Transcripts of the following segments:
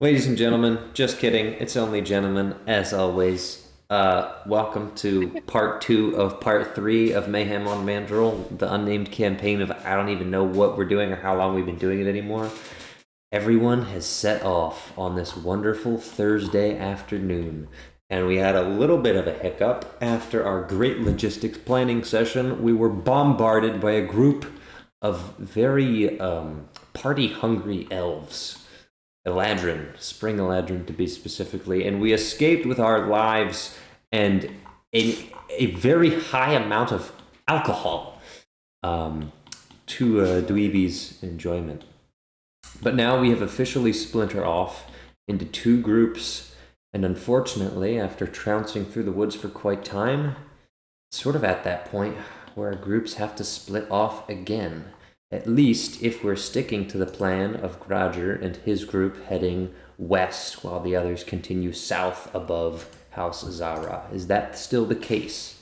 Ladies and gentlemen, just kidding. It's only gentlemen, as always. Welcome to part two of part three of Mayhem on Mandril, the unnamed campaign of I don't even know what we're doing or how long we've been doing it anymore. Everyone has set off on this wonderful Thursday afternoon, and we had a little bit of a hiccup after our great logistics planning session. We were bombarded by a group of very party hungry elves. Eladrin, Spring Eladrin to be specifically, and we escaped with our lives and a very high amount of alcohol to Dweeby's enjoyment. But now we have officially splintered off into two groups, and unfortunately, after trouncing through the woods for quite time, sort of at that point where groups have to split off again. At least if we're sticking to the plan of Gradger and his group heading west while the others continue south above House Zara. Is that still the case?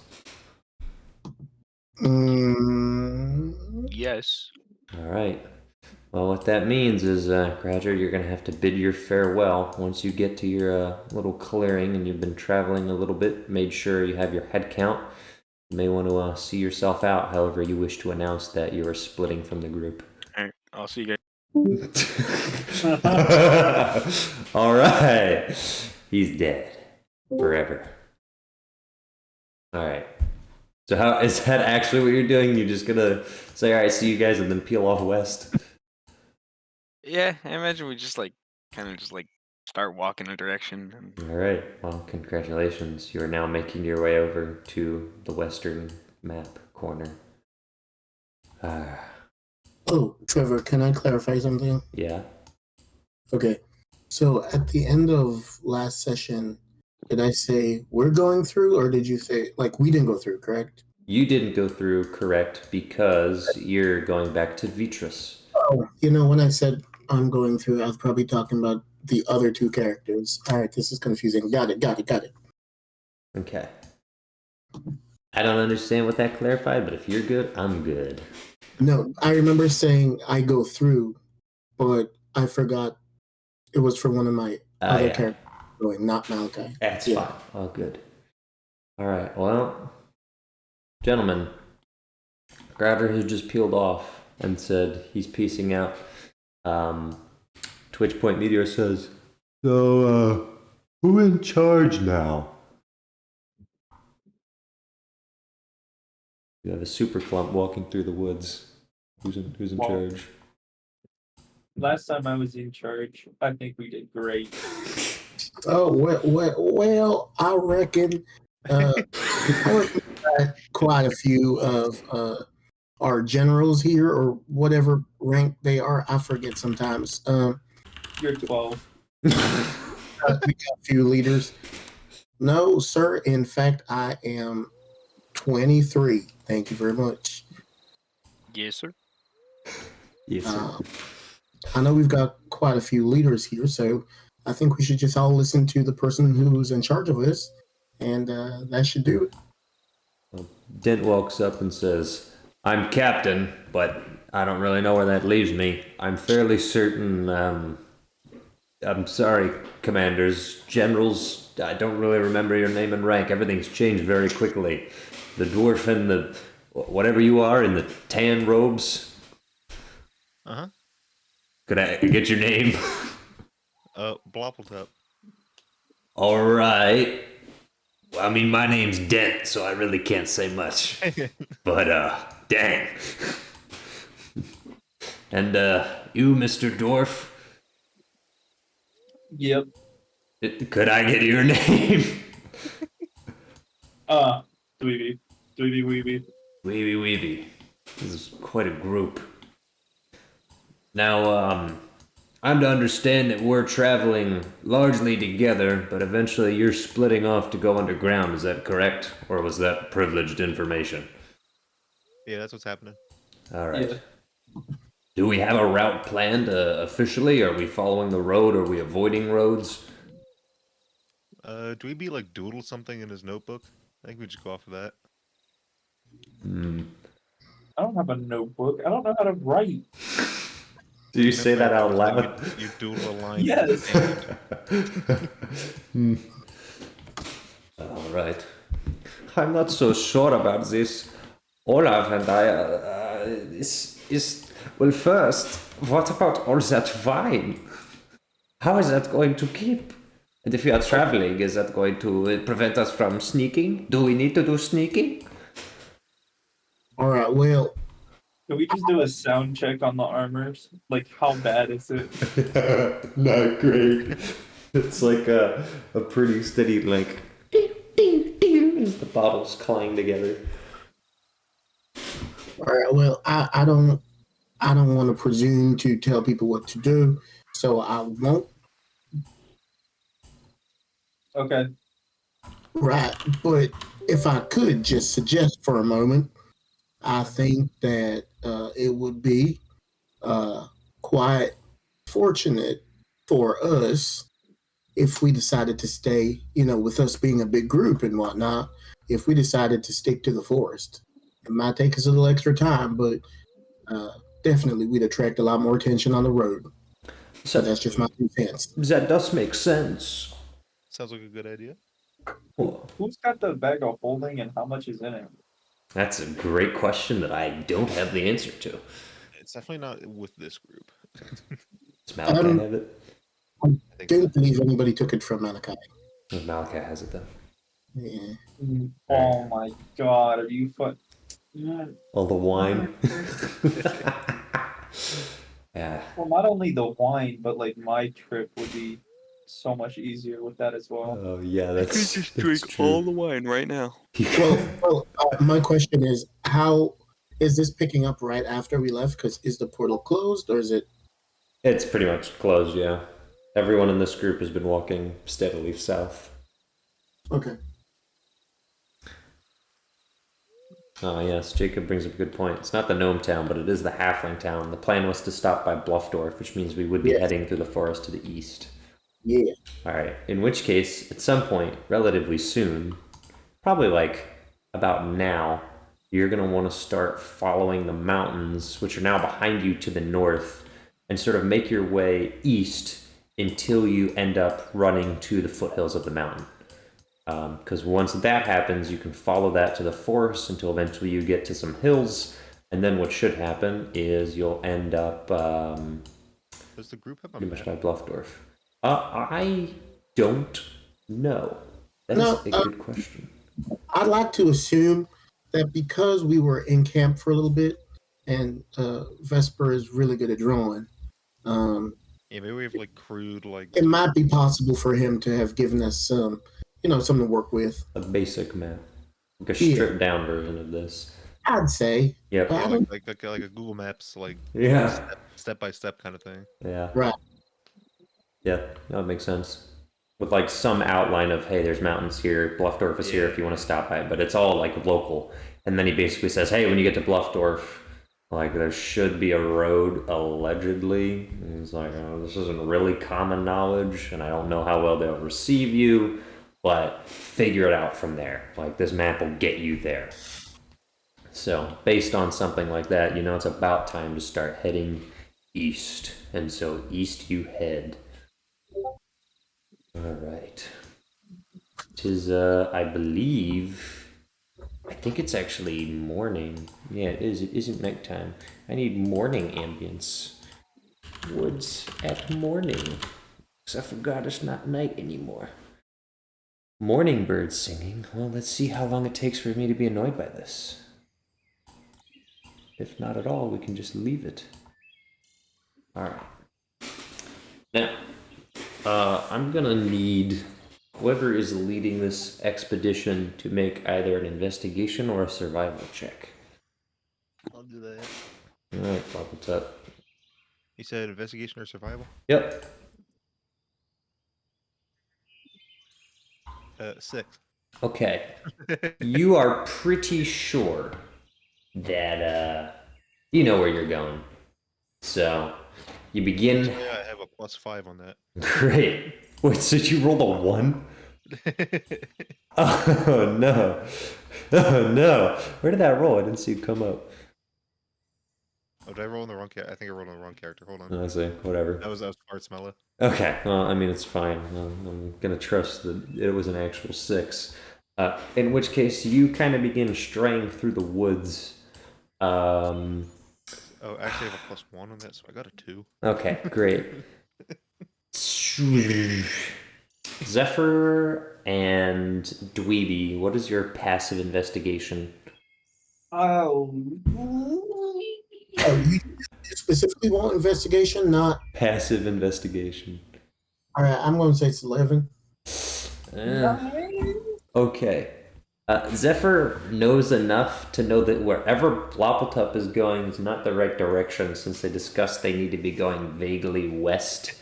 Yes. All right. Well, what that means is, Gradger, you're going to have to bid your farewell once you get to your little clearing and you've been traveling a little bit. Made sure you have your head count. You may want to see yourself out, however you wish to announce that you are splitting from the group. All right. I'll see you guys. All right. He's dead. Forever. All right. So how is that actually what you're doing? You're just gonna say, all right, see you guys, and then peel off west? Yeah, I imagine we just kind of just start walking a direction. And All right. Well, congratulations. You are now making your way over to the western map corner. Oh, Trevor, can I clarify something? Yeah. Okay. So at the end of last session, did I say we're going through, or did you say, like, we didn't go through, correct? You didn't go through, correct, because you're going back to Vitris. Oh, when I said I'm going through, I was probably talking about the other two characters. All right, this is confusing. Got it. Okay. I don't understand what that clarified, but if you're good, I'm good. No, I remember saying I go through, but I forgot it was for one of my other characters going, not Malachi. That's fine. All good. All right. Well, gentlemen, Grouter has just peeled off and said he's peacing out. Twitch Point Meteor says, "So, who in charge now?" You have a super clump walking through the woods. Who's in charge? Last time I was in charge, I think we did great. Oh, well I reckon quite a few of our generals here, or whatever rank they are. I forget sometimes. You're 12. We got a few leaders. No, sir. In fact, I am 23. Thank you very much. yes, sir. Yes, sir. I know we've got quite a few leaders here, so I think we should just all listen to the person who's in charge of this, and that should do it. Well, Dent walks up and says, "I'm captain, but I don't really know where that leaves me. I'm fairly certain, I'm sorry, commanders, generals, I don't really remember your name and rank. Everything's changed very quickly. The dwarf and the, whatever you are, in the tan robes. Uh-huh. Could I get your name?" Bloppletop. All right. Well, I mean, my name's Dent, so I really can't say much. But, dang. And, you, Mr. Dwarf? Yep. Could I get your name? Dweeby. Dweeby Weeby. Weeby Weeby. This is quite a group. Now, I'm to understand that we're traveling largely together, but eventually you're splitting off to go underground, is that correct? Or was that privileged information? Yeah, that's what's happening. All right. Yeah. Do we have a route planned officially? Are we following the road? Are we avoiding roads? Do we be doodle something in his notebook? I think we just go off of that. I don't have a notebook. I don't know how to write. Do you say that out loud? You dual align. Yes. All right. I'm not so sure about this. Olaf and I well. First, what about all that wine? How is that going to keep? And if we are traveling, is that going to prevent us from sneaking? Do we need to do sneaking? All right. Well, Can we just do a sound check on the armors? Like, how bad is it? Not great. It's like a pretty steady like ding, ding, ding, as the bottles clang together. all right. Well, I don't want to presume to tell people what to do, so I won't. Okay. Right. But if I could just suggest for a moment, I think that it would be quite fortunate for us if we decided to stay, with us being a big group and whatnot, if we decided to stick to the forest. It might take us a little extra time, but definitely we'd attract a lot more attention on the road. So that's just my 2 cents. That does make sense. Sounds like a good idea. Well, Who's got the bag of holding and how much is in it? that's a great question that I don't have the answer to. It's definitely not with this group. Does Malachi have it? I think so. Didn't believe anybody took it from Malachi. Malachi has it though. Yeah. Oh my god, are you All the wine. Yeah. Well, not only the wine, but like my trip would be so much easier with that as well. Oh yeah, I could that's just that's drink true. all the wine right now. Well, my question is, how is this picking up right after we left? Because is the portal closed or is it? It's pretty much closed, yeah. Everyone in this group has been walking steadily south. Okay. Oh yes, Jacob brings up a good point. It's not the gnome town, but it is the halfling town. The plan was to stop by Bluffdorf, which means we would be Yes. heading through the forest to the east. Yeah. Alright, in which case, at some point, relatively soon, probably like about now, you're going to want to start following the mountains, which are now behind you to the north, and sort of make your way east until you end up running to the foothills of the mountain. Because once that happens, you can follow that to the forest until eventually you get to some hills, and then what should happen is you'll end up Does the group have a pretty much map? by Bluffdorf. I don't know. That is No, a good question. I'd like to assume that because we were in camp for a little bit, and Vesper is really good at drawing, Yeah, maybe we have like crude like. it might be possible for him to have given us some, something to work with. A basic map, like a Yeah. stripped down version of this. I'd say. Yep. I Yeah, don't- like a Google Maps like Yeah. step by step kind of thing. Yeah. Right. Yeah, that would make sense. With like some outline of, hey, there's mountains here, Bluffdorf is here if you want to stop by, but it's all like local. And then he basically says, hey, when you get to Bluffdorf, like there should be a road allegedly. And he's like, oh, this isn't really common knowledge, and I don't know how well they'll receive you, but figure it out from there. Like this map will get you there. So based on something like that, it's about time to start heading east. And so east you head. All right. Tis, I think it's actually morning. Yeah, it is. It isn't nighttime. I need morning ambience. Woods at morning. Because I forgot it's not night anymore. Morning birds singing. Well, let's see how long it takes for me to be annoyed by this. If not at all, we can just leave it. All right. Now, I'm gonna need whoever is leading this expedition to make either an investigation or a survival check. I'll do that. All right, Bob, what's up? You said investigation or survival? Yep. 6. Okay. You are pretty sure that you know where you're going. So you begin. Yeah, I have a +5 on that. Great. Wait, so you rolled a 1? Oh no. Oh no. Where did that roll? I didn't see it come up. Oh, did I roll on the wrong character? I think I rolled on the wrong character. Hold on. I see. Whatever. That was Fart Smeller. Okay. Well, I mean, it's fine. I'm gonna trust that it was an actual 6. In which case, you kind of begin straying through the woods. Oh, actually, I have a +1 on that, so I got a 2. Okay, great. Zephyr and Dweeby, what is your passive investigation? Oh. Oh, you specifically want investigation, not. Passive investigation. All right, I'm going to say it's 11. Okay. Zephyr knows enough to know that wherever Bloppletup is going is not the right direction, since they discussed they need to be going vaguely west,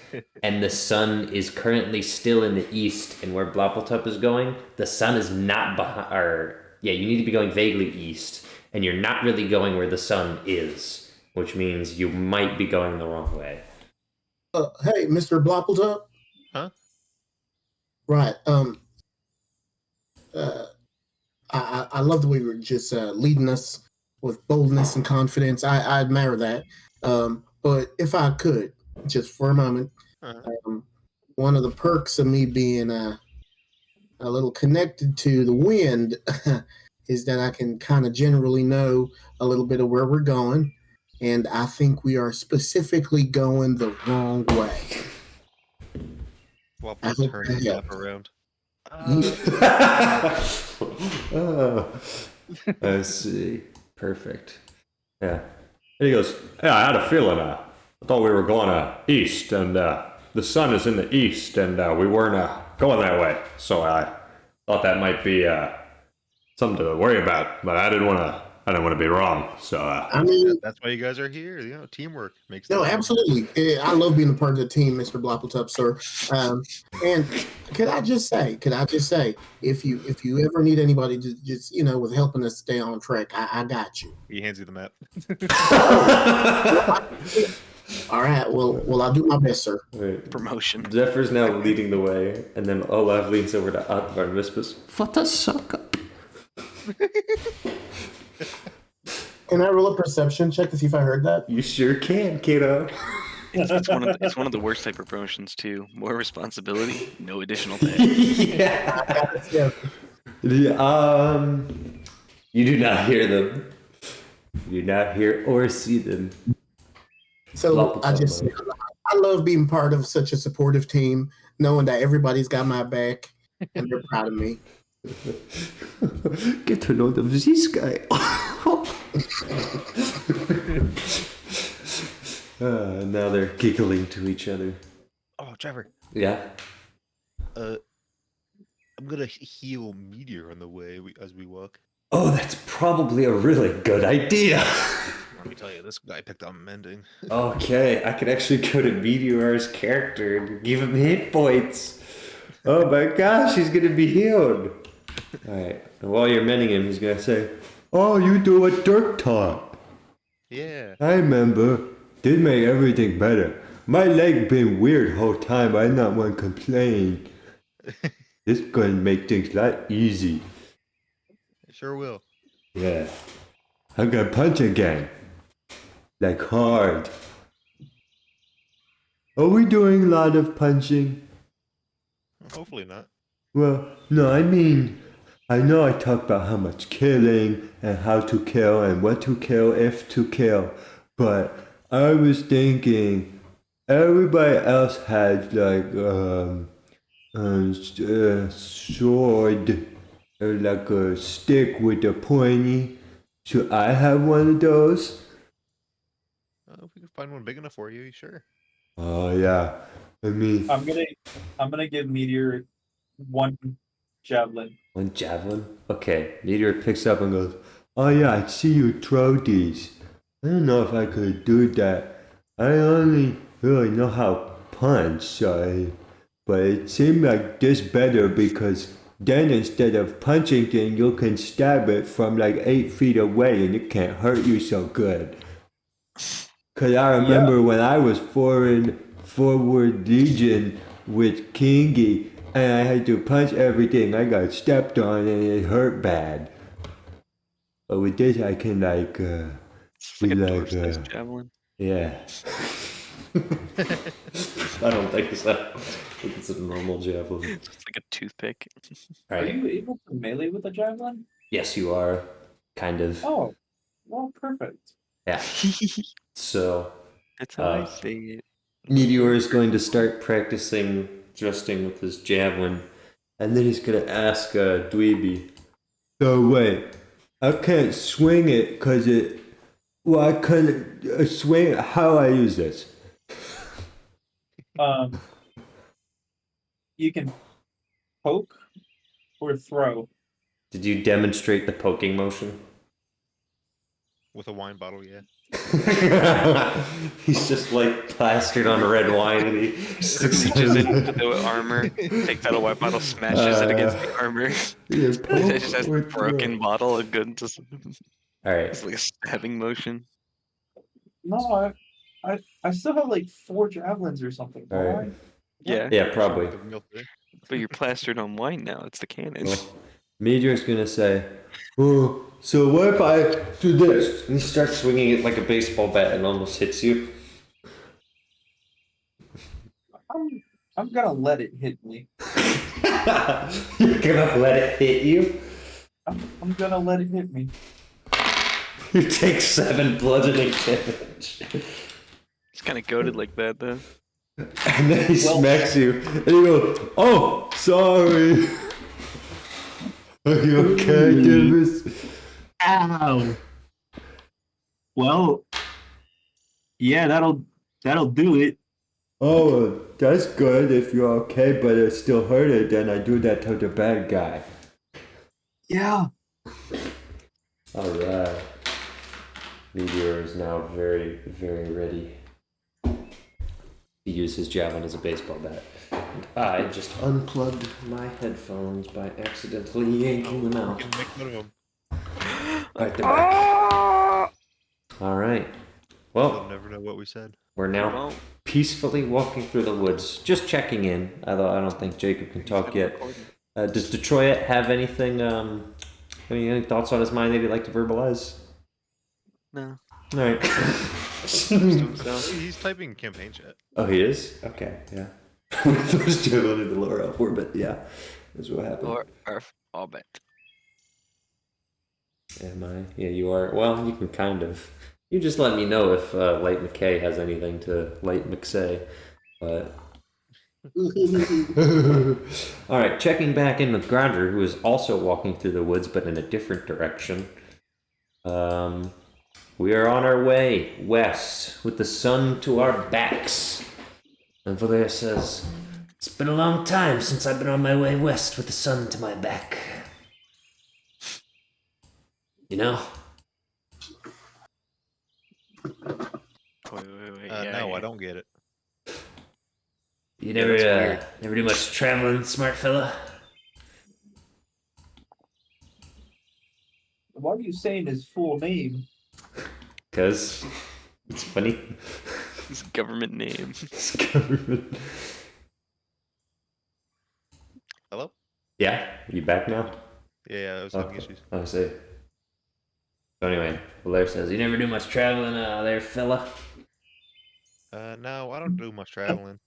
and the sun is currently still in the east, and where Bloppletup is going, the sun is not behind. You need to be going vaguely east, and you're not really going where the sun is, which means you might be going the wrong way. Hey, Mr. Bloppletup. Huh? Right. I love the way you were just leading us with boldness and confidence. I admire that. But if I could, just for a moment, one of the perks of me being a little connected to the wind is that I can kind of generally know a little bit of where we're going. And I think we are specifically going the wrong way. Well, I I'll hope turn that the map helps. around. I see. Perfect. Yeah. And he goes, yeah, I had a feeling. I thought we were going east, and the sun is in the east, and we weren't going that way. So I thought that might be something to worry about, but I didn't want to be wrong. So I mean, That's why you guys are here. You know, teamwork makes. no, things absolutely. I love being a part of the team, Mr. Bloppletup, sir. And could I just say, if you ever need anybody to just, with helping us stay on track, I got you. He hands you the map. All right. Well, I'll do my best, sir. Right. Promotion. Zephyr's now leading the way, and then Olaf leans over to Atvar and whispers, "What a suck up." Can I roll a perception check to see if I heard that? You sure can, kiddo. It's one of the worst type of promotions too. More responsibility, no additional pay. Yeah. Yeah. You do not hear them. You do not hear or see them. So I love being part of such a supportive team, knowing that everybody's got my back and they're proud of me. Get a load of this guy. Now they're giggling to each other. Oh, Trevor. Yeah. I'm gonna heal Meteor on the way as we walk. Oh, that's probably a really good idea. Let me tell you, this guy picked on mending. Okay, I could actually go to Meteor's character and give him hit points. Oh my gosh, he's gonna be healed. Alright, and while you're mending him, he's gonna say, "Oh, you do what Dirk taught. Yeah. I remember. Did make everything better. My leg been weird whole time, but I not one complain. This gonna make things a lot easy. It sure will. Yeah. I'm gonna punch again. Like hard. Are we doing a lot of punching? Hopefully not. Well, no, I mean, I know I talked about how much killing and how to kill and what to kill, if to kill, but I was thinking everybody else had like sword or like a stick with a pointy. Should I have one of those? If we can find one big enough for you, sure. Oh yeah, I mean I'm gonna give Meteor one javelin. one javelin. Okay, Meteor picks up and goes, "Oh yeah, I see you throw these. I don't know if I could do that. I only really know how punch, but it seemed like this better because then instead of punching thing, you can stab it from like 8 feet away and it can't hurt you so good." Cause I remember when I was forward legion with Kingy and I had to punch everything, I got stepped on and it hurt bad. But with this I can like It's like a He's like, dwarf-sized javelin. Yeah. I don't think so. I think it's a normal javelin. It's like a toothpick. All Are right. you able to melee with a javelin? Yes, you are. Kind of. Oh, well, perfect. Yeah. So, That's how I say it. Meteor is going to start practicing thrusting with his javelin, and then he's going to ask Dweeby, so wait, I can't swing it because it. Well, I couldn't swing it. How I use this? You can poke or throw. Did you demonstrate the poking motion? With a wine bottle, yeah. He's just like plastered on red wine and he sticks it Reaches in. into the armor, takes out a white bottle, smashes it against the armor. Yeah, It just has poke a or broken throw. bottle of good. It's Alright. like a stabbing motion. No, I still have like 4 javelins or something. don't Alright. I? Yeah, Yeah, probably. The real thing. but you're plastered on wine now. It's the cannon. Well, Meteor's gonna say, oh, so what if I do this? And he starts swinging it like a baseball bat and almost hits you. I'm gonna let it hit me. You're gonna let it hit you? I'm gonna let it hit me. You take 7 bludgeoning damage. It's kind of goaded like that, though. And then he smacks you. And you go, oh, sorry. Are you okay, Davis? Ow. Well, yeah, that'll do it. Oh, that's good if you're okay, but it still hurt it, then I do that to the bad guy. Yeah. Alright. Meteor is now very, very ready. He used his javelin as a baseball bat. And I just unplugged my headphones by accidentally yanking them You out. can make one of them. Right, they're back. Alright. They'll Well, never know what we said. we're now Well, peacefully walking through the woods, just checking in, although I don't think Jacob can talk yet. Does Detroit have anything, any thoughts on his mind that he'd like to verbalize? no. Alright. So, He's typing campaign chat. Oh, he is? Okay, yeah. Those two go to the lower upward, but yeah, that's what happened. or all bet. Am I? Yeah, you are. Well, you can kind of. You just let me know if Light McKay has anything to Light McSay. But. Alright, checking back in with Grandeur, who is also walking through the woods but in a different direction. We are on our way west with the sun to our backs. And Valeria says, it's been a long time since I've been on my way west with the sun to my back. You know? Wait. Yeah, No, yeah. I don't get it. You Yeah, never, that's weird. never do much traveling, smart fella? Why are you saying his full name? 'Cause it's funny. His government name. It's government. Hello? Yeah, you back now? Yeah, I was having Okay. issues. I see. So anyway, Valeria says, you never do much traveling there, fella? No, I don't do much traveling.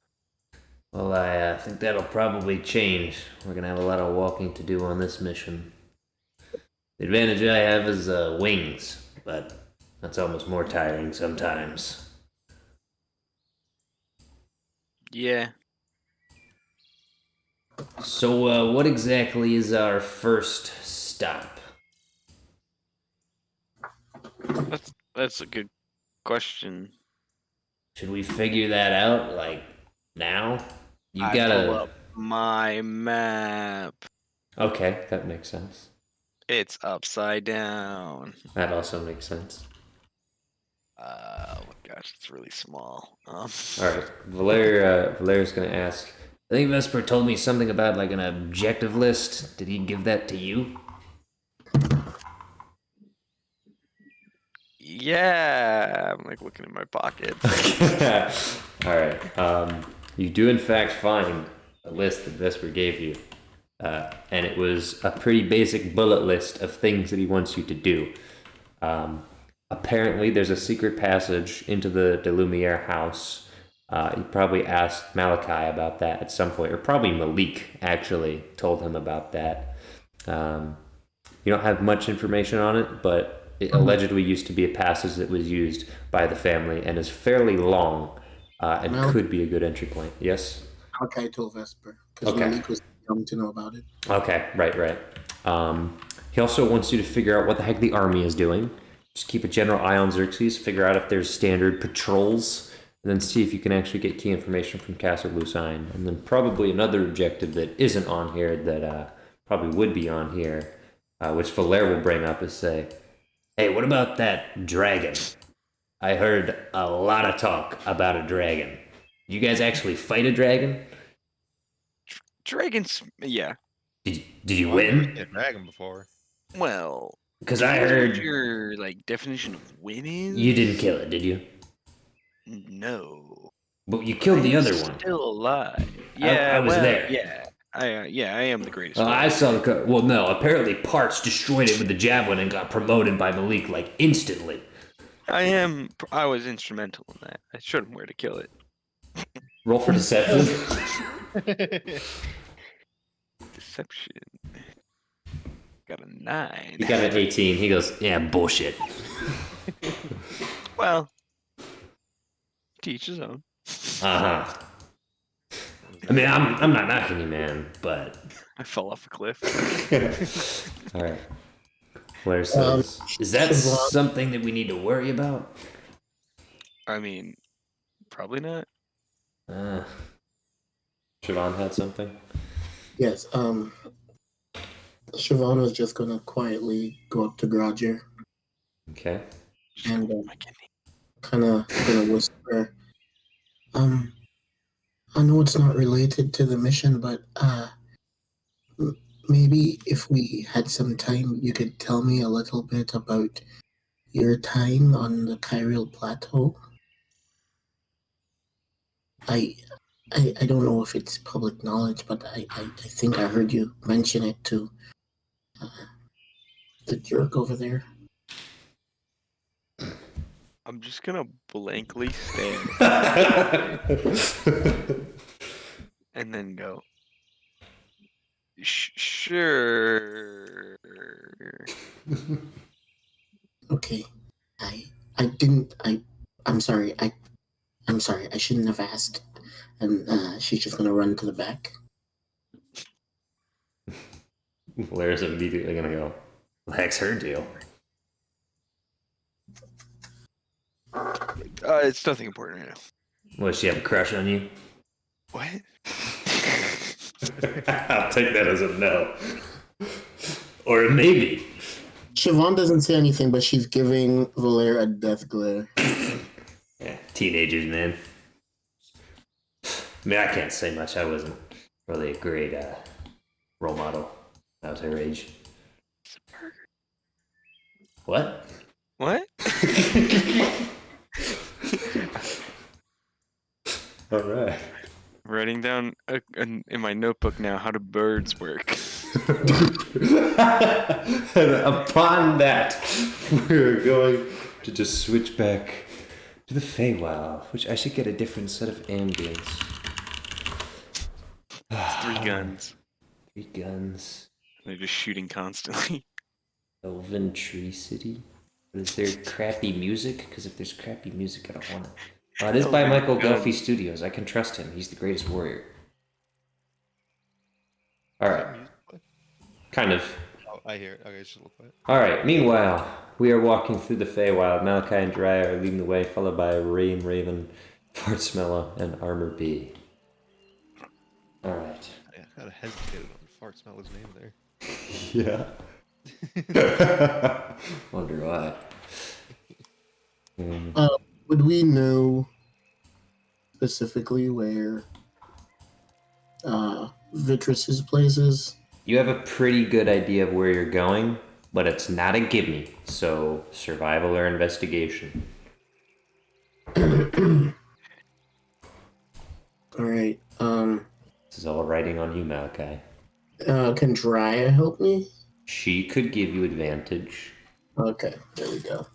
Well, I think that'll probably change. We're gonna have a lot of walking to do on this mission. The advantage I have is wings, but that's almost more tiring sometimes. Yeah. So, what exactly is our first stop? That's a good question. Should we figure that out, like, now? You I pull gotta... up my map. Okay, that makes sense. It's upside down. That also makes sense. Oh my gosh, it's really small. Alright, Valeria's gonna ask, I think Vesper told me something about, like, an objective list. Did he give that to you? Yeah, I'm like looking in my pocket. Alright, you do in fact find a list that Vesper gave you. And it was a pretty basic bullet list of things that he wants you to do. apparently there's a secret passage into the de Lumiere house. He probably asked Malachi about that at some point, or probably Malik actually told him about that. You don't have much information on it, but it allegedly used to be a passage that was used by the family and is fairly long and could be a good entry point. Yes? Okay, told Vesper. Because Okay. Malik was young to know about it. Okay, right. He also wants you to figure out what the heck the army is doing. Just keep a general eye on Xerxes, figure out if there's standard patrols, and then see if you can actually get key information from Castle Lucine. And then probably another objective that isn't on here that probably would be on here, which Valer will bring up, is say, hey, what about that dragon? I heard a lot of talk about a dragon. You guys actually fight a dragon? Dragons, yeah. Did you I've never win? seen a dragon before. Well, Because I what heard your like definition of win is. you didn't kill it, did you? No. But you killed the I'm other one. Still alive. I Yeah, was well, there. Yeah, I am the greatest. I warrior. saw the. Well, no. Apparently, Parts destroyed it with the javelin and got promoted by Malik like instantly. I was instrumental in that. I showed him where to kill it. Roll for deception. Deception. Got a 9. He got an 18. He goes, yeah, bullshit. Well, teach his own. Uh huh. I mean, I'm not knocking you, man, but. I fell off a cliff. All right. Claire says, is that Siobhan- something that we need to worry about? I mean, probably not. Siobhan had something. Yes. Siobhan was just gonna quietly go up to Grajer Okay. and My kidney. kind of gonna whisper, I know it's not related to the mission, but maybe if we had some time, you could tell me a little bit about your time on the Kyril Plateau. I don't know if it's public knowledge, but I think I heard you mention it to the jerk over there. I'm just gonna blankly stare and then go. Sure. Okay, I'm sorry. I'm sorry. I shouldn't have asked. And she's just gonna run to the back. Blair's immediately gonna go, the heck's her deal? It's nothing important right now. What, does she have a crush on you? What? I'll take that as a no. Or a maybe. Siobhan doesn't say anything, but she's giving Valer a death glare. Yeah, teenagers, man. I mean, I can't say much. I wasn't really a great role model. I was her age. What? What? All right. Writing down in my notebook now how do birds work. And upon that, we're going to just switch back to the Feywild, which I should get a different set of ambience. It's 3 guns. 3 guns. They're just shooting constantly. Elven Tree City. But is there crappy music? Because if there's crappy music, I don't want it. It is by Elven Michael gun. Guffey Studios. I can trust him. He's the greatest warrior. All right. Kind of. Oh, I hear it. Okay, just a little bit. All right. Meanwhile, we are walking through the Feywild. Malachi and Dry are leading the way, followed by Ray and Raven, Fartsmella, and Armor B. All right. I kind of hesitated on Fart Smeller's name there. Yeah. Wonder why. Would we know specifically where Vitrus's place is? You have a pretty good idea of where you're going, but it's not a gimme. So survival or investigation. All right. This is all writing on you, Malachi. Can Drya help me? She could give you advantage. Okay, there we go.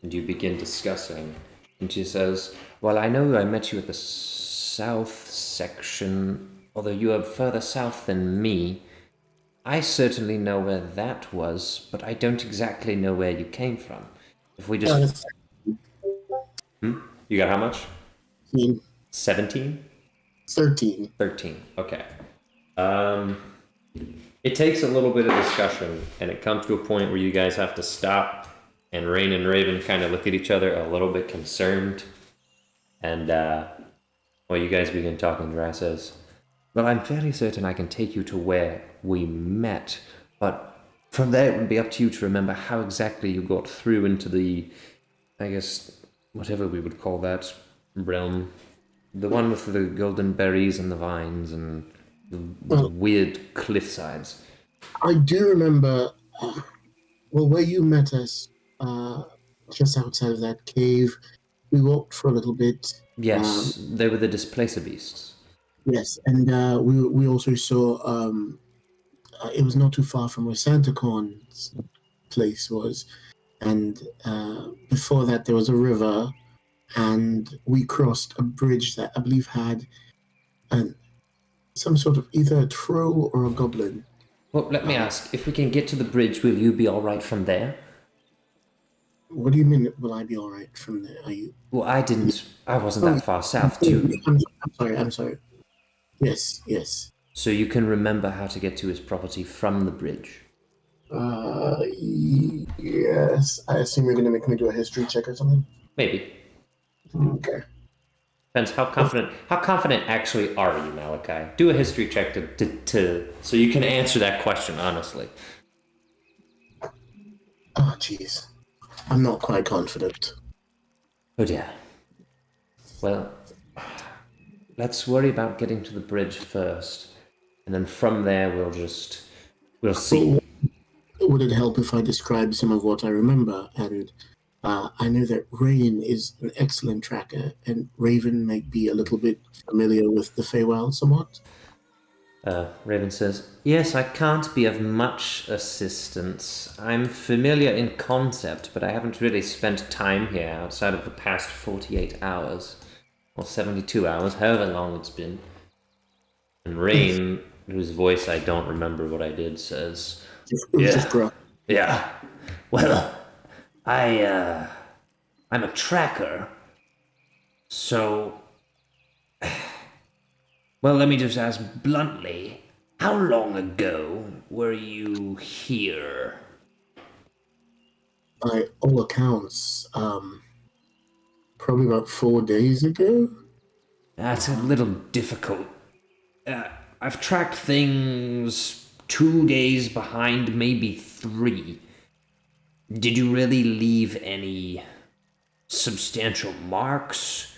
and you begin discussing. And she says, well, I know I met you at the south section, although you are further south than me. I certainly know where that was, but I don't exactly know where you came from. If we just... You got how much? 17? 13. 13, okay. It takes a little bit of discussion, and it comes to a point where you guys have to stop, and Rain and Raven kind of look at each other a little bit concerned. And, well, you guys begin talking. Dry says, well, I'm fairly certain I can take you to where we met, but from there it would be up to you to remember how exactly you got through into the, I guess, whatever we would call that realm. The one with the golden berries and the vines and the weird cliff sides. I do remember, where you met us, just outside of that cave. We walked for a little bit. Yes, they were the displacer beasts. Yes, and we also saw, it was not too far from where Santa Corn's place was. And before that, there was a river, and we crossed a bridge that I believe had some sort of either a troll or a goblin. Well, let me ask, if we can get to the bridge, will you be all right from there? What do you mean, will I be all right from there? Are you? Well, I wasn't that far south, too. I'm sorry. Yes. So you can remember how to get to his property from the bridge? Yes. I assume you're going to make me do a history check or something? Maybe. Okay. Depends how confident actually are you, Malachi? Do a history check to so you can answer that question honestly. Oh, jeez. I'm not quite confident. Oh dear. Well, let's worry about getting to the bridge first, and then from there we'll see. Would it help if I describe some of what I remember? And I know that Rain is an excellent tracker, and Raven might be a little bit familiar with the Feywild somewhat. Raven says, yes, I can't be of much assistance. I'm familiar in concept, but I haven't really spent time here outside of the past 48 hours. Or 72 hours, however long it's been. And Rain, whose voice I don't remember what I did, says, yeah. Well, I'm a tracker, so... Well, let me just ask bluntly, how long ago were you here? By all accounts, probably about 4 days ago. That's a little difficult. I've tracked things 2 days behind, maybe 3. Did you really leave any substantial marks?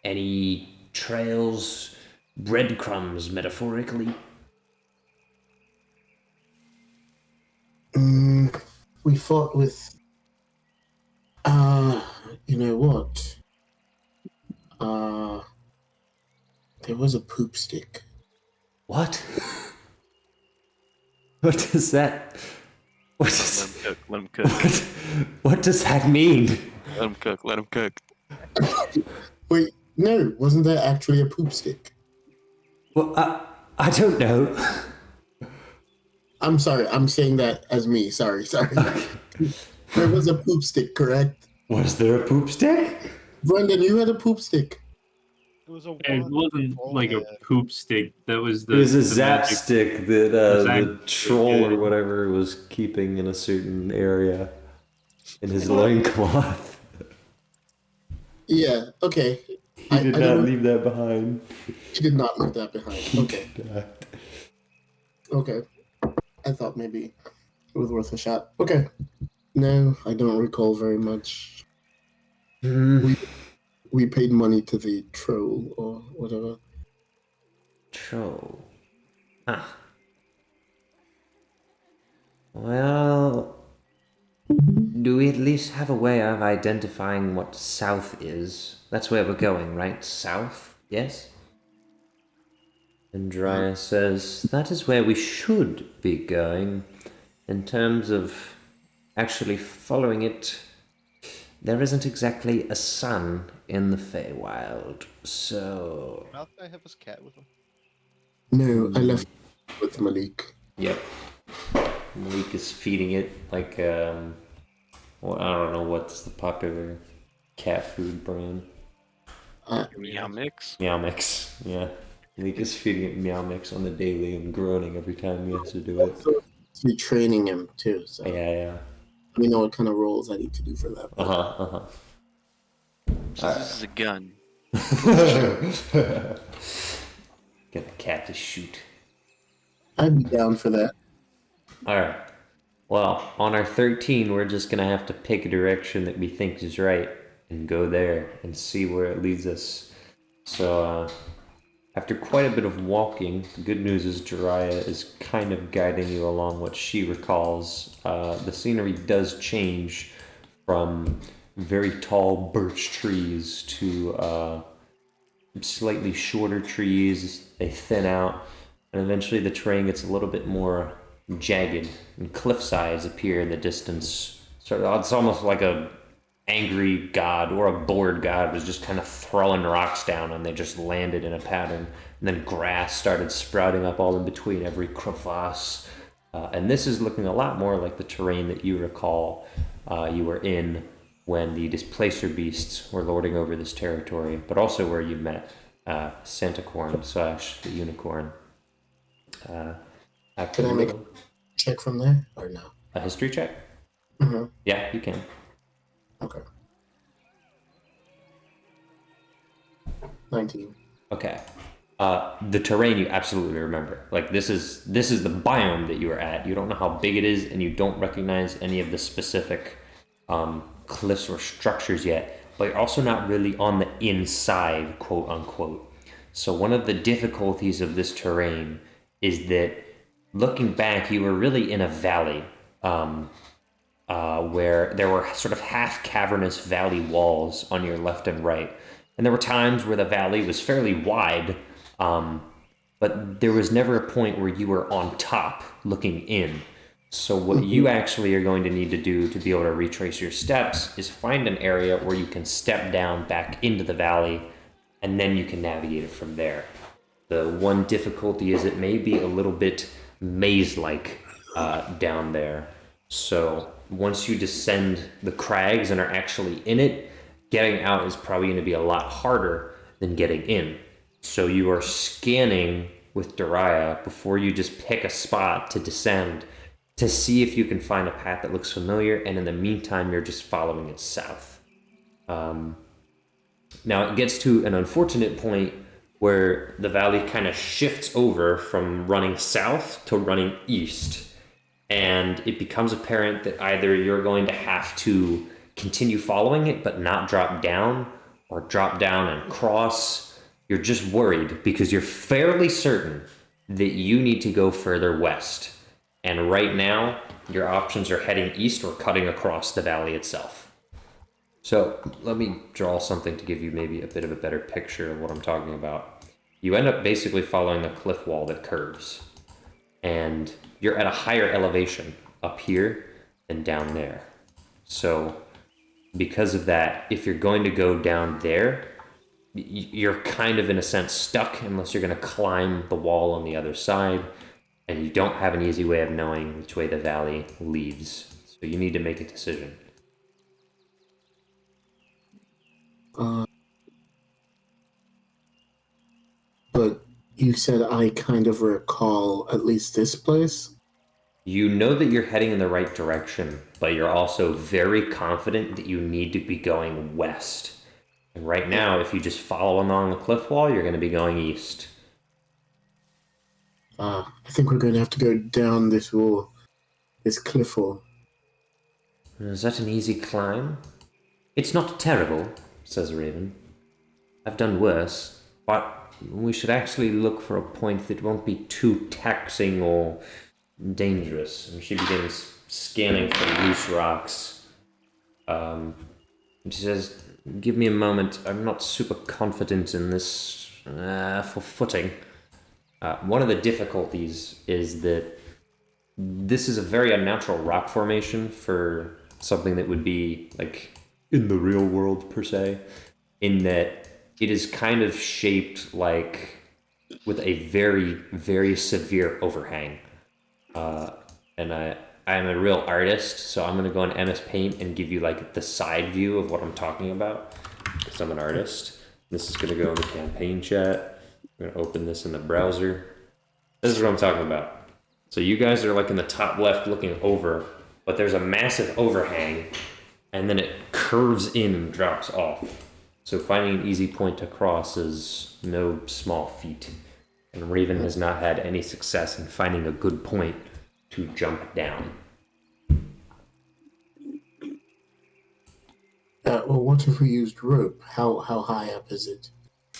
Any trails? Breadcrumbs, metaphorically? We fought with... you know what? There was a poop stick. What? What does that... Let him cook. What does that mean? Let him cook. Wait, no, wasn't there actually a poop stick? Well, I don't know. I'm sorry, I'm saying that as me. Sorry. There was a poop stick, correct? Was there a poop stick? Brendan, you had a poop stick. It wasn't like a poop stick. That was the. It was a the zap magic- stick that the Zap troll or stick, whatever was keeping in a certain area in his loincloth. Yeah, okay. He did not leave that behind. He did not leave that behind. Okay. Okay. I thought maybe it was worth a shot. Okay. No, I don't recall very much. We paid money to the troll or whatever. Troll. Ah. Well, do we at least have a way of identifying what south is? That's where we're going, right? South? Yes? And Dryas says, that is where we should be going. In terms of actually following it, there isn't exactly a sun in the Feywild, so Mouth guy have his cat with him? No, I left with Malik. yep. Malik is feeding it like well, I don't know what's the popular cat food brand. Meow mix. Meow Mix, yeah. Malik is feeding it Meow Mix on the daily and groaning every time he has to do it. To be training him too, so Yeah. let me know what kind of roles I need to do for that. So this is a gun. Get the cat to shoot. I'd be down for that. Alright. Well, on our 13, we're just gonna have to pick a direction that we think is right and go there and see where it leads us. So, after quite a bit of walking, the good news is Jiraiya is kind of guiding you along what she recalls. The scenery does change from very tall birch trees to slightly shorter trees. They thin out, and eventually the terrain gets a little bit more jagged, and cliff sides appear in the distance. So it's almost like a angry god or a bored god was just kind of throwing rocks down, and they just landed in a pattern. And then grass started sprouting up all in between every crevasse. And this is looking a lot more like the terrain that you recall you were in when the Displacer Beasts were lording over this territory, but also where you met Santacorn / the Unicorn. Can I make a check from there or no? A history check? Mm-hmm. Yeah, you can. Okay. 19. Okay. The terrain you absolutely remember. Like this is the biome that you were at. You don't know how big it is, and you don't recognize any of the specific cliffs or structures yet. But you're also not really on the inside, quote unquote. So one of the difficulties of this terrain is that looking back, you were really in a valley. Where there were sort of half cavernous valley walls on your left and right. And there were times where the valley was fairly wide, but there was never a point where you were on top looking in. So what you actually are going to need to do to be able to retrace your steps is find an area where you can step down back into the valley, and then you can navigate it from there. The one difficulty is it may be a little bit maze-like down there. So once you descend the crags and are actually in it, getting out is probably going to be a lot harder than getting in. So you are scanning with Jiraiya before you just pick a spot to descend to see if you can find a path that looks familiar, and in the meantime, you're just following it south. Now it gets to an unfortunate point where the valley kind of shifts over from running south to running east. And it becomes apparent that either you're going to have to continue following it but not drop down, or drop down and cross. You're just worried because you're fairly certain that you need to go further west. And right now, your options are heading east or cutting across the valley itself. So let me draw something to give you maybe a bit of a better picture of what I'm talking about. You end up basically following a cliff wall that curves. And you're at a higher elevation up here than down there. So because of that, if you're going to go down there, you're kind of in a sense stuck unless you're going to climb the wall on the other side, and you don't have an easy way of knowing which way the valley leads. So you need to make a decision. But you said I kind of recall at least this place. You know that you're heading in the right direction, but you're also very confident that you need to be going west. And right now, if you just follow along the cliff wall, you're going to be going east. I think we're going to have to go down this wall, this cliff wall. Is that an easy climb? It's not terrible, says Raven. I've done worse, but we should actually look for a point that won't be too taxing or dangerous. And she begins scanning for loose rocks. And she says, give me a moment. I'm not super confident in this for footing. One of the difficulties is that this is a very unnatural rock formation for something that would be like in the real world per se, in that it is kind of shaped like with a very, very severe overhang. And I'm a real artist, so I'm gonna go on MS Paint and give you like the side view of what I'm talking about, because I'm an artist. This is gonna go in the campaign chat. I'm gonna open this in the browser. This is what I'm talking about. So you guys are like in the top left looking over, but there's a massive overhang, and then it curves in and drops off. So finding an easy point to cross is no small feat. And Raven has not had any success in finding a good point to jump down. Well, what if we used rope? How high up is it?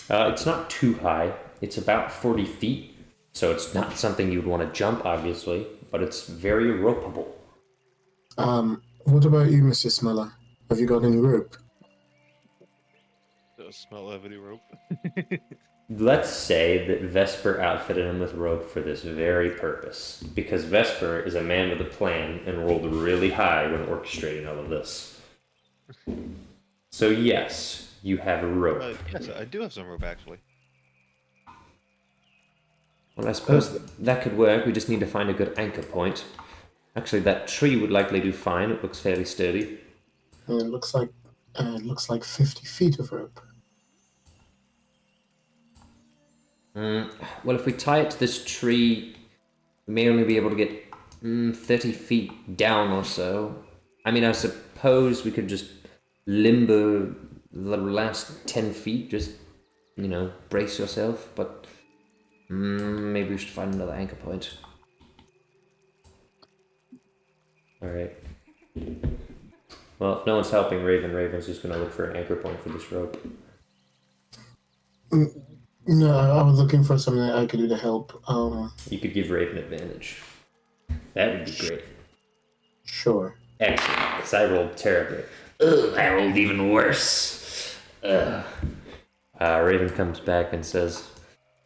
It's not too high. It's about 40 feet, so it's not something you'd want to jump, obviously, but it's very ropeable. What about you, Mr. Smeller? Have you got any rope? Does smell have any rope? Let's say that Vesper outfitted him with rope for this very purpose, because Vesper is a man with a plan and rolled really high when orchestrating all of this. So yes, you have a rope. Yes, I do have some rope actually. Well, I suppose that could work. We just need to find a good anchor point. Actually, that tree would likely do fine. It looks fairly sturdy. It looks like 50 feet of rope. Well, if we tie it to this tree, we may only be able to get 30 feet down or so. I mean, I suppose we could just limber the last 10 feet, just, brace yourself, but maybe we should find another anchor point. Alright. Well, if no one's helping Raven, Raven's just gonna look for an anchor point for this rope. No, I was looking for something that I could do to help. You could give Raven advantage. That would be great. Sure. Excellent, because I rolled terribly. Ugh, I rolled even worse. Raven comes back and says,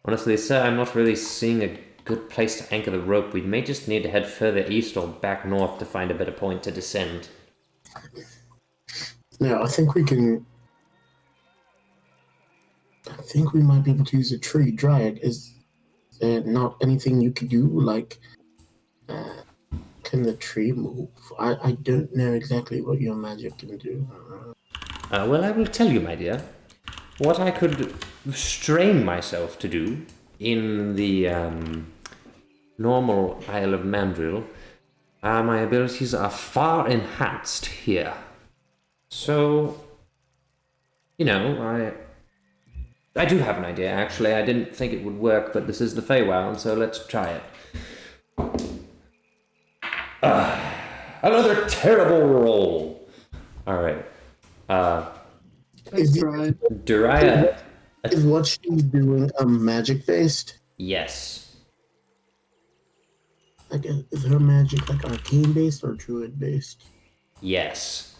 honestly, sir, I'm not really seeing a good place to anchor the rope. We may just need to head further east or back north to find a better point to descend. Yeah, I think we can... I think we might be able to use a tree. Dry it. Is there not anything you could do? Like, can the tree move? I don't know exactly what your magic can do. Well, I will tell you, my dear. What I could strain myself to do in the normal Isle of Mandril, my abilities are far enhanced here. So, I do have an idea, actually. I didn't think it would work, but this is the Feywild, so let's try it. Another terrible roll. Alright. Is Dariah. Is what she's doing magic based? Yes. Like, is her magic like arcane based or druid based? Yes.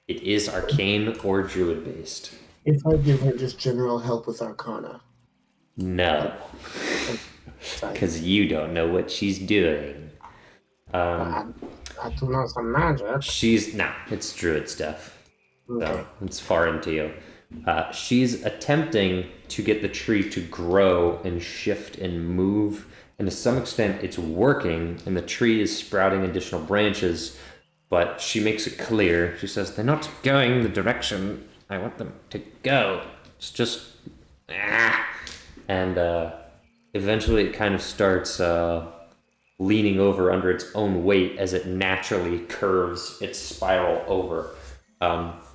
It is arcane or druid based. If I give her just general help with arcana. No. Because you don't know what she's doing. I do know some magic. It's druid stuff. Okay. So it's foreign to you. She's attempting to get the tree to grow and shift and move, and to some extent it's working, and the tree is sprouting additional branches, but she makes it clear. She says, they're not going the direction I want them to go. It's just... And eventually it kind of starts leaning over under its own weight as it naturally curves its spiral over.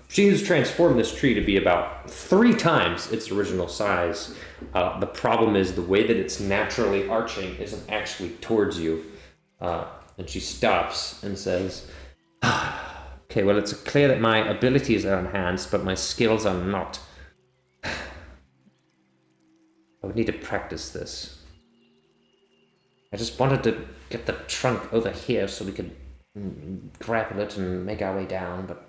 She's transformed this tree to be about 3 times its original size. The problem is the way that it's naturally arching isn't actually towards you. And she stops and says, okay, well, it's clear that my abilities are enhanced, but my skills are not. I would need to practice this. I just wanted to get the trunk over here so we could grapple it and make our way down, but...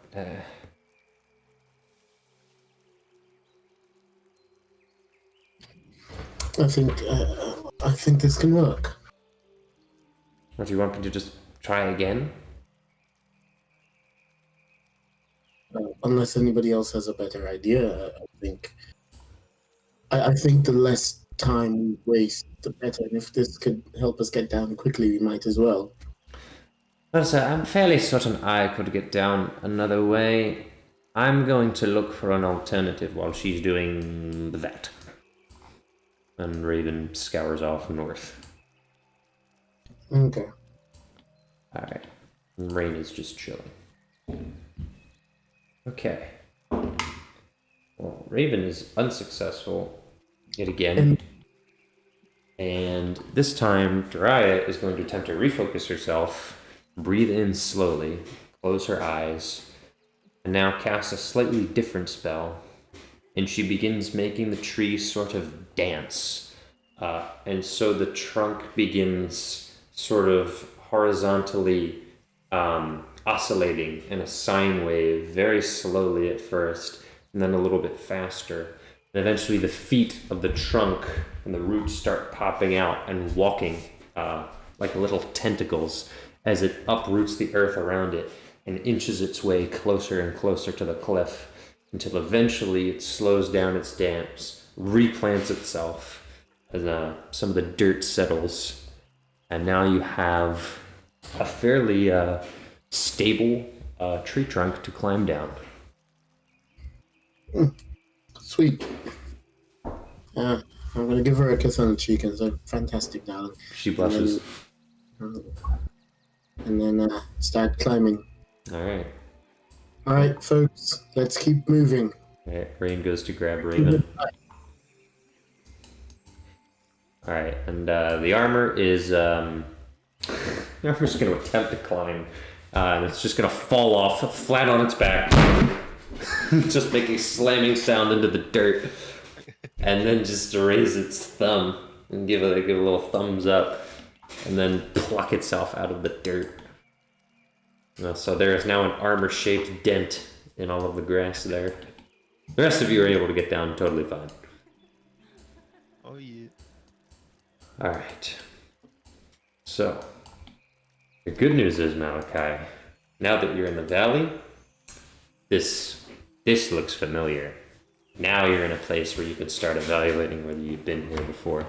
I think this can work. What, do you want me to just try again? unless anybody else has a better idea, I think the less time we waste, the better. And if this could help us get down quickly, we might as well. Well, sir, I'm fairly certain I could get down another way. I'm going to look for an alternative while she's doing that. And Raven scours off north. Okay. Alright. And Rain is just chilling. Okay. Well, Raven is unsuccessful yet again. And this time, Dariah is going to attempt to refocus herself, breathe in slowly, close her eyes, and now cast a slightly different spell. And she begins making the tree sort of dance. And so the trunk begins sort of horizontally oscillating in a sine wave, very slowly at first, and then a little bit faster. And eventually the feet of the trunk and the roots start popping out and walking like little tentacles as it uproots the earth around it and inches its way closer and closer to the cliff until eventually it slows down its dance, replants itself as some of the dirt settles. And now you have a fairly stable tree trunk to climb down. Sweet. I'm gonna give her a kiss on the cheek and say, "Fantastic, darling." She blushes. And then start climbing. All right. All right, folks, let's keep moving. All right. Rain goes to grab Raven. All right, and the armor is the armor's going to attempt to climb, and it's just going to fall off flat on its back, just making a slamming sound into the dirt, and then just raise its thumb and give a little thumbs up, and then pluck itself out of the dirt. So there is now an armor-shaped dent in all of the grass there. The rest of you are able to get down totally fine. Oh yeah. All right. So, the good news is, Malachi, now that you're in the valley, this looks familiar. Now you're in a place where you can start evaluating whether you've been here before.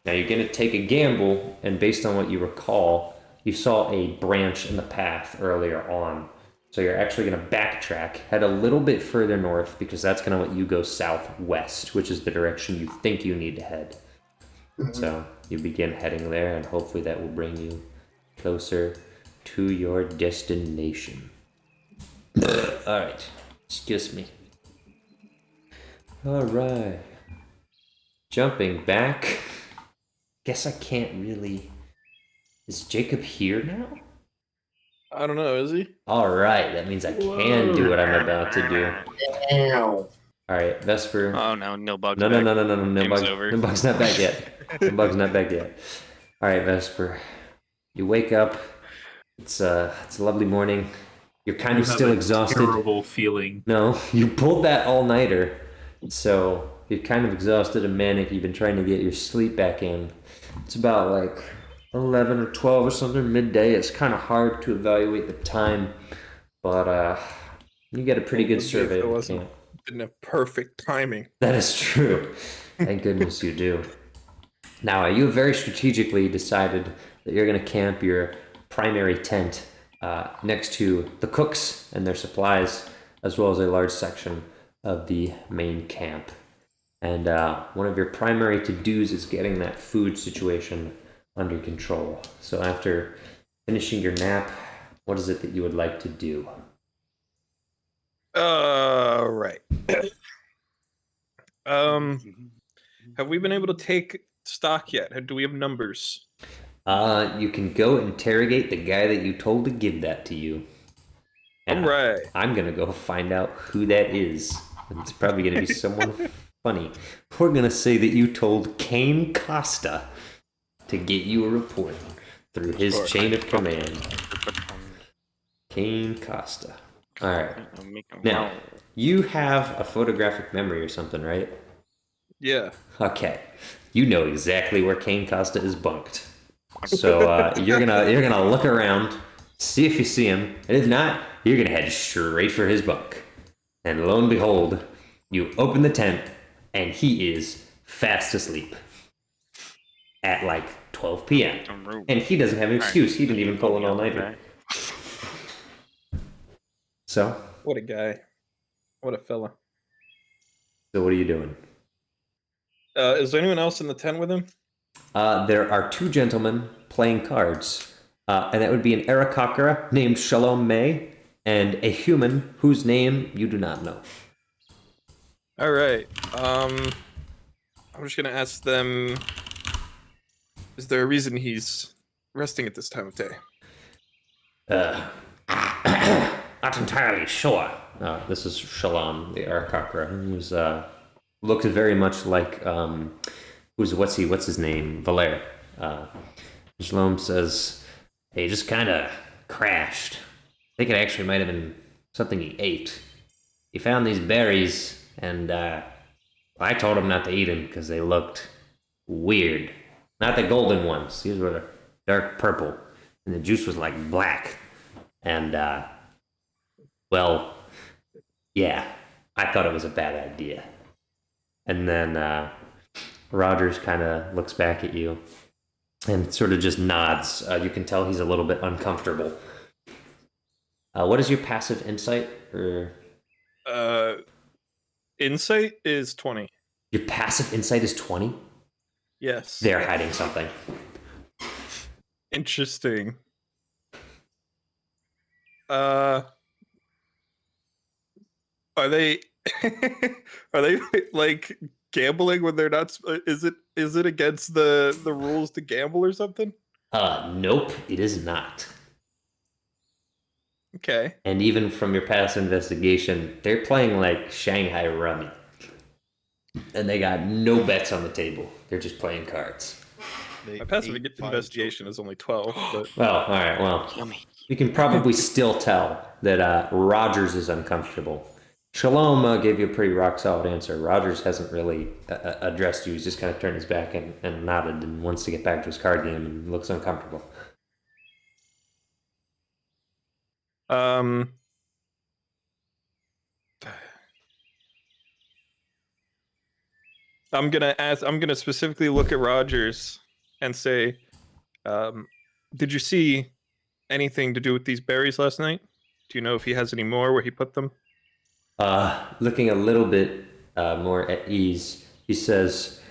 Now you're going to take a gamble, and based on what you recall, you saw a branch in the path earlier on. So you're actually going to backtrack, head a little bit further north, because that's going to let you go southwest, which is the direction you think you need to head. So you begin heading there, and hopefully that will bring you closer to your destination. All right, excuse me. All right, jumping back. Guess I can't really. Is Jacob here now? I don't know, is he? All right, that means I can do what I'm about to do. Ow. All right, Vesper. Oh no, bug's No, back. no, Game's bug. over. No bug's not back yet. No bug's not back yet. All right, Vesper. You wake up. It's a lovely morning. You're kind of still exhausted. Terrible feeling. No, you pulled that all-nighter, so you're kind of exhausted and manic. You've been trying to get your sleep back in. It's about like 11 or 12 or something, midday. It's kind of hard to evaluate the time, but you get a pretty good survey. It didn't have perfect timing. That is true. Thank goodness you do. Now, you very strategically decided that you're going to camp your primary tent next to the cooks and their supplies, as well as a large section of the main camp. And one of your primary to-dos is getting that food situation under control. So after finishing your nap, what is it that you would like to do? Right. Have we been able to take stock yet? Do we have numbers? You can go interrogate the guy that you told to give that to you. And All right. I'm gonna go find out who that is. It's probably gonna be someone funny. We're gonna say that you told Kane Costa to get you a report through his chain of command. Kane Costa. All right. Now, you have a photographic memory or something, right? Yeah. Okay. You know exactly where Kane Costa is bunked. So you're gonna look around, see if you see him, and if not, you're gonna head straight for his bunk. And lo and behold, you open the tent, and he is fast asleep at like 12 p.m. I'm rude. And he doesn't have an excuse. He didn't even pull an all-nighter. Okay. So What a guy. What a fella. what are you doing? Is there anyone else in the tent with him? There are two gentlemen playing cards, and that would be an Arakakra named Shalom May and a human whose name you do not know. All right. I'm just gonna ask them. Is there a reason he's resting at this time of day? Not entirely sure. This is Shalom, the Arakakra, who's looks very much like what's his name? Valer. Shalom says, "He just kind of crashed. I think it actually might have been something he ate. He found these berries, and I told him not to eat them because they looked weird. Not the golden ones. These were dark purple, and the juice was like black. And well, yeah, I thought it was a bad idea." And then Rogers kind of looks back at you and sort of just nods. You can tell he's a little bit uncomfortable. What is your passive insight? Or Insight is 20. your passive insight is 20? Yes. They're hiding something. Interesting. Are they are they like gambling when they're not? Is it against the rules to gamble or something? Nope, it is not. Okay. And even from your past investigation, they're playing like Shanghai Rummy. And they got no bets on the table. They're just playing cards. They My passive ate 5 investigation children. is only 12, but Well, all right, well, Yummy. you can probably still tell that Rogers is uncomfortable. Shalom gave you a pretty rock solid answer. Rogers hasn't really addressed you. He's just kind of turned his back and nodded and wants to get back to his card game and looks uncomfortable. I'm gonna specifically look at Rogers and say, did you see anything to do with these berries last night? Do you know if he has any more where he put them? Looking a little bit more at ease, he says,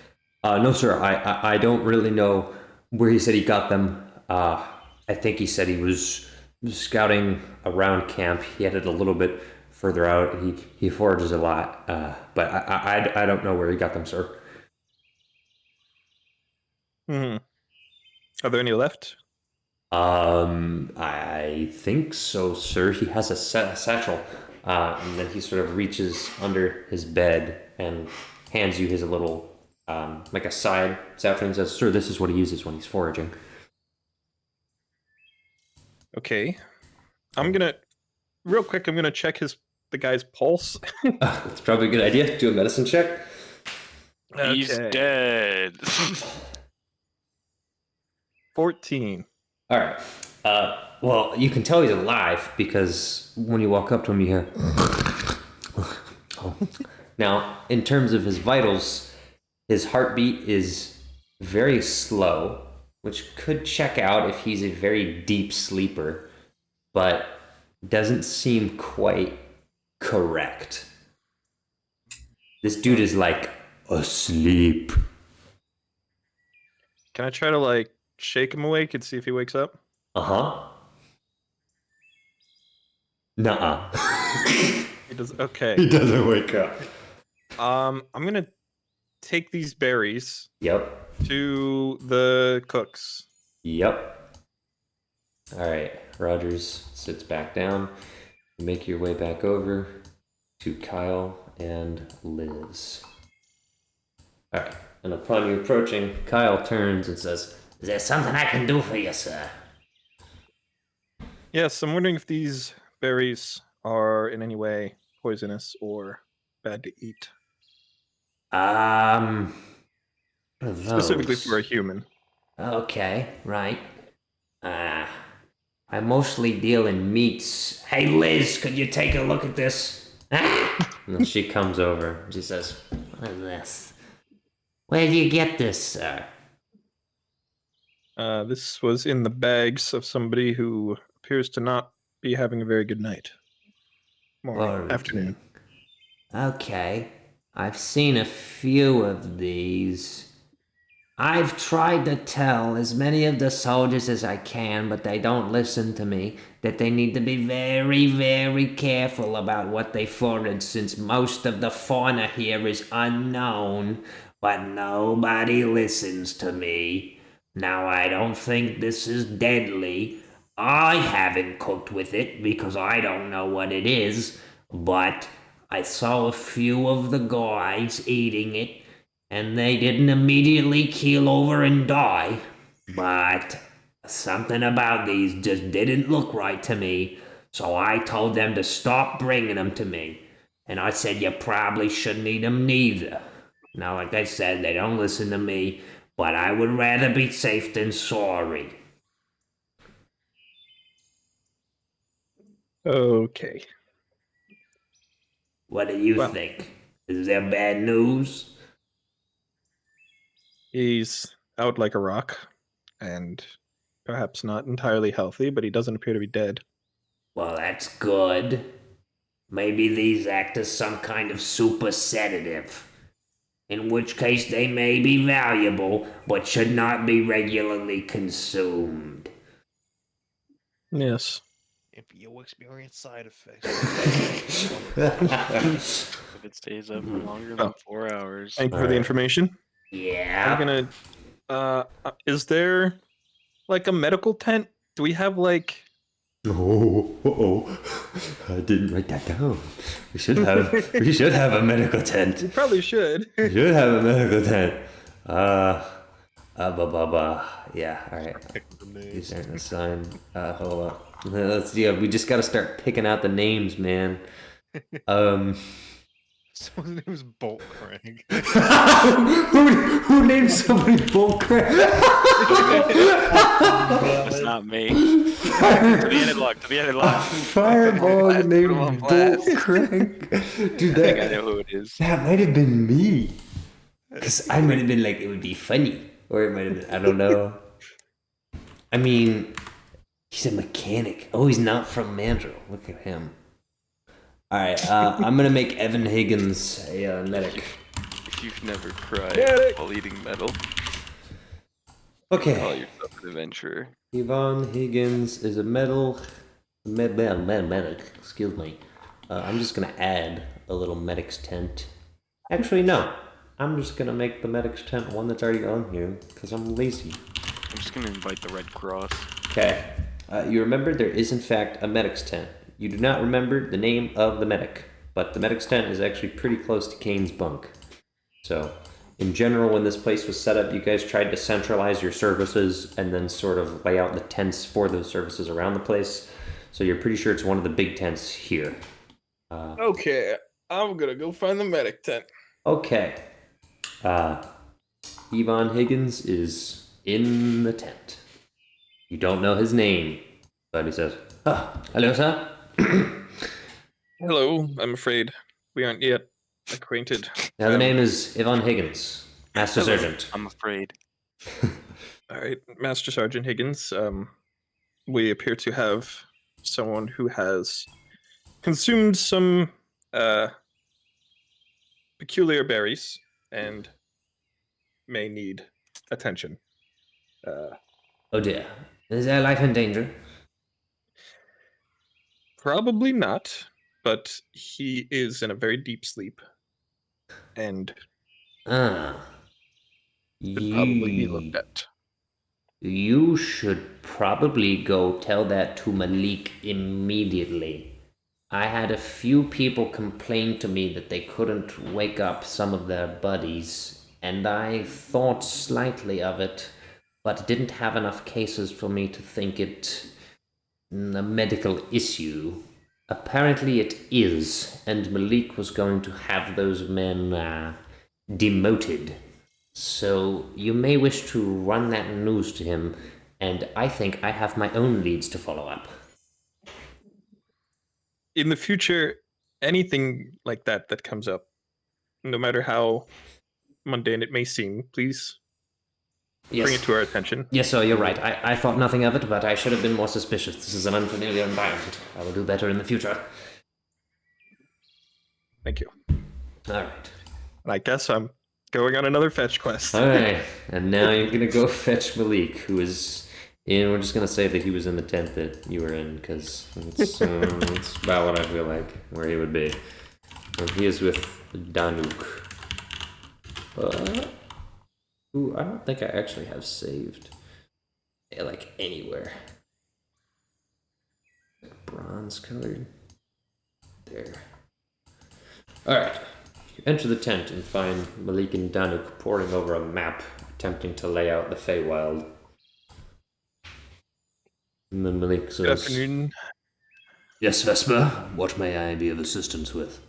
"No, sir, I don't really know where he said he got them. I think he said he was scouting around camp. He headed a little bit further out. He forages a lot, but I don't know where he got them, sir." Hmm. Are there any left? I think so, sir. He has a satchel, and then he sort of reaches under his bed and hands you his little, like a side satchel and says, "Sir, this is what he uses when he's foraging." Okay. I'm gonna check the guy's pulse. That's probably a good idea. Do a medicine check. He's Okay. dead. 14. All right. Well, you can tell he's alive because when you walk up to him, you hear. Now, in terms of his vitals, his heartbeat is very slow, which could check out if he's a very deep sleeper, but doesn't seem quite correct. This dude is like asleep. Can I try to like shake him awake and see if he wakes up? Uh-huh. Nuh-uh. He does. Okay. He doesn't wake up. I'm gonna take these berries Yep. to the cooks. Yep. All right. Rogers sits back down. You make your way back over to Kyle and Liz. All right. And upon you approaching, Kyle turns and says, "Is there something I can do for you, sir?" Yes, I'm wondering if these berries are in any way poisonous or bad to eat, What are specifically those? for a human. Okay, right. I mostly deal in meats. Hey, Liz, could you take a look at this? And she comes over. She says, "What is this? Where do you get this, sir?" This was in the bags of somebody who appears to not be having a very good night. Morning, afternoon. Okay. I've seen a few of these. I've tried to tell as many of the soldiers as I can, but they don't listen to me, that they need to be very, very careful about what they forage, since most of the fauna here is unknown, but nobody listens to me. Now, I don't think this is deadly. I haven't cooked with it because I don't know what it is, but I saw a few of the guys eating it, and they didn't immediately keel over and die. But something about these just didn't look right to me, so I told them to stop bringing them to me. And I said you probably shouldn't eat them neither. Now, like I said, they don't listen to me, but I would rather be safe than sorry. Okay. What do you Well- think? Is there bad news? He's out like a rock, and perhaps not entirely healthy, but he doesn't appear to be dead. Well, that's good. Maybe these act as some kind of super sedative. In which case they may be valuable, but should not be regularly consumed. Yes. If you experience side effects, If it stays up for longer than 4 hours. Thank you for the Alright. information. Yeah. I'm gonna. Is there like a medical tent? Do we have like? Oh, I didn't write that down. We should have a medical tent. We probably should. We should have a medical tent. Yeah, alright. These aren't assigned. Hold on. We just gotta start picking out the names, man. someone's name is Bolt Crank. who named somebody Bolt Crank? It's not me. To the ended lock. To the ended lock. Fireball Blast, named put 'em on Bolt blast. Crank. Dude, I think I know who it is. that might have been me. Because I might have been like, it would be funny. Or it might have been, I don't know. I mean, he's a mechanic. Oh, he's not from Mandril. Look at him. Alright, I'm gonna make Evan Higgins a medic. If you've never cried Medic. while eating metal, call Okay. yourself an adventurer. Yvonne Higgins is a medic. Excuse me. I'm just gonna add a little medic's tent. Actually, no. I'm just gonna make the medic's tent one that's already on here because I'm lazy. I'm just gonna invite the Red Cross. Okay. You remember there is in fact a medic's tent. You do not remember the name of the medic, but the medic's tent is actually pretty close to Kane's bunk. So, in general, when this place was set up, you guys tried to centralize your services and then sort of lay out the tents for those services around the place. So you're pretty sure it's one of the big tents here. Okay, I'm gonna go find the medic tent. Okay. Yvonne Higgins is in the tent. You don't know his name, but he says, hello, sir. Hello. I'm afraid we aren't yet acquainted. Now the name is Yvonne Higgins, Master Hello. Sergeant. I'm afraid. All right, Master Sergeant Higgins. We appear to have someone who has consumed some peculiar berries and may need attention. Oh dear. Is their life in danger? Probably not, but he is in a very deep sleep and Ah. should probably be looked at. You should probably go tell that to Malik immediately. I had a few people complain to me that they couldn't wake up some of their buddies, and I thought slightly of it, but didn't have enough cases for me to think it a medical issue. Apparently it is, and Malik was going to have those men demoted. So you may wish to run that news to him, and I think I have my own leads to follow up. In the future, anything like that comes up, no matter how mundane it may seem, please bring it to our attention. Yes, sir, you're right. I thought nothing of it, but I should have been more suspicious. This is an unfamiliar environment. I will do better in the future. Thank you. All right. And I guess I'm going on another fetch quest. All right. And now you're going to go fetch Malik, who is in. We're just going to say that he was in the tent that you were in, because it's about what I feel like, where he would be. And he is with Danuk. Ooh, I don't think I actually have saved. Yeah, like anywhere. Bronze colored. There. Alright. You enter the tent and find Malik and Danuk poring over a map, attempting to lay out the Feywild. And then Malik says, Good afternoon. Yes, Vesper, what may I be of assistance with?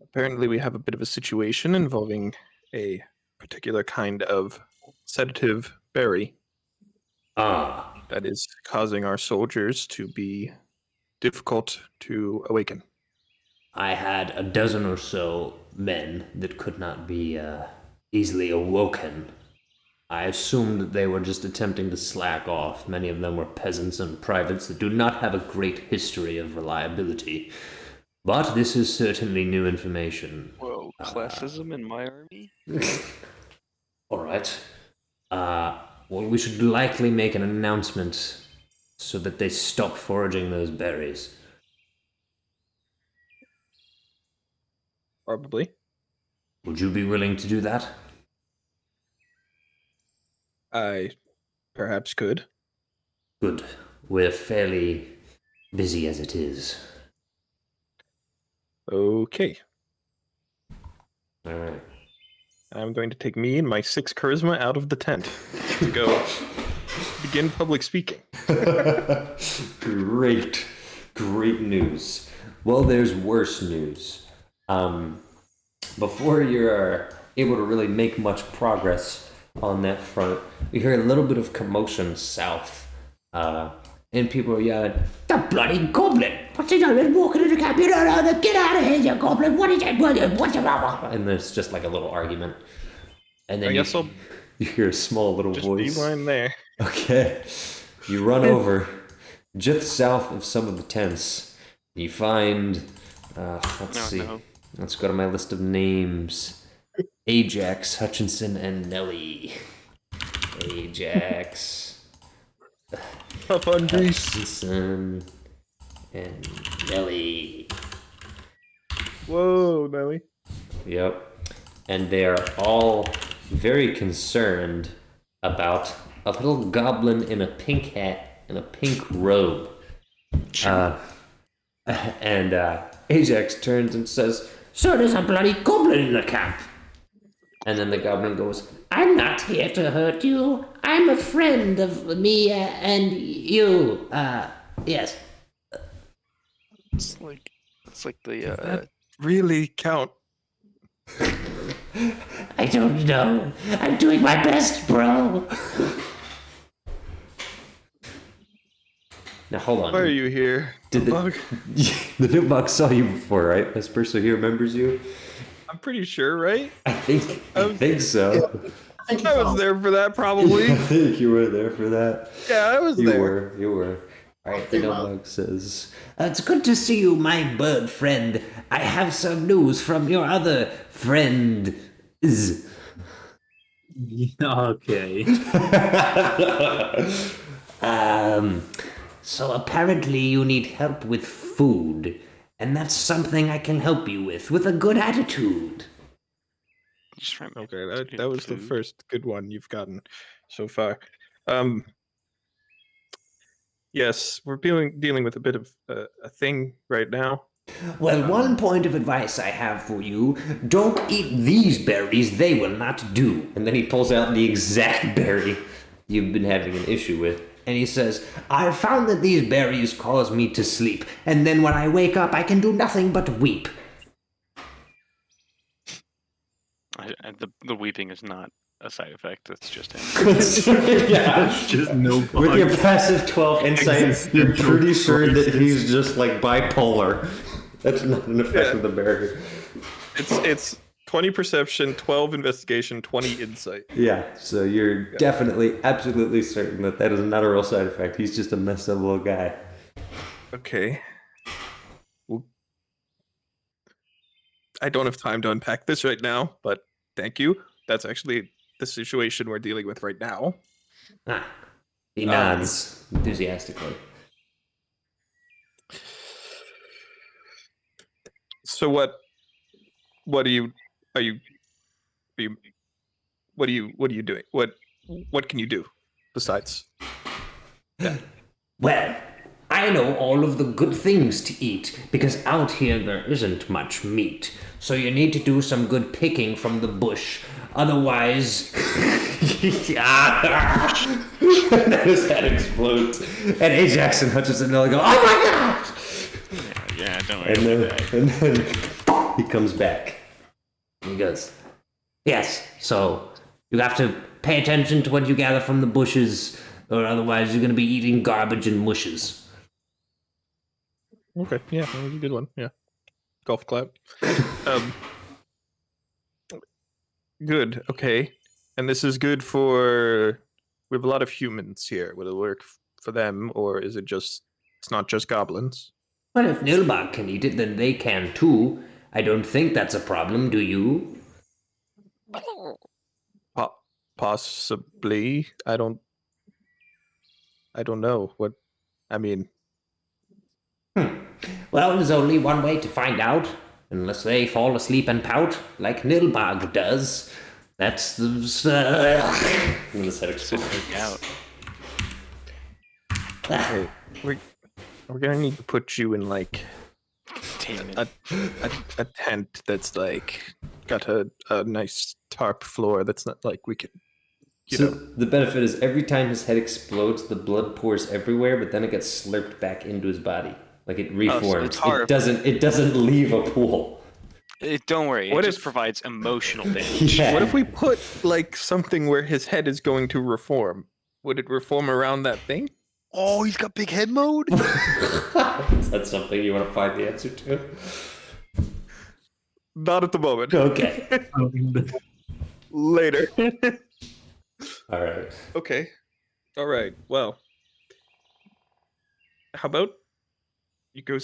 Apparently, we have a bit of a situation involving a particular kind of sedative berry Ah, that is causing our soldiers to be difficult to awaken. I had a dozen or so men that could not be easily awoken. I assumed that they were just attempting to slack off. Many of them were peasants and privates that do not have a great history of reliability. But this is certainly new information. Whoa, classism in my army? All right. Well, we should likely make an announcement so that they stop foraging those berries. Probably. Would you be willing to do that? I perhaps could. Good. We're fairly busy as it is. Okay. All right. I'm going to take me and my 6 charisma out of the tent to go begin public speaking. Great news. Well, there's worse news. Before you're able to really make much progress on that front, you hear a little bit of commotion south, and people are yelling, "The bloody goblin! What's he doing? Walking in the camp? Get out of here, you goblin! What is it? What's it?" And there's just like a little argument, and then I guess I'll you hear a small little just voice. beeline there. Okay. You run over just south of some of the tents. You find, let's see. No. Let's go to my list of names. Ajax, Hutchinson, and Nelly. Ajax, Up on Greece. Hutchinson, and Nelly. Whoa, Nelly. Yep. And they are all very concerned about a little goblin in a pink hat and a pink robe. And Ajax turns and says, "So there's a bloody goblin in the camp." And then the goblin goes, "I'm not here to hurt you. I'm a friend of me and you. Yes." It's like the Really count. I don't know. I'm doing my best, bro. Now hold on. Why are you here? Did the Bug? the new bug saw you before, right? This person here remembers you. I'm pretty sure, right? I think so. I was there for that, probably. I think you were there for that. Yeah, I was You there. were. All right, the bug says, "It's good to see you, my bird friend. I have some news from your other friend." Okay. So apparently you need help with food, and that's something I can help you with a good attitude. just remember Okay, that was the food. first good one you've gotten so far. Yes, we're dealing with a bit of a thing right now. Well, one point of advice I have for you, don't eat these berries, they will not do. And then he pulls out the exact berry you've been having an issue with. And he says, "I found that these berries cause me to sleep, and then when I wake up, I can do nothing but weep." The weeping is not a side effect. It's just him. Yeah. Just no With your bug. passive 12 insight, you're pretty sure that he's just like bipolar. That's not an effect of the barrier. It's 20 perception, 12 investigation, 20 insight. Yeah, so you're definitely, absolutely certain that that is not a real side effect. He's just a messed up little guy. Okay. Well, I don't have time to unpack this right now, but thank you. That's actually the situation we're dealing with right now. Ah, he nods enthusiastically. So what are you doing? What can you do besides that? Well, I know all of the good things to eat, because out here there isn't much meat. So you need to do some good picking from the bush. Otherwise... His head explodes. And Ajax and Hutchinson go, oh my god! Yeah, don't worry. And then he comes back. And he goes, yes, so you have to pay attention to what you gather from the bushes, or otherwise you're going to be eating garbage and mushes. Okay, yeah, that was a good one. Yeah, golf clap. Good. Okay, and this is good for. We have a lot of humans here. Will it work for them, or is it just? It's not just goblins. Well, if Nilbog can eat it, then they can too. I don't think that's a problem, do you? Possibly. I don't know what. I mean. Well, there's only one way to find out. Unless they fall asleep and pout, like Nilbog does. That's the... And the set explodes. Out. Okay, we're gonna need to put you in like Containment. a tent that's like got a nice tarp floor that's not like we could. So the benefit is every time his head explodes, the blood pours everywhere, but then it gets slurped back into his body. Like it reforms. it's horrible. It doesn't leave a pool. Don't worry. What It just if- provides emotional damage. Yeah. What if we put like something where his head is going to reform? Would it reform around that thing? Oh, he's got big head mode. Is that something you want to find the answer to? Not at the moment. Okay. Later. All right. Okay. All right. Well, how about you go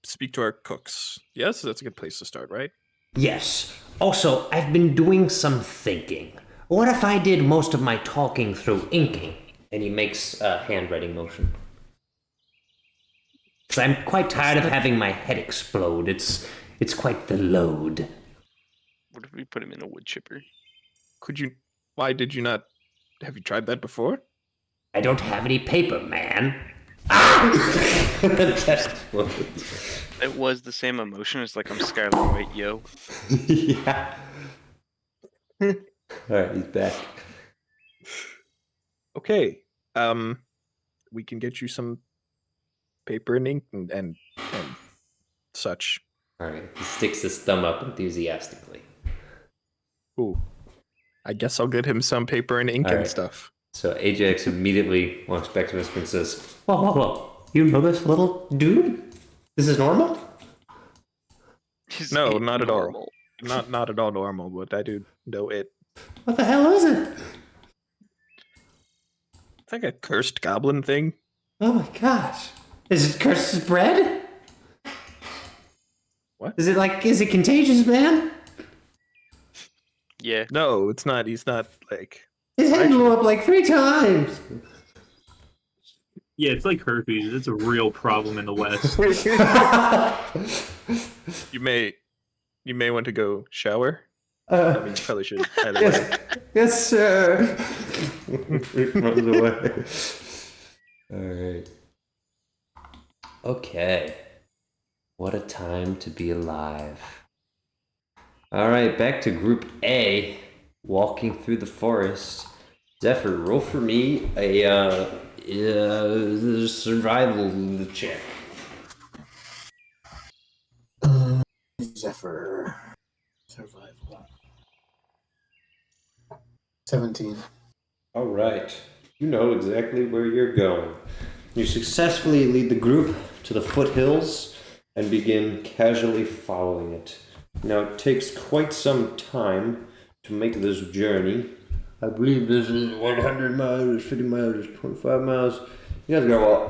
speak to our cooks? Yes, that's a good place to start, right? Yes. Also, I've been doing some thinking. What if I did most of my talking through inking? And he makes a handwriting motion. Because I'm quite tired of having my head explode. It's quite the load. What if we put him in a wood chipper? Could you? Why did you not? Have you tried that before? I don't have any paper, man. Ah! Chest explodes. It was the same emotion as like I'm Skylar White, yo. Yeah. All right, he's back. Okay. We can get you some paper and ink and such. All right, he sticks his thumb up enthusiastically. Ooh. I guess I'll get him some paper and ink All and right. stuff. So Ajax immediately walks back to Whisper and says, whoa, whoa, whoa. You know this little dude? This is normal? He's No, not at all. normal. Not at all normal, but I do know it. What the hell is it? It's like a cursed goblin thing. Oh my gosh. Is it cursed bread? What? Is it contagious, man? Yeah. No, it's not. He's not like. His head blew up like 3 times. Yeah, it's like herpes. It's a real problem in the West. You may want to go shower. I mean, you probably should. Either way. Yes, yes, sir. He runs away. All right. Okay. What a time to be alive. All right, back to Group A. Walking through the forest. Zephyr, roll for me a survival check. Zephyr. Survival. 17. All right. You know exactly where you're going. You successfully lead the group to the foothills and begin casually following it. Now, it takes quite some time to make this journey. I believe this is 100 miles, 50 miles, 25 miles. You guys go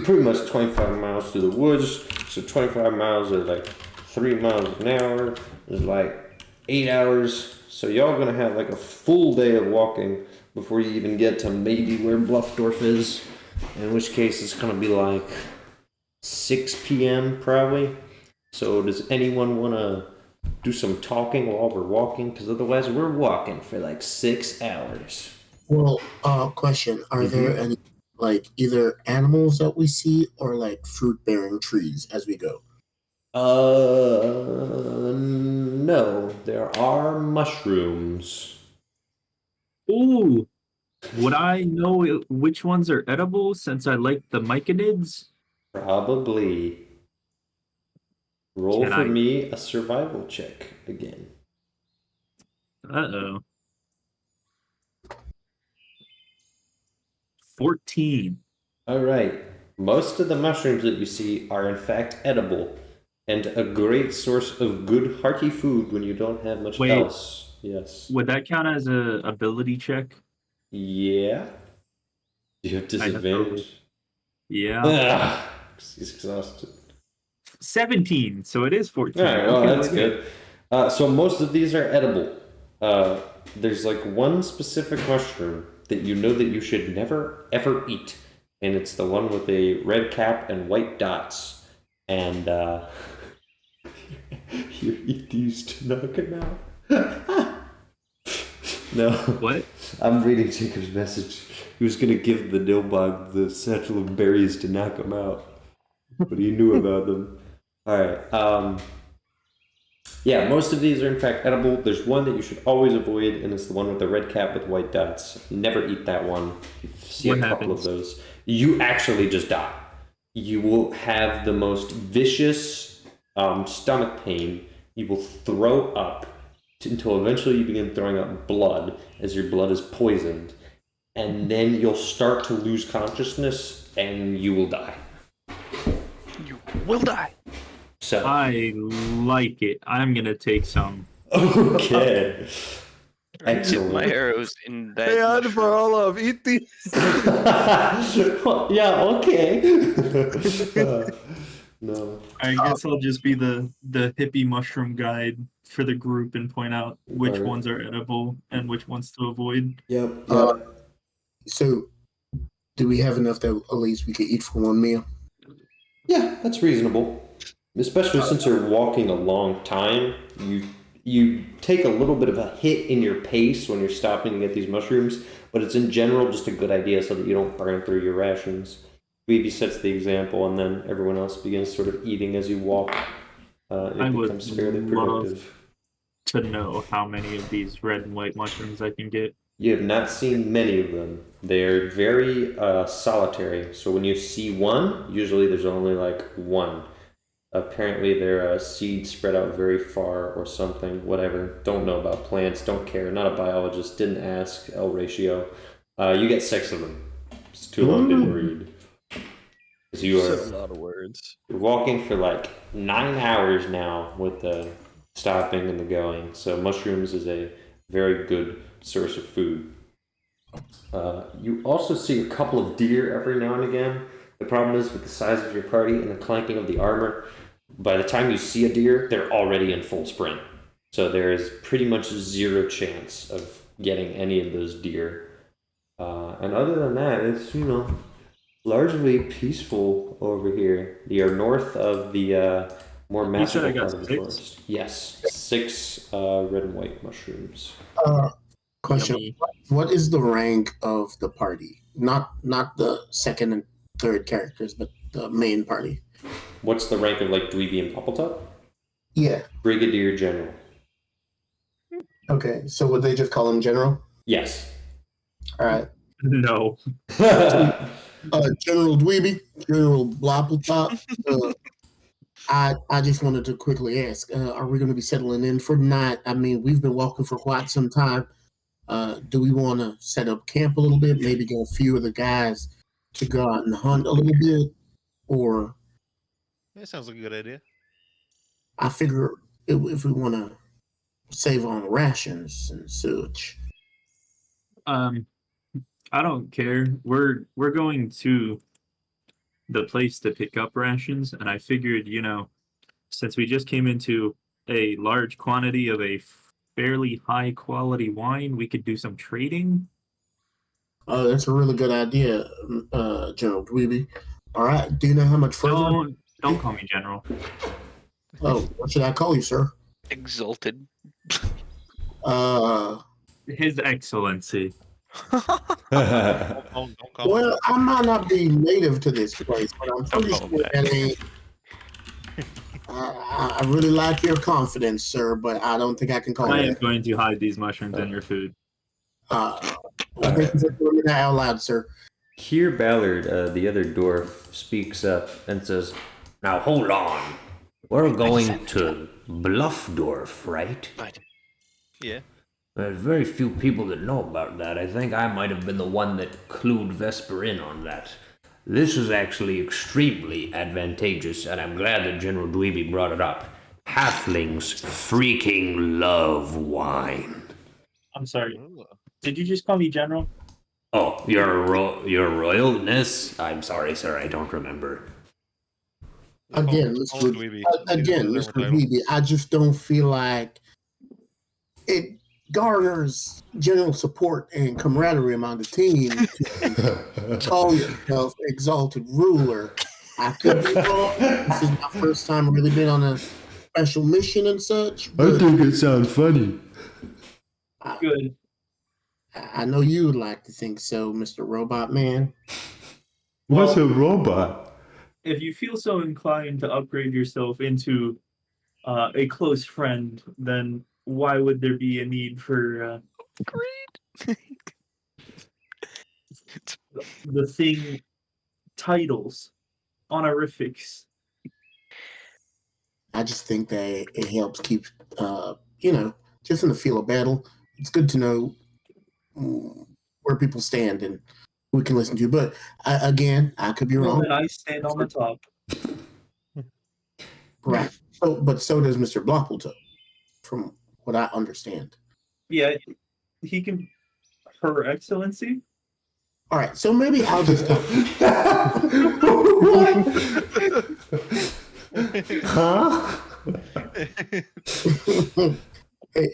pretty much 25 miles through the woods. So 25 miles is like 3 miles an hour. Is like 8 hours. So y'all gonna have like a full day of walking before you even get to maybe where Bluffdorf is. In which case it's gonna be like 6 p.m. probably. So does anyone wanna do some talking while we're walking? Because otherwise we're walking for like 6 hours. Well, question: Are there any like either animals that we see or like fruit-bearing trees as we go? No, there are mushrooms. Ooh, would I know which ones are edible since I like the myconids? Probably. Roll Can for I- me a survival check again. Uh-oh. 14. All right. Most of the mushrooms that you see are in fact edible and a great source of good hearty food when you don't have much Wait. else. Yes. Would that count as a ability check? Yeah. Do you have disadvantage? Yeah. Ugh, he's exhausted. 17, so it is 14. All right, well, Okay, that's good. So most of these are edible. There's like one specific mushroom that you know that you should never ever eat, and it's the one with a red cap and white dots. And you eat these to knock him out. No. What? I'm reading Jacob's message. He was gonna give the Nilbog the satchel of berries to knock him out, but he knew about them. All right. Yeah, most of these are in fact edible. There's one that you should always avoid, and it's the one with the red cap with white dots. Never eat that one. You see What a couple happens? of those. You actually just die. You will have the most vicious stomach pain. You will throw up until eventually you begin throwing up blood as your blood is poisoned. And then you'll start to lose consciousness and you will die. You will die. So, I like it. I'm gonna take some. okay. I dip Excellent. my arrows in that. Hey, mushroom. Advarolov, eat these. Yeah, okay. No. I guess I'll just be the hippie mushroom guide for the group and point out which Alright. ones are edible and which ones to avoid. Yep. So, do we have enough that at least we could eat for one meal? Yeah, that's reasonable. Especially since you're walking a long time, you take a little bit of a hit in your pace when you're stopping to get these mushrooms, but it's in general just a good idea so that you don't burn through your rations. Phoebe sets the example, and then everyone else begins sort of eating as you walk. I It would becomes fairly love- productive. To know how many of these red and white mushrooms I can get. You have not seen many of them. They're very solitary. So when you see one, usually there's only like one. Apparently they're seeds spread out very far or something. Whatever. Don't know about plants. Don't care. Not a biologist. Didn't ask. L ratio. You get 6 of them. It's too long. Didn't read. Because you Said are a lot of words. you're walking for like 9 hours now with the stopping and the going. So mushrooms is a very good source of food. You also see a couple of deer every now and again. The problem is with the size of your party and the clanking of the armor, by the time you see a deer, they're already in full sprint. So there is pretty much 0 chance of getting any of those deer. And other than that, it's, largely peaceful over here. You're north of the more You said I massive got part of the 6? forest. Yes, 6 red and white mushrooms. Question: Yummy. What is the rank of the party? Not the second and third characters, but the main party. What's the rank of like Dweeby and Poppletop? Yeah. Brigadier General. Okay. So would they just call him General? Yes. All right. No. General Dweeby, General Bloppletop. I just wanted to quickly ask: Are we going to be settling in for the night? I mean, we've been walking for quite some time. Do we want to set up camp a little bit? Maybe get a few of the guys to go out and hunt a little bit, or That sounds like a good idea. I figure if we want to save on rations and such. I don't care. We're going to the place to pick up rations, and I figured, since we just came into a large quantity of a fairly high quality wine, we could do some trading. That's a really good idea, General Dweeby. All right, do you know how much further? Don't call me General. Oh, what should I call you, sir? Exalted. His Excellency. Don't call him. Well, I might not be native to this place, but I'm pretty call him sure that ain't. I really like your confidence, sir, but I don't think I can call I you am going to hide these mushrooms in your food. that. Thank you for doing that out loud, sir. Here, Ballard, the other dwarf, speaks up and says, "Now hold on. We're going to Bluffdorf, right? Yeah. There's very few people that know about that. I think I might have been the one that clued Vesper in on that. This is actually extremely advantageous, and I'm glad that General Dweeby brought it up. Halflings freaking love wine." I'm sorry. Did you just call me General? Oh, your royalness? I'm sorry, sir, I don't remember. Again, Mr. Dweeby, I just don't feel like it garners general support and camaraderie among the team to call yourself exalted ruler. I could be wrong. This is my first time really been on a special mission and such. I think it sounds funny. Good. I know you would like to think so, Mr. Robot Man. What's a robot? If you feel so inclined to upgrade yourself into a close friend, then why would there be a need for Great. the thing titles, honorifics? I just think that it helps keep, just in the feel of battle. It's good to know where people stand and who we can listen to. But again, I could be wrong. And I stand on the top. Right. So does Mr. Blockleton, from what I understand. Yeah, he can. Her Excellency. All right. So maybe I'll just. Huh?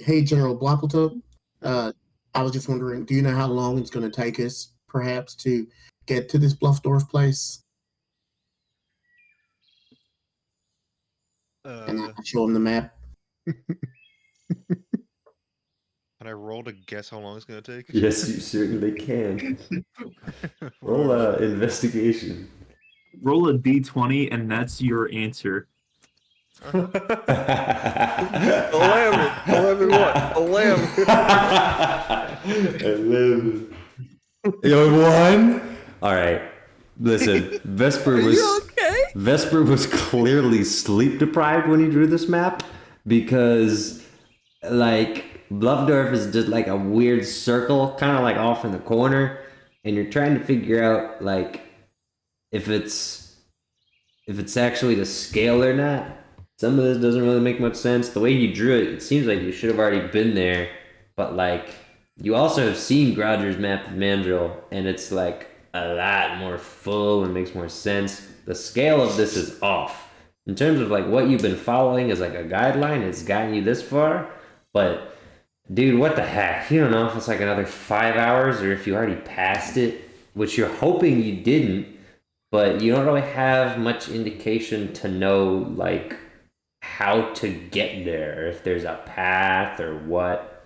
Hey, General Blockleton. I was just wondering, do you know how long it's going to take us, perhaps, to get to this Bluffdorf place? And I can show him the map. Can I roll to guess how long it's gonna take? Yes, you certainly can. Roll investigation. Roll a d20, and that's your answer. 11. 11 what? 11. 11. You won? Alright. Listen, Vesper was clearly sleep deprived when he drew this map, because Bluffdorf is just like a weird circle, kind of like off in the corner, and you're trying to figure out if it's actually to scale or not. Some of this doesn't really make much sense. The way he drew it, it seems like you should have already been there, but you also have seen Groger's map of Mandril, and it's a lot more full and makes more sense. The scale of this is off. In terms of what you've been following as a guideline, it's gotten you this far, but dude, what the heck? You don't know if it's another 5 hours or if you already passed it, which you're hoping you didn't, but you don't really have much indication to know how to get there, if there's a path or what.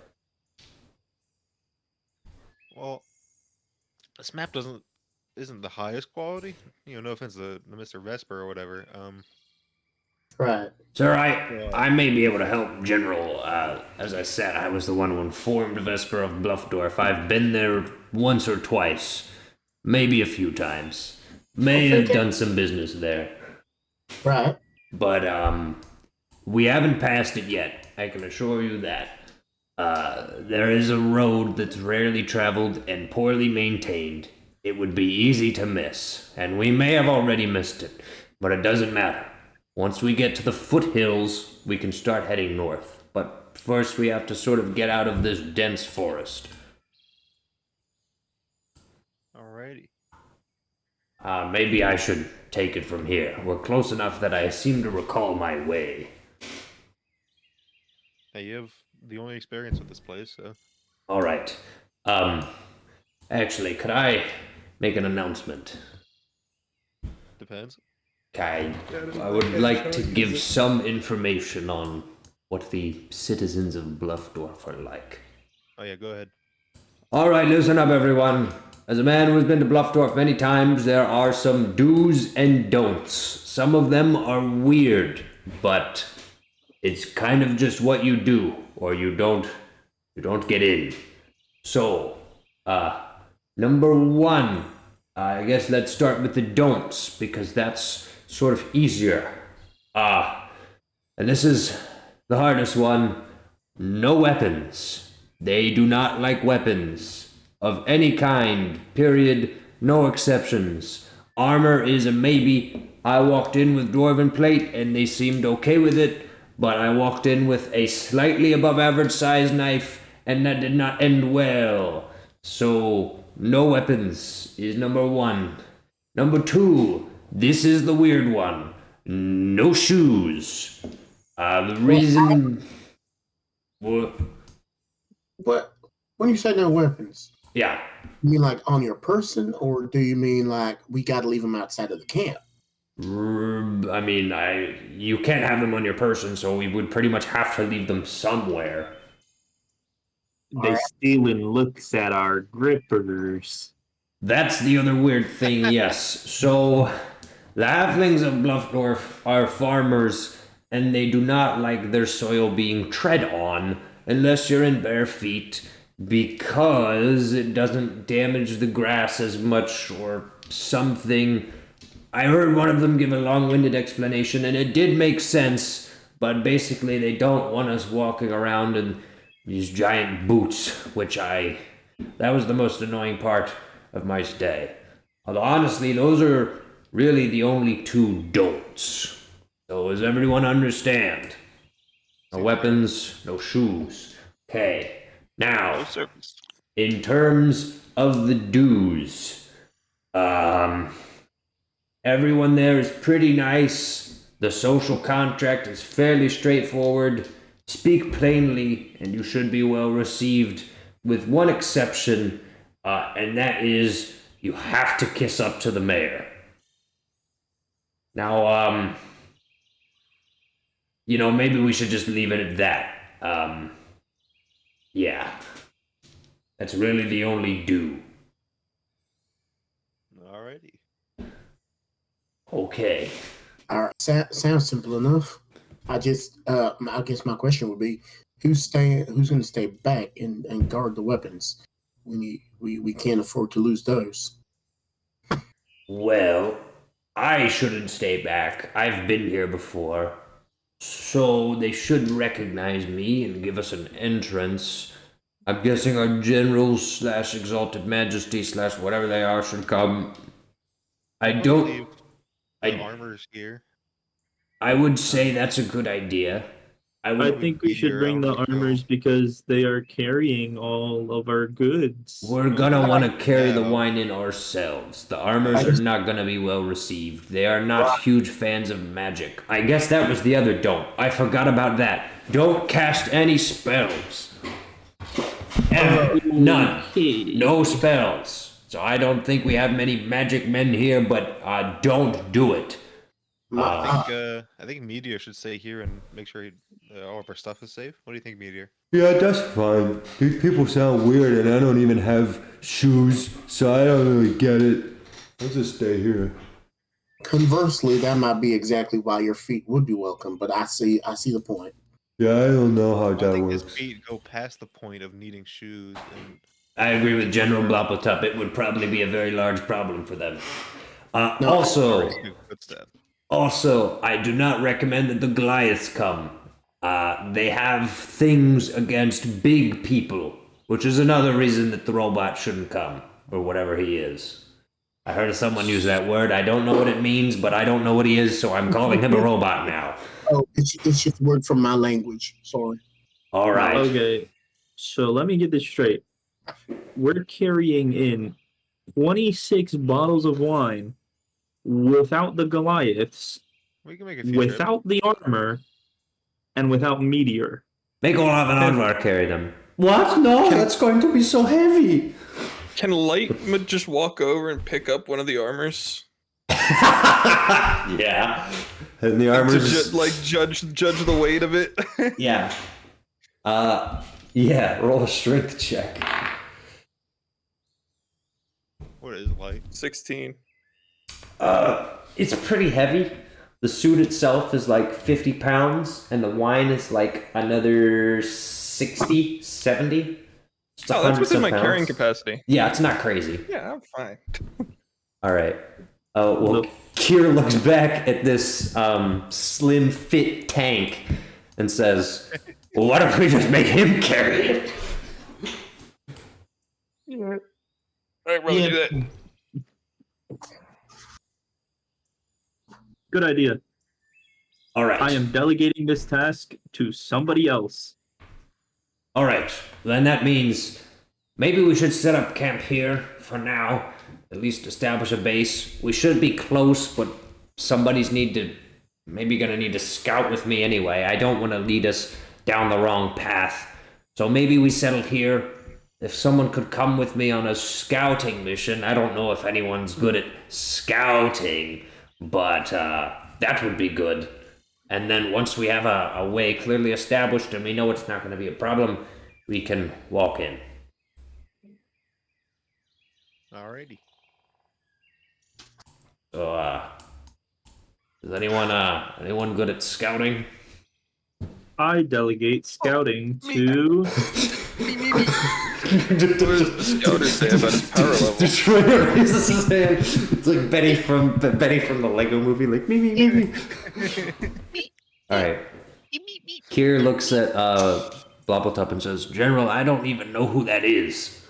Well, this map isn't the highest quality. No offense to Mr. Vesper or whatever. Right. Sir, I may be able to help, General. As I said, I was the one who informed Vesper of Bluffdorf. I've been there once or twice, maybe a few times. May have done some business there. Right. But we haven't passed it yet. I can assure you that. There is a road that's rarely traveled and poorly maintained. It would be easy to miss, and we may have already missed it, but it doesn't matter. Once we get to the foothills, we can start heading north. But first we have to sort of get out of this dense forest. Alrighty. Maybe I should take it from here. We're close enough that I seem to recall my way. Hey, you have the only experience with this place, so. All right. Actually, could I make an announcement? Depends. I would like to give some information on what the citizens of Bluffdorf are like. Oh yeah, go ahead. All right, listen up, everyone. As a man who has been to Bluffdorf many times, there are some do's and don'ts. Some of them are weird, but it's kind of just what you do, or you don't get in. So, number one, I guess let's start with the don'ts, because that's sort of easier. And this is the hardest one. No weapons. They do not like weapons of any kind, period, no exceptions. Armor is a maybe. I walked in with dwarven plate and they seemed okay with it, but I walked in with a slightly above average size knife and that did not end well. So, no weapons is number one. Number two, this is the weird one. No shoes. The reason... But when you say no weapons, Yeah. you mean like on your person, or do you mean like we got to leave them outside of the camp? I mean, you can't have them on your person, so we would pretty much have to leave them somewhere. They stealing looks at our grippers. That's the other weird thing, yes. So, the halflings of Bluffdorf are farmers, and they do not like their soil being tread on unless you're in bare feet, because it doesn't damage the grass as much or something. I heard one of them give a long-winded explanation, and it did make sense, but basically they don't want us walking around in these giant boots, that was the most annoying part of my stay. Although honestly, those are really the only two don'ts. So does everyone understand? No weapons, no shoes. Okay, now, No service. in terms of the do's, everyone there is pretty nice. The social contract is fairly straightforward. Speak plainly, and you should be well received, with one exception, and that is you have to kiss up to the mayor. Now, maybe we should just leave it at that. Yeah. That's really the only do. Alrighty. Okay. All right, sounds simple enough. I guess my question would be, who's going to stay back and guard the weapons? We can't afford to lose those. Well, I shouldn't stay back. I've been here before. So they should recognize me and give us an entrance. I'm guessing our generals / exalted majesty / whatever they are should come. I don't... Leave the armor's here. I would say that's a good idea. I think we should bring the armors because they are carrying all of our goods. We're gonna want to carry the wine in ourselves. The armors are not gonna be well received. They are not huge fans of magic. I guess that was the other don't. I forgot about that. Don't cast any spells. Ever. None. No spells. So I don't think we have many magic men here, but don't do it. I think Meteor should stay here and make sure all of our stuff is safe. What do you think, Meteor? Yeah, that's fine. These people sound weird and I don't even have shoes, so I don't really get it. I'll just stay here. Conversely, that might be exactly why your feet would be welcome, but I see the point. Yeah, I don't know how I that think works. his feet go past the point of needing shoes. And I agree with General Bloppletup. It would probably be a very large problem for them. Also, I do not recommend that the Goliaths come. They have things against big people, which is another reason that the robot shouldn't come, or whatever he is. I heard someone use that word. I don't know what it means, but I don't know what he is, so I'm calling him a robot now. Oh, it's just a word from my language. Sorry. All right. Okay, so let me get this straight. We're carrying in 26 bottles of wine without the Goliaths, We can make a few trips. without the armor, and without Meteor. Make Olaf and Odvar carry them. What? No, that's going to be so heavy. Can Light just walk over and pick up one of the armors? Yeah. And the armor's Judge the weight of it. Yeah. Yeah, roll a strength check. What is it like? 16. It's pretty heavy. The suit itself is like 50 pounds, and the wine is like another 60, 70. It's Oh, that's 100 within some my pounds. carrying capacity. Yeah, it's not crazy. Yeah, I'm fine. All right. Well, Kier looks back at this slim fit tank and says, well, why don't we just make him carry it? Yeah. I'd rather do that. Good idea. All right. I am delegating this task to somebody else. All right. Then that means maybe we should set up camp here for now. At least establish a base. We should be close, but somebody's maybe gonna need to scout with me anyway. I don't want to lead us down the wrong path. So maybe we settle here. If someone could come with me on a scouting mission, I don't know if anyone's good at scouting, but that would be good. And then once we have a way clearly established and we know it's not going to be a problem, we can walk in. Alrighty. So, is anyone good at scouting? I delegate scouting to. What does the scouter say about his power level? Destroyer raises his hand. It's like Betty from the Lego movie, like me. All right. Kier looks at Blobbletop and says, General, I don't even know who that is.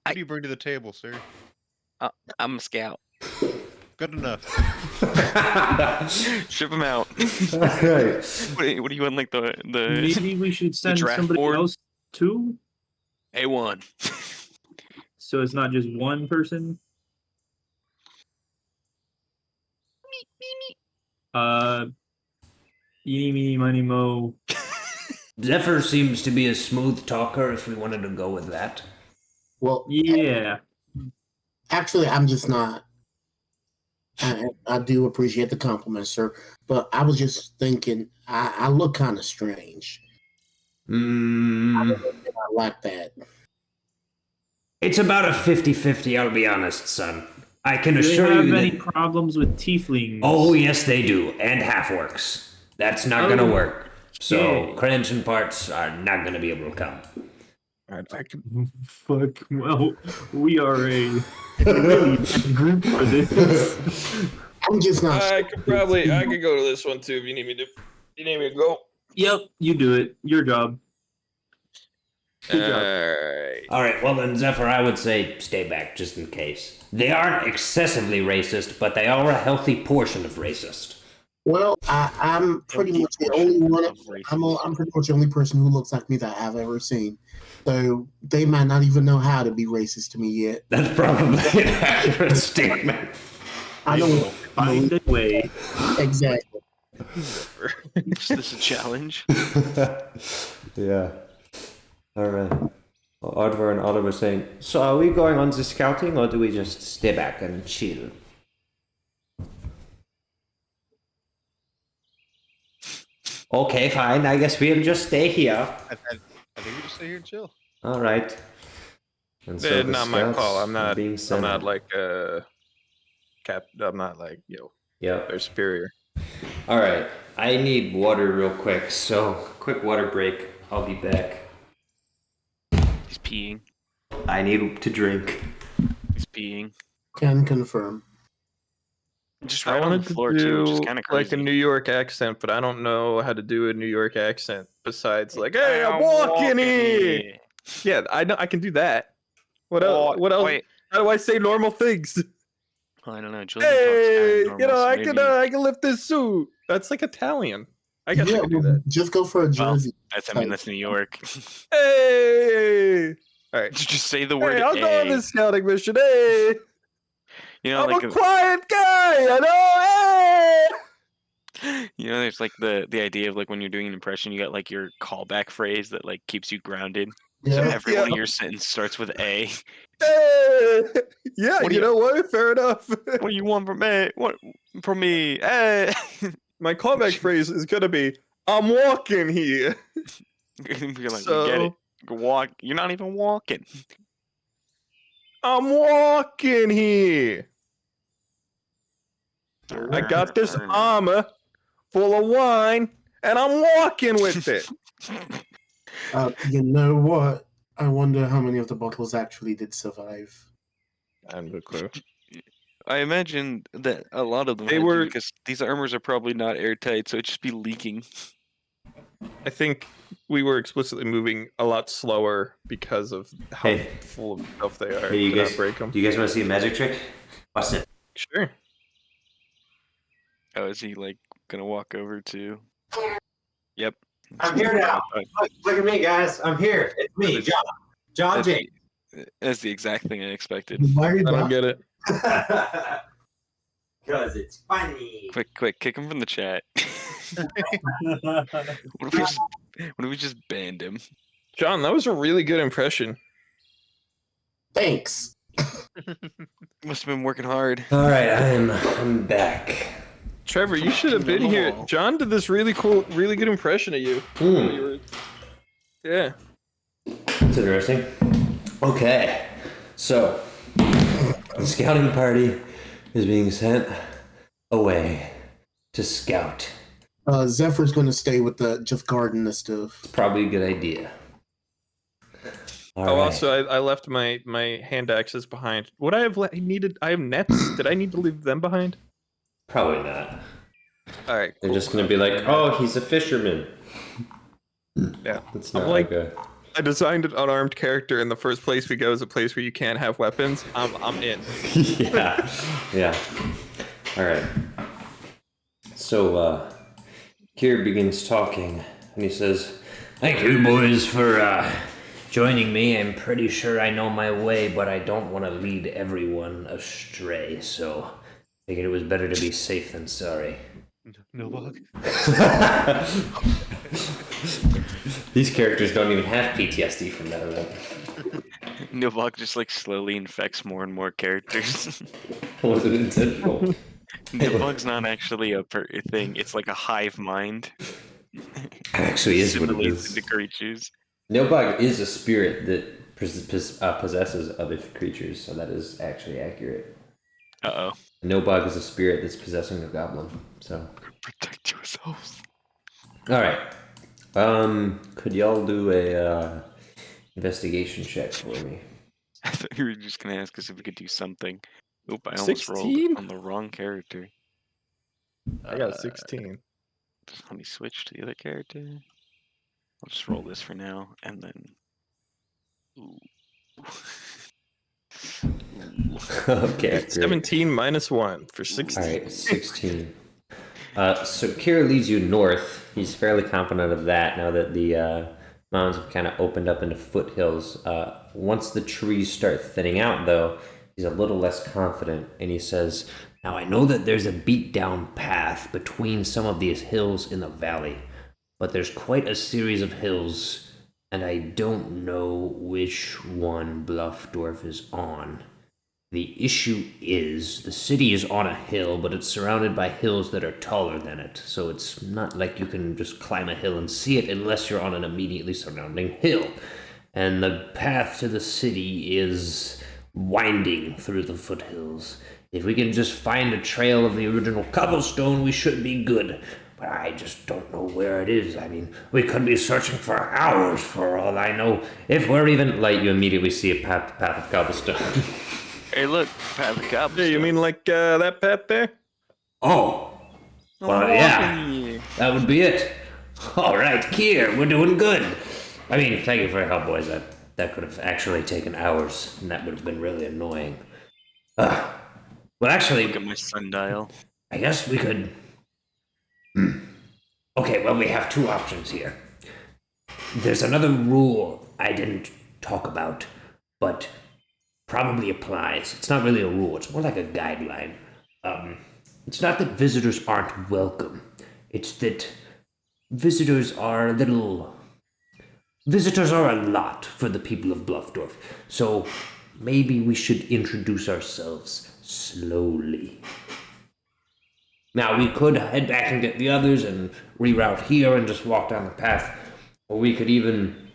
What do you bring to the table, sir? I'm a scout. Good enough. Ship him out. All right. What do you want, like the Maybe we should send draft somebody board? else too, A1? so it's not just one person. Eeny, meeny, miny, mo. Zephyr seems to be a smooth talker if we wanted to go with that. Well, Yeah. actually, I'm just not. I do appreciate the compliment, sir, but I was just thinking I look kind of strange. I like that. It's about a 50-50, I'll be honest, son. I can Do they assure have you any that... problems with tieflings? Oh, yes, they do. And half-orcs. That's not gonna work. So, okay. Crench parts are not gonna be able to come. Fuck. Well, we are a really bad group for this. I'm just not. I could go to this one too if you need me to. You need me to go. Yep, you do it. Your job. Good job. Alright. All right, well then, Zephyr, I would say stay back just in case. They aren't excessively racist, but they are a healthy portion of racist. Well, I'm pretty much the only one. I'm pretty much the only person who looks like me that I've ever seen. So they might not even know how to be racist to me yet. That's probably an accurate statement. I don't Find a way. exactly. Is this a challenge? Yeah. All right. Well, Odvar and Otter were saying, So are we going on the scouting, or do we just stay back and chill? Okay, fine. I guess we'll just stay here. I think we just stay here and chill. All right. And so the Not my scouts call. are I'm not being sent out. like I'm not like Yep. they're superior. All right. I need water real quick, so quick water break. I'll be back. He's peeing. I need to drink. He's peeing. Can confirm. Just I right on wanted the to floor do too, which is kind of crazy. like a New York accent, but I don't know how to do a New York accent besides like, "Hey, I'm walking here." Yeah, I know I can do that. What else? Oh, What else? wait. How do I say normal things? I don't know. Julian Hey, talks kind of I can lift this suit. That's like Italian. I guess I could do well, that. just go for a Well, jersey. that's New York. Hey, all right. Just say the word. Hey, I'll go on "A." this scouting mission. Hey, You know, I'm like a quiet guy. I know. Hey. you know, there's like the idea of like when you're doing an impression, you got like your callback phrase that like keeps you grounded. So Yeah. every one of your sentence starts with A. Hey. Yeah, What do you you- know what? Fair enough. What do you want from me? What from me? Hey. My callback phrase is gonna be, "I'm walking here." You're like, we get So it. Walk. You're not even walking. I'm walking here. I got this armor full of wine, and I'm walking with it. You know what? I wonder how many of the bottles actually did survive. I have no clue. I imagine that a lot of them They had to, were- because these armors are probably not airtight, so it'd just be leaking. I think we were explicitly moving a lot slower because of how Hey. full of stuff they are. Hey, you to not guys. break them. Do you guys want to see a magic trick? Watch it. Sure. Oh, is he like gonna walk over to? Yep. I'm here now. Look at me, guys. I'm here. It's me, John. John That's James. That's the exact thing I expected. Why are you I don't not- get it. Because it's funny. Quick, kick him from the chat. What if we just banned him? John, that was a really good impression. Thanks. Must have been working hard. All right, I'm back. Trevor, you should have been here. John did this really cool, really good impression of you. Yeah. That's interesting. Okay, so the scouting party is being sent away to scout. Zephyr's going to stay with the just garden and stuff. It's probably a good idea. All right. Also, I left my hand axes behind. Would I have needed? I have nets. Did I need to leave them behind? Probably not. All right. They're just gonna be like, "Oh, he's a fisherman." Yeah. That's I'm not like- like a. I designed an unarmed character, and the first place we go is a place where you can't have weapons. I'm in. Yeah. Yeah. All right. So, Kier begins talking, and he says, "Thank you, boys, for joining me. I'm pretty sure I know my way, but I don't want to lead everyone astray. So, I figured it was better to be safe than sorry." No bug. These characters don't even have PTSD from that event. Nilbog just like slowly infects more and more characters. Was it intentional? Nilbog's not actually a thing. It's like a hive mind. Actually, is what it Assimilates is. into creatures. Nilbog is a spirit that possesses other creatures, so that is actually accurate. Uh-oh. Nilbog is a spirit that's possessing a goblin. So, Protect yourselves. all right. Could y'all do a investigation check for me? I thought you were just gonna ask us if we could do something. Oop, I almost rolled 16? on the wrong character. I got 16. Let me switch to the other character. I'll just roll this for now, and then. Ooh. Ooh. Okay, great. 17 minus 1 for 16. All right, 16. So Kira leads you north. He's fairly confident of that now that the mountains have kind of opened up into foothills. Once the trees start thinning out, though, he's a little less confident, and he says, "Now I know that there's a beat-down path between some of these hills in the valley, but there's quite a series of hills, and I don't know which one Bluff Dwarf is on. The issue is, the city is on a hill, but it's surrounded by hills that are taller than it, so it's not like you can just climb a hill and see it unless you're on an immediately surrounding hill. And the path to the city is winding through the foothills. If we can just find a trail of the original cobblestone, we should be good. But I just don't know where it is. I mean, we could be searching for hours for all I know. If we're even like, you immediately see a path of cobblestone." Hey, look, path of cobblestone. Hey, you mean like that path there? Oh, well, yeah, that would be it. All right, Kier, we're doing good. I mean, thank you for your help, boys. that could have actually taken hours, and that would have been really annoying. Well, actually, Look at my sundial. I guess we could. Okay, well, we have two options here. There's another rule I didn't talk about, but probably applies. It's not really a rule, it's more like a guideline. It's not that visitors aren't welcome, it's that visitors are a lot for the people of Bluffdorf. So maybe we should introduce ourselves slowly. Now, we could head back and get the others and reroute here and just walk down the path. Or we could even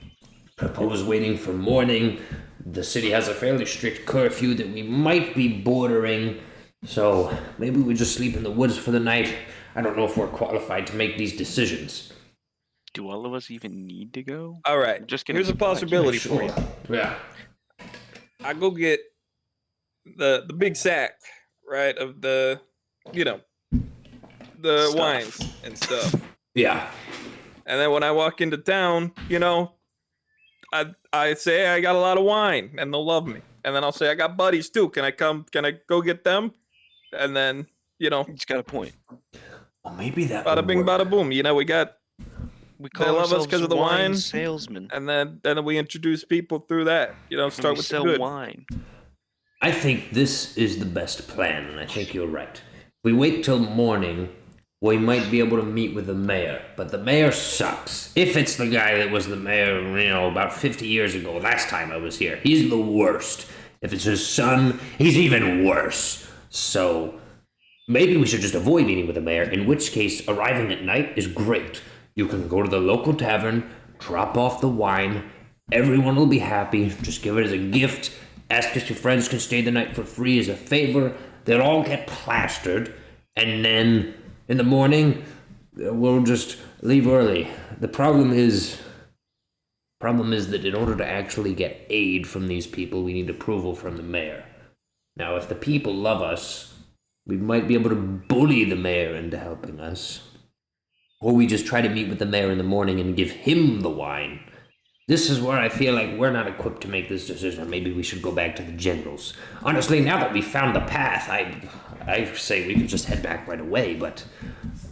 propose waiting for morning. The city has a fairly strict curfew that we might be bordering. So maybe we just sleep in the woods for the night. I don't know if we're qualified to make these decisions. Do all of us even need to go? All right. I'm just gonna Here's a keep watching. possibility for you. Yeah. I go get the big sack, right, of the Stuff. wines and stuff. Yeah. And then when I walk into town, I say I got a lot of wine, and they'll love me. And then I'll say I got buddies too. Can I go get them? And then He's got a point. Well, maybe that bada would bing, work. bada boom. We We They call love us ourselves 'cause of the wine. salesmen. and then we introduce people through that. And Start we with the sell good. wine. I think this is the best plan, and I think you're right. If we wait till morning, we might be able to meet with the mayor, but the mayor sucks. If it's the guy that was the mayor, about 50 years ago, last time I was here, he's the worst. If it's his son, he's even worse. So maybe we should just avoid meeting with the mayor, in which case arriving at night is great. You can go to the local tavern, drop off the wine, everyone will be happy, just give it as a gift, ask if your friends can stay the night for free as a favor, they'll all get plastered, and then in the morning, we'll just leave early. The problem is that in order to actually get aid from these people, we need approval from the mayor. Now, if the people love us, we might be able to bully the mayor into helping us. Or we just try to meet with the mayor in the morning and give him the wine. This is where I feel like we're not equipped to make this decision. Maybe we should go back to the generals. Honestly, now that we found the path, I say we could just head back right away, but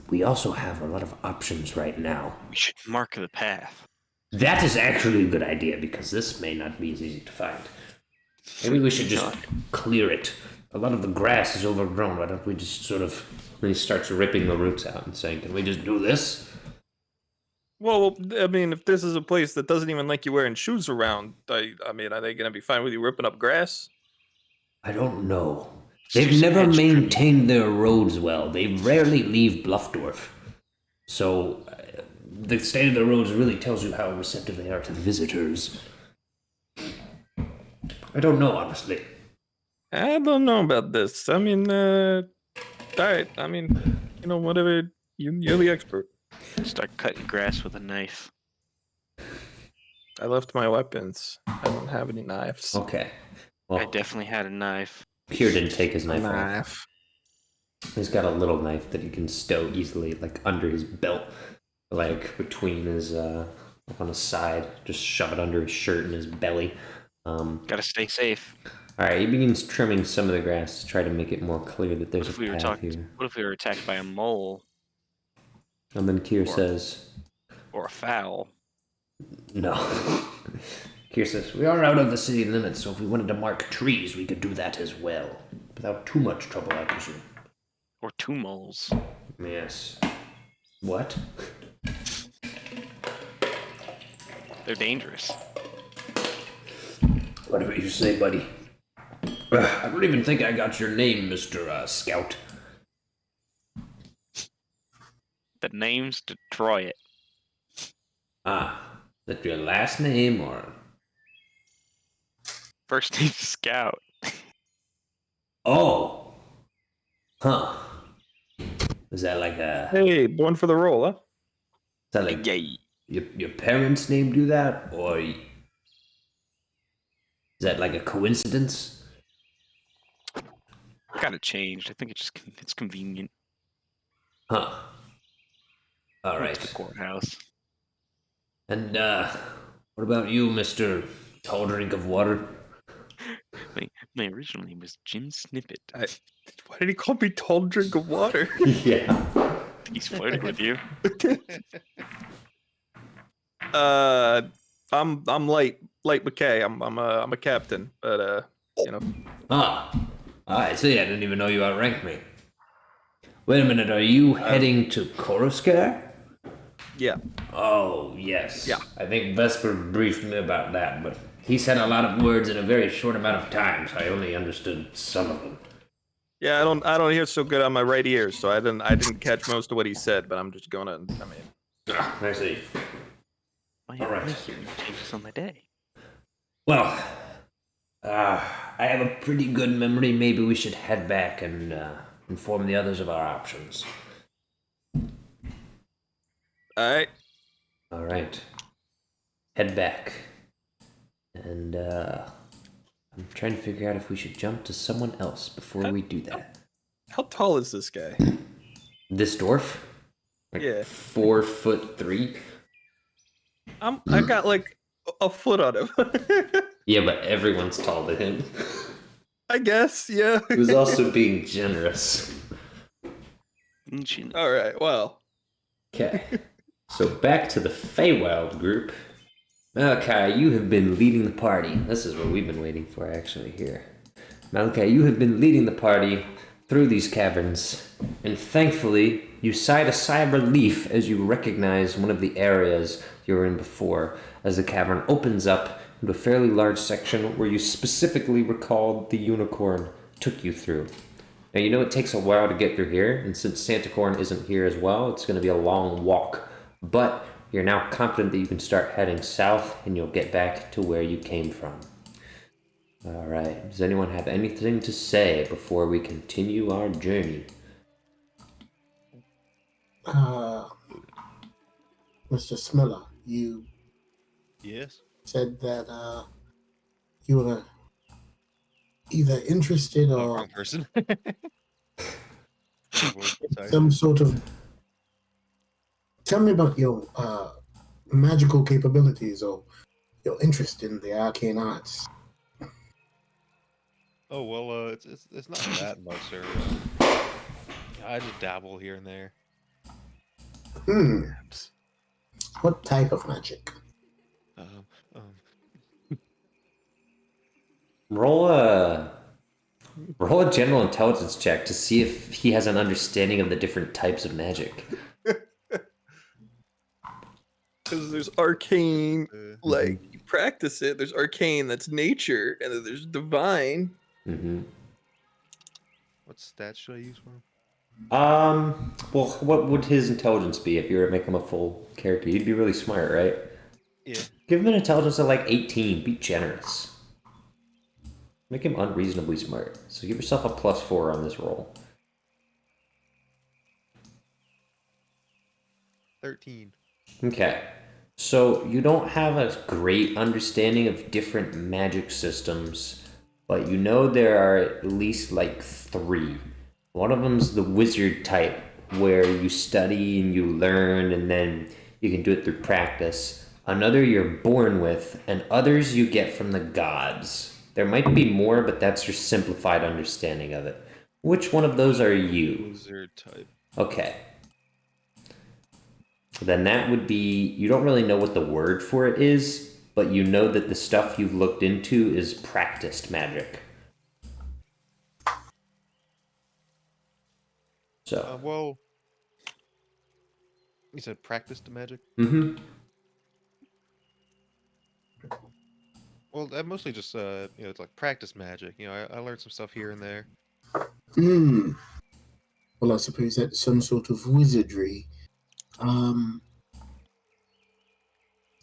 we also have a lot of options right now. We should mark the path. That is actually a good idea, because this may not be as easy to find. Maybe we should just clear it. A lot of the grass is overgrown. Why don't we just when he starts ripping the roots out and saying, can we just do this? Well, I mean, if this is a place that doesn't even like you wearing shoes around, I mean, are they going to be fine with you ripping up grass? I don't know. It's They've just never hedge trimming. maintained their roads well. They rarely leave Bluffdorf. So the state of the roads really tells you how receptive they are to visitors. I don't know, honestly. I don't know about this. I mean, all right. I mean, whatever. You're the expert. Start cutting grass with a knife. I left my weapons. I don't have any knives. Okay. I Well, definitely had a knife. Kier didn't take his knife off. He's got a little knife that he can stow easily, like under his belt, like between his, on his side. Just shove it under his shirt and his belly. Gotta stay safe. Alright, he begins trimming some of the grass to try to make it more clear that there's What if a we were path here. What if we were attacked by a mole And then Kier Or- says, or a fowl? no. Kier says, we are out of the city limits, so if we wanted to mark trees, we could do that as well. Without too much trouble, I presume. Or two moles? Yes. What? They're dangerous. Whatever you say, buddy. I don't even think I got your name, Mr. Scout. The name's Detroit. Ah, is that your last name, or? First name's Scout. Oh. Huh. Is that like a... Hey, born for the role, huh? Is that like Yay. your parents named you that, or... Is that like a coincidence? Got it changed. I think it's convenient. Huh. All It's right. the courthouse. And what about you, Mr. Tall drink of water. My original name was Jim Snippet. Why did he call me tall drink of water? Yeah. He's flirting with you. I'm light McKay. I'm a captain, but Ah, I see. I didn't even know you outranked me. Wait a minute. Are you heading to Koroskar? yeah. Oh, yes. Yeah. I think Vesper briefed me about that, but he said a lot of words in a very short amount of time, so I only understood some of them. Yeah, I don't hear so good on my right ear, so I didn't catch most of what he said, but I'm just gonna. I see. My Alright. hearing changes on the day. Well, I have a pretty good memory. Maybe we should head back and inform the others of our options. All right. All right. Head back. And I'm trying to figure out if we should jump to someone else before we do that. How tall is this guy? This dwarf? Like Yeah. 4'3". I got like a foot on him. Yeah, but everyone's tall to him. I guess, yeah. He was also being generous. All right, well. Okay. So back to the Feywild group. Malachi, you have been leading the party. This is what we've been waiting for, actually, here. Malachi, you have been leading the party through these caverns, and thankfully, you sighed a sigh of relief as you recognize one of the areas you were in before, as the cavern opens up into a fairly large section where you specifically recalled the unicorn took you through. Now, you know it takes a while to get through here, and since Santacorn isn't here as well, it's going to be a long walk. But you're now confident that you can start heading south, and you'll get back to where you came from. All right. Does anyone have anything to say before we continue our journey? Mr. Smiller, you Yes. said that you were either interested Oh, or wrong person. Sorry. some sort of. Tell me about your magical capabilities or your interest in the arcane arts. Oh well, it's not that much, sir. I just dabble here and there. What type of magic? Roll a general intelligence check to see if he has an understanding of the different types of magic. Because there's arcane, like, you practice it. There's arcane, that's nature, and then there's divine. Mm-hmm. What stats should I use for him? Well, what would his intelligence be if you were to make him a full character? He'd be really smart, right? Yeah. Give him an intelligence of like 18. Be generous. Make him unreasonably smart. So give yourself a +4 on this roll. 13. Okay. So you don't have a great understanding of different magic systems, but you know there are at least like 3. One of them's the wizard type, where you study and you learn and then you can do it through practice. Another you're born with, and others you get from the gods. There might be more, but that's your simplified understanding of it. Which one of those are you? Wizard type. Okay. Then that would be, you don't really know what the word for it is, but you know that the stuff you've looked into is practiced magic. So. Well, you said practice the magic? Mm-hmm. Well, I mostly just, it's like practice magic. I learned some stuff here and there. Well, I suppose that's some sort of wizardry. I'm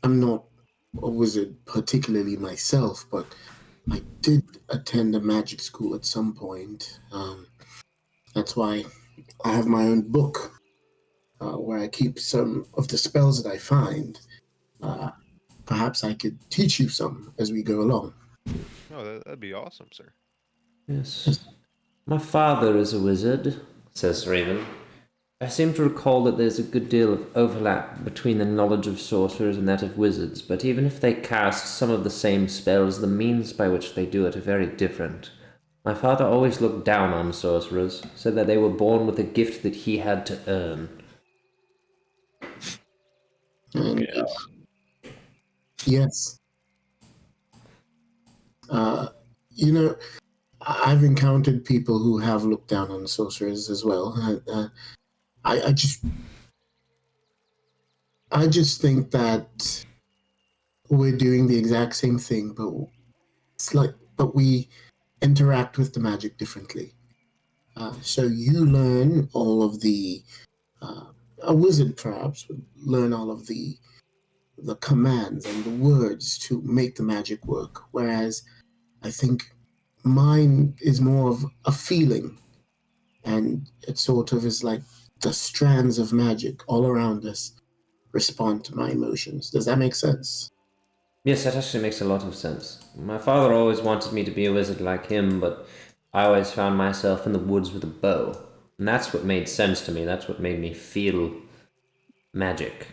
not a wizard particularly myself, but I did attend a magic school at some point. That's why I have my own book where I keep some of the spells that I find. Perhaps I could teach you some as we go along. Oh, that'd be awesome, sir. Yes. My father is a wizard, says Raven. I seem to recall that there's a good deal of overlap between the knowledge of sorcerers and that of wizards, but even if they cast some of the same spells, the means by which they do it are very different. My father always looked down on sorcerers, said that they were born with a gift that he had to earn. And, Yes. yes. You know, I've encountered people who have looked down on sorcerers as well. I just think that we're doing the exact same thing, but we interact with the magic differently. So you learn all of the a wizard perhaps would learn all of the commands and the words to make the magic work, whereas I think mine is more of a feeling, and it sort of is like the strands of magic all around us respond to my emotions. Does that make sense? Yes, that actually makes a lot of sense. My father always wanted me to be a wizard like him, but I always found myself in the woods with a bow. And that's what made sense to me. That's what made me feel magic.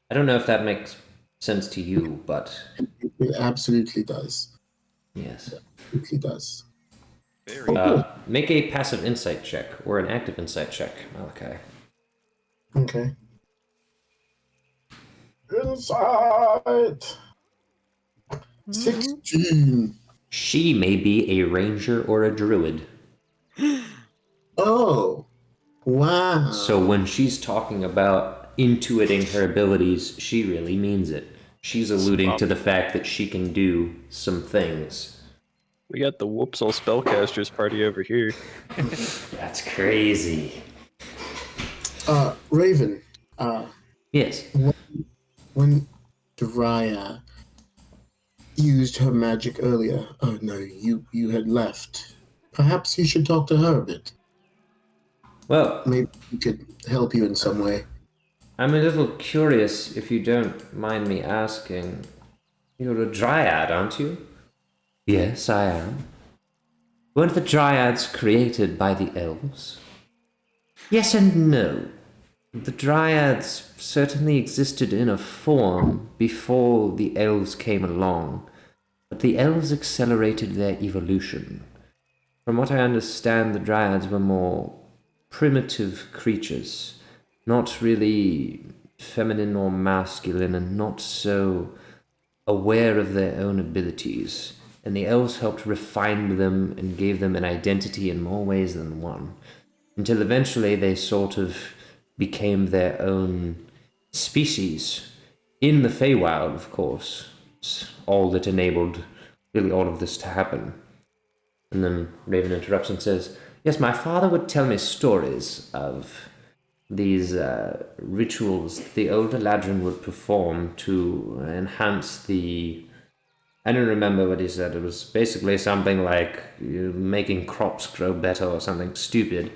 I don't know if that makes sense to you, but It absolutely does. yes. It does. Very. Make a passive insight check or an active insight check, Malachi. Okay. Insight. 16. She may be a ranger or a druid. Oh, wow. So when she's talking about intuiting her abilities, she really means it. She's alluding to the fact that she can do some things. We got the whoops all spellcasters party over here. That's crazy. Raven, Yes. when Dariah used her magic earlier, oh no, you had left. Perhaps you should talk to her a bit. Well, Maybe we could help you in some way. I'm a little curious, if you don't mind me asking. You're a dryad, aren't you? Yes, I am. Weren't the dryads created by the elves? Yes and no. The dryads certainly existed in a form before the elves came along, but the elves accelerated their evolution. From what I understand, the dryads were more primitive creatures, not really feminine or masculine, and not so aware of their own abilities. And the elves helped refine them and gave them an identity in more ways than one, until eventually they sort of became their own species in the Feywild, of course. It's all that enabled really all of this to happen. And then Raven interrupts and says, yes, my father would tell me stories of these rituals the old Eladrin would perform to enhance the... I don't remember what he said. It was basically something like making crops grow better or something stupid.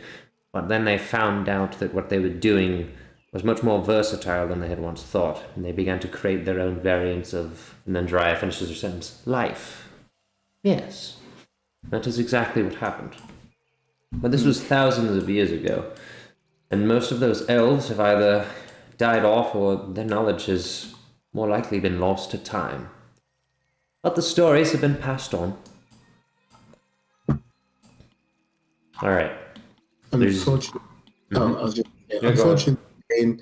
But then they found out that what they were doing was much more versatile than they had once thought, and they began to create their own variants of... And then Dryad finishes her sentence, life. Yes, that is exactly what happened. But this was thousands of years ago, and most of those elves have either died off or their knowledge has more likely been lost to time. But the stories have been passed on. Alright. Unfortunately, I was just, Yeah, go unfortunately,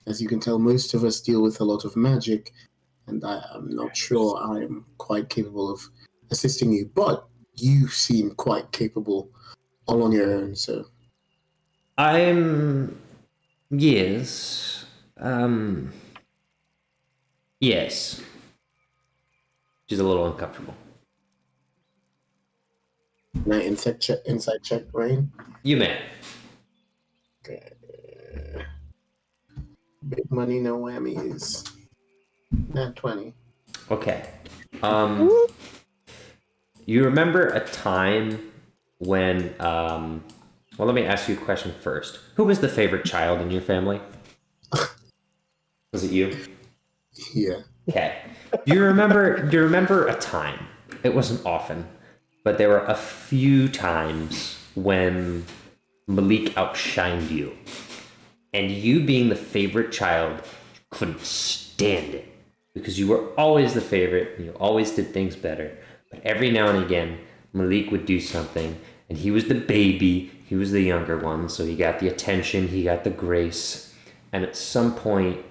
as you can tell, most of us deal with a lot of magic, and I'm not sure I am quite capable of assisting you, but you seem quite capable all on your own, so. I'm... Yes. Yes. She's a little uncomfortable. Can I insight check, Rain? You may. Okay. Big money, no whammies. Not 20. Okay. You remember a time when, well, let me ask you a question first. Who was the favorite child in your family? Was it you? Yeah. Okay. Do you remember a time? It wasn't often, but there were a few times when Malik outshined you. And you being the favorite child couldn't stand it because you were always the favorite and you always did things better. But every now and again, Malik would do something and he was the baby, he was the younger one, so he got the attention, he got the grace. And at some point,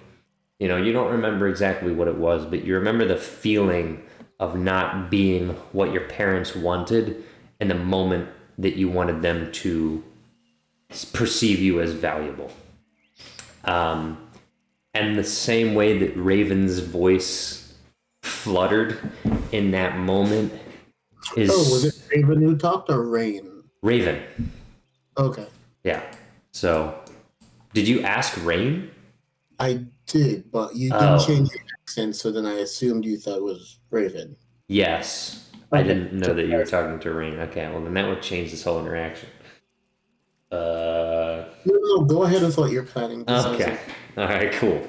you know, you don't remember exactly what it was, but you remember the feeling of not being what your parents wanted in the moment that you wanted them to perceive you as valuable. And the same way that Raven's voice fluttered in that moment is... Oh, was it Raven who talked or Rain? Raven. Okay. Yeah. So, did you ask Rain? I did, but you didn't change your accent, so then I assumed you thought it was Raven. Yes. I didn't know that you were talking to Rain. Okay, well then that would change this whole interaction. No, go ahead with what you're planning. Okay. All right, cool.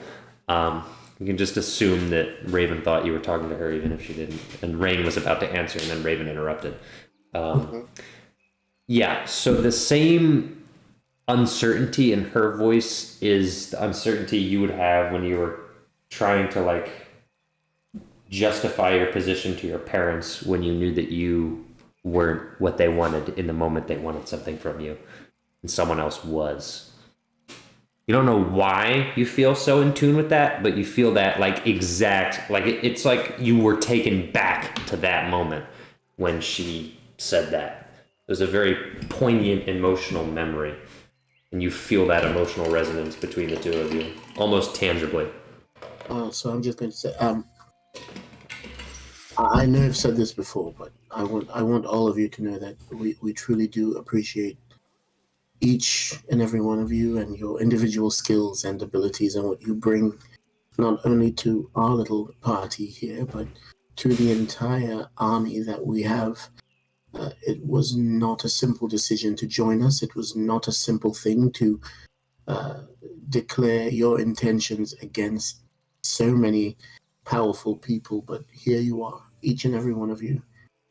You can just assume that Raven thought you were talking to her even if she didn't. And Rain was about to answer and then Raven interrupted. Yeah, so the same uncertainty in her voice is the uncertainty you would have when you were trying to like justify your position to your parents when you knew that you weren't what they wanted in the moment they wanted something from you and someone else was. You don't know why you feel so in tune with that, but you feel that like exact, like it's like you were taken back to that moment when she said that. It was a very poignant emotional memory, and you feel that emotional resonance between the two of you, almost tangibly. So I'm just going to say, I know I've said this before, but I want all of you to know that we truly do appreciate each and every one of you and your individual skills and abilities and what you bring not only to our little party here, but to the entire army that we have. It was not a simple decision to join us. It was not a simple thing to declare your intentions against so many powerful people, but here you are, each and every one of you,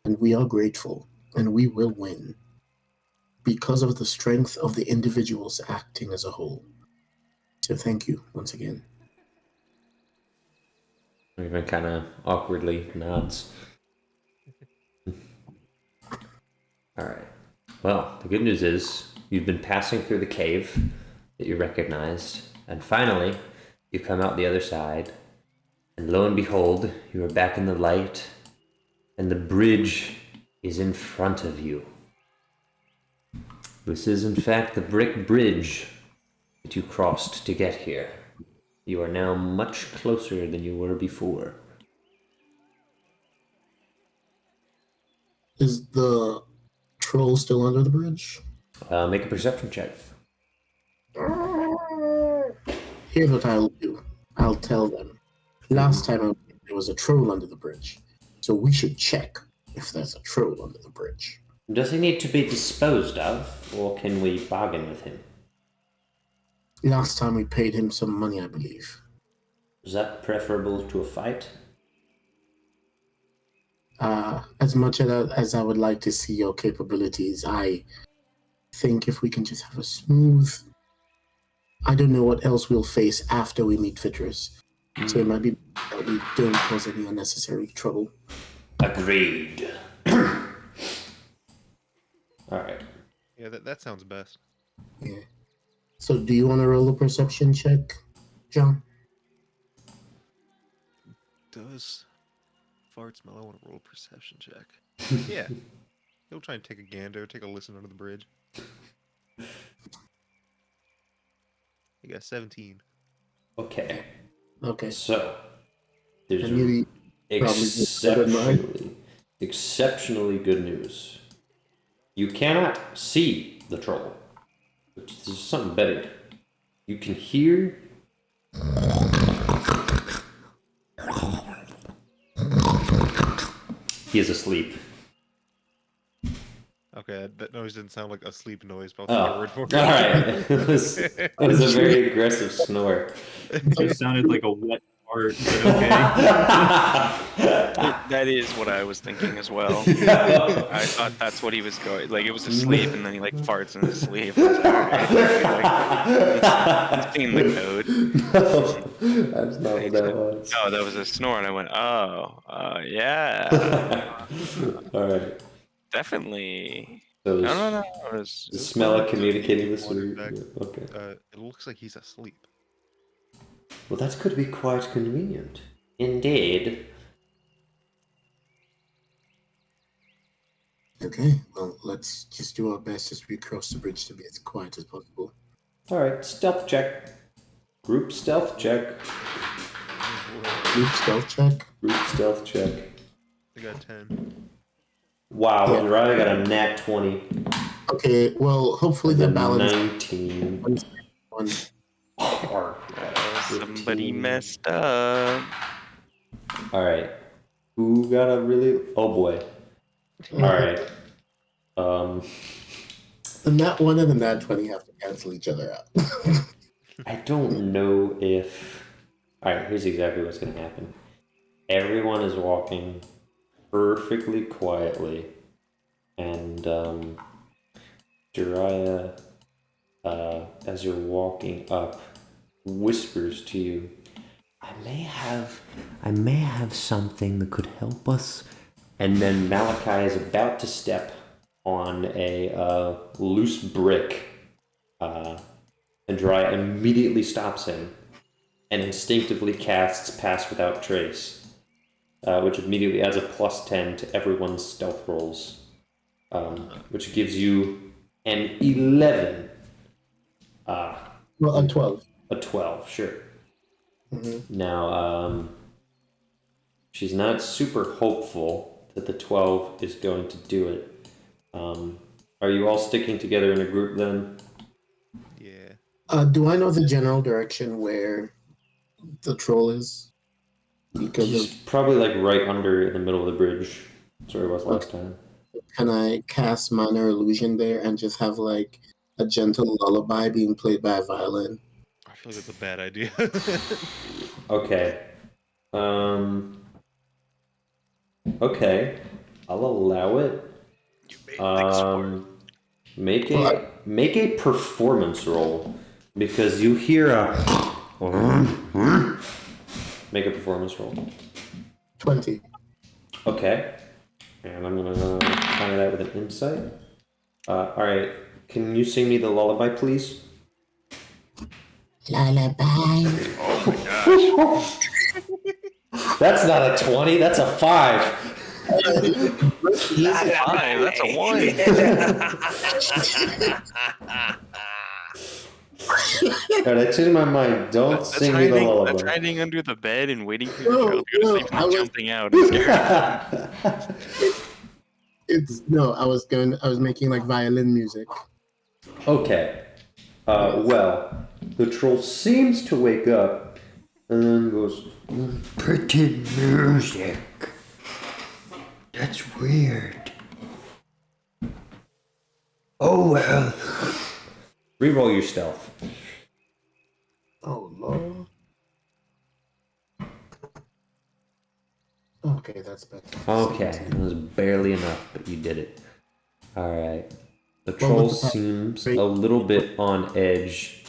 and we are grateful, and we will win because of the strength of the individuals acting as a whole. So thank you once again. Raven kind of awkwardly nods. All right. Well, the good news is you've been passing through the cave that you recognized, and finally you come out the other side, and lo and behold, you are back in the light, and the bridge is in front of you. This is in fact the brick bridge that you crossed to get here. You are now much closer than you were before. Is the troll still under the bridge? Make a perception check. Here's what I'll do. I'll tell them. Last time there was a troll under the bridge, so we should check if there's a troll under the bridge. Does he need to be disposed of, or can we bargain with him? Last time we paid him some money, I believe. Is that preferable to a fight? As much as I would like to see your capabilities, I think if we can just have a smooth... I don't know what else we'll face after we meet Fitris, so it might be that we don't cause any unnecessary trouble. Agreed. Alright. Yeah, that sounds best. Yeah. So do you want to roll a perception check, John? Does Fart smell? I want to roll a perception check. Yeah. He'll try and take a gander, take a listen under the bridge. You got 17. Okay. Okay. So, there's And you exceptionally good news. You cannot see the troll. There's something better. You can hear... He is asleep. Okay, that noise didn't sound like a sleep noise, but Oh, I'll take all your word for it. right. It was a very aggressive snore. It just sounded like a wet part, but okay. That is what I was thinking as well. I thought that's what he was going. Like it was asleep, and then he like farts in his sleep. I was like, all right, he's seen the code. No, that's not what that was. Oh, that was a snore, and I went, yeah, All right. definitely. So No. the smell of communicating with sleep. Back. Yeah, okay. It looks like he's asleep. Well, that could be quite convenient. Indeed. Okay, well, let's just do our best as we cross the bridge to be as quiet as possible. All right, stealth check. Group stealth check. Group stealth check. Group stealth check. I got 10. Wow, Yeah. Uriah got a nat 20. Okay, well, hopefully the balance. 19. One. Somebody 15. messed up. All right. Who got a really? Oh boy. All right. The nat 1 and the nat 20 have to cancel each other out. I don't know if. All right. Here's exactly what's gonna happen. Everyone is walking perfectly quietly, and Jiraiya, as you're walking up, whispers to you, I may have something that could help us. And then Malachi is about to step on a loose brick, and Jiraiya immediately stops him and instinctively casts Pass Without Trace, which immediately adds a +10 to everyone's stealth rolls, which gives you an 11. Well, a 12. A 12, sure. Mm-hmm. Now, she's not super hopeful that the 12 is going to do it. Are you all sticking together in a group then? Yeah. Do I know the general direction where the troll is? Because He's probably like right under in the middle of the bridge. That's where he was last time. can I cast minor illusion there and just have like a gentle lullaby being played by a violin? I feel like that's a bad idea. Okay. Okay. I'll allow it. You made things work. Make a performance roll because you hear a. Make a performance roll. 20. Okay. And I'm gonna counter that with an insight. All right. Can you sing me the lullaby, please? Lullaby. Oh my gosh. That's not a 20. That's a 5. That's a 5. That's a 1. Alright, I changed my mind. Don't sing me the lullaby. That's hiding under the bed and waiting for your No, child to go to sleep no, and jumping out and scared. I was making like violin music. Okay. Well, the troll seems to wake up and then goes, pretty music. That's weird. Oh well. Reroll your stealth. Oh Lord. Okay, that's better. Okay, 17. it was barely enough, but you did it. Alright. The Well, troll with the- seems a little bit on edge,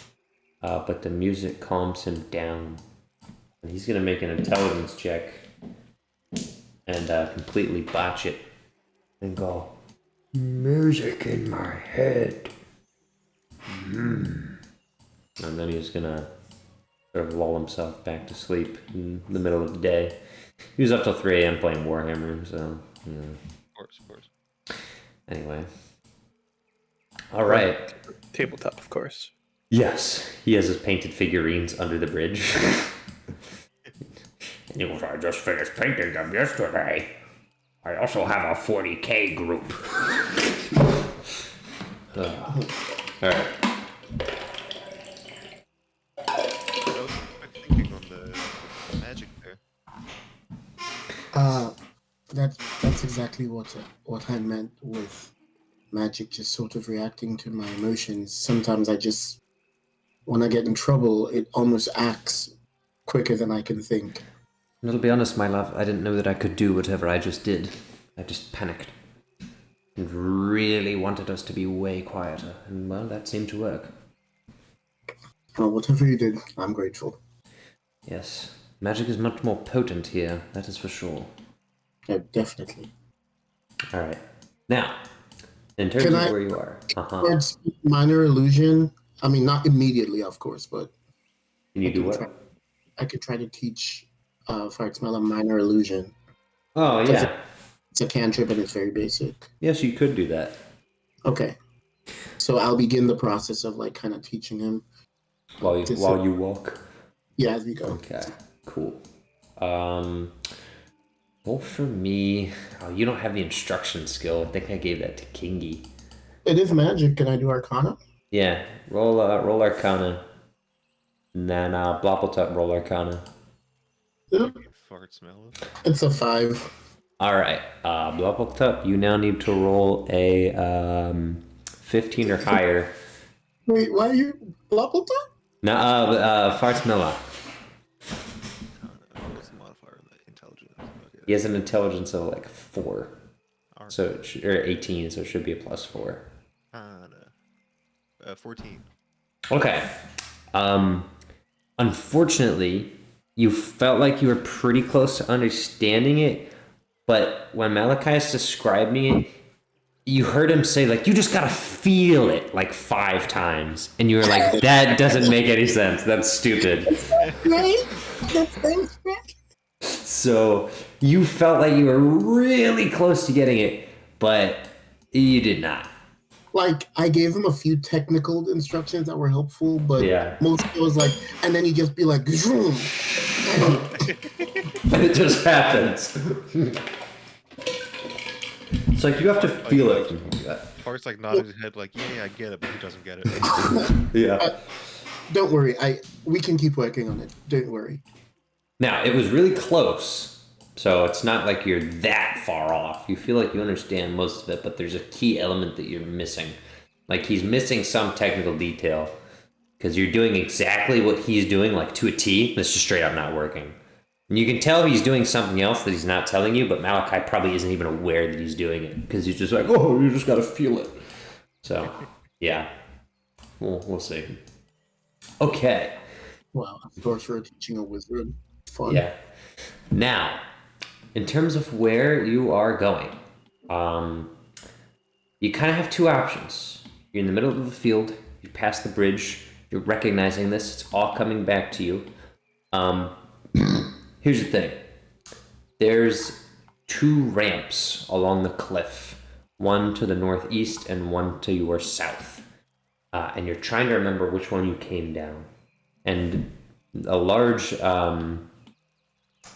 but the music calms him down. And he's gonna make an intelligence check and completely botch it and go, music in my head. And then he's gonna sort of lull himself back to sleep in the middle of the day. He was up till 3 a.m. playing Warhammer, so, you know. Of course. Anyway. Alright. Tabletop, of course. Yes, he has his painted figurines under the bridge. And he goes, I just finished painting them yesterday. I also have a 40k group. Alright. I was thinking on the magic there. That's exactly what I meant with magic, just sort of reacting to my emotions. Sometimes I just, when I get in trouble, it almost acts quicker than I can think. And to be honest, my love, I didn't know that I could do whatever I just did. I just panicked. And really wanted us to be way quieter. And well, that seemed to work. Well, whatever you did, I'm grateful. Yes. Magic is much more potent here, that is for sure. Yeah, definitely. Alright. Now, in terms Can of I- where you are. Towards minor illusion. I mean, not immediately, of course, but Can you do can what? try- I could try to teach Fartsmell a minor illusion. Oh, yeah. It's a cantrip and it's very basic. Yes, you could do that. Okay. So I'll begin the process of like kind of teaching him. While you walk. Yeah, as we go. Okay, cool. Well, for me, you don't have the instruction skill. I think I gave that to Kingy. It is magic. Can I do Arcana? Yeah, roll Arcana. And then Bloppletup, roll Arcana. Yep. Fart smell. It's a 5. All right, Bloppletup, you now need to roll a 15 or higher. Wait, why are you Bloppletup? No, Fartsmella. What's the modifier of that? Intelligence. Okay. He has an intelligence of like 4, Alright. so or 18, so it should be a +4. 14. Okay. Unfortunately, you felt like you were pretty close to understanding it, but when Malachi's describing it, you heard him say, like, you just gotta feel it, like 5 times. And you were like, that doesn't make any sense. That's stupid. Right? That's thanks, right? So you felt like you were really close to getting it, but you did not. Like, I gave him a few technical instructions that were helpful, but Yeah. most of it was like, and then he'd just be like, zoom. And it just happens. It's like you have to feel it. Fart's like nodding his head like, yeah, I get it, but he doesn't get it. Yeah. Don't worry, we can keep working on it. Don't worry. Now, it was really close, so it's not like you're that far off. You feel like you understand most of it, but there's a key element that you're missing. Like, he's missing some technical detail, because you're doing exactly what he's doing, like, to a T, and it's just straight up not working. And you can tell he's doing something else that he's not telling you, but Malachi probably isn't even aware that he's doing it, because he's just like, oh, you just gotta feel it. So, yeah. We'll see. Okay. Wow, a sorcerer teaching a wizard. Fun. Yeah. Now, in terms of where you are going, you kind of have 2 options. You're in the middle of the field, you pass the bridge, you're recognizing this, it's all coming back to you. Here's the thing. There's 2 ramps along the cliff, one to the northeast and one to your south. And you're trying to remember which one you came down. And a large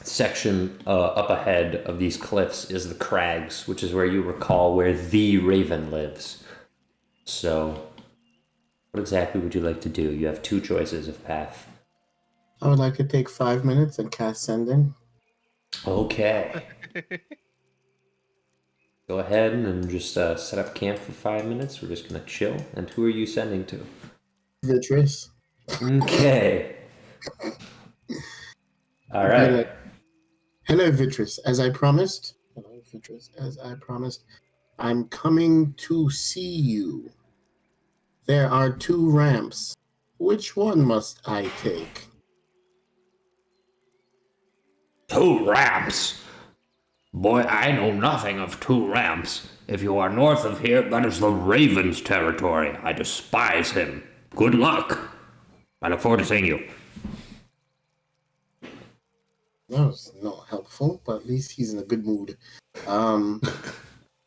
section up ahead of these cliffs is the crags, which is where you recall where the Raven lives. So, what exactly would you like to do? You have 2 choices of path. I would like to take 5 minutes and cast Sending. Okay. Go ahead and just set up camp for 5 minutes. We're just gonna chill. And who are you sending to? Vitris. Okay. All right. Hello, Vitris. As I promised, I'm coming to see you. There are 2 ramps. Which one must I take? 2 ramps? Boy, I know nothing of 2 ramps. If you are north of here, that is the Raven's territory. I despise him. Good luck. I look forward to seeing you. That was not helpful, but at least he's in a good mood.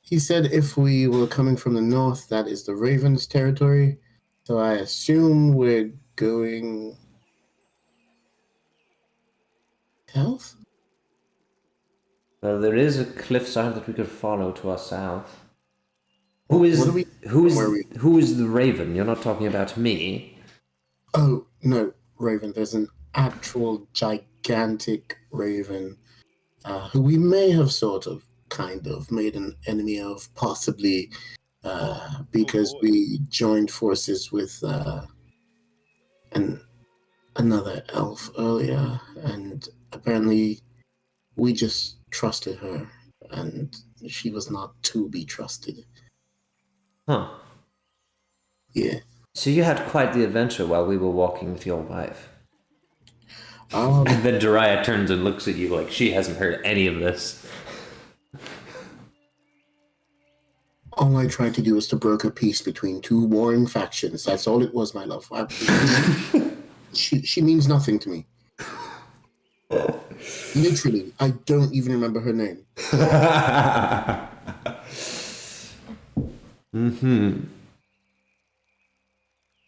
He said if we were coming from the north, that is the Ravens' territory. So I assume we're going south? Well, there is a cliffside that we could follow to our south. Who is What are we- who is the Raven? You're not talking about me. Oh, no, Raven. There's an actual gigantic Raven who we may have kind of made an enemy of, possibly because we joined forces with an another elf earlier, and apparently we just trusted her, and she was not to be trusted. Huh. Yeah. So you had quite the adventure while we were walking with your wife. Um, And then Jiraiya turns and looks at you like she hasn't heard any of this. all I tried to do was to broker peace between two warring factions. That's all it was, my love. She means nothing to me. Literally, I don't even remember her name.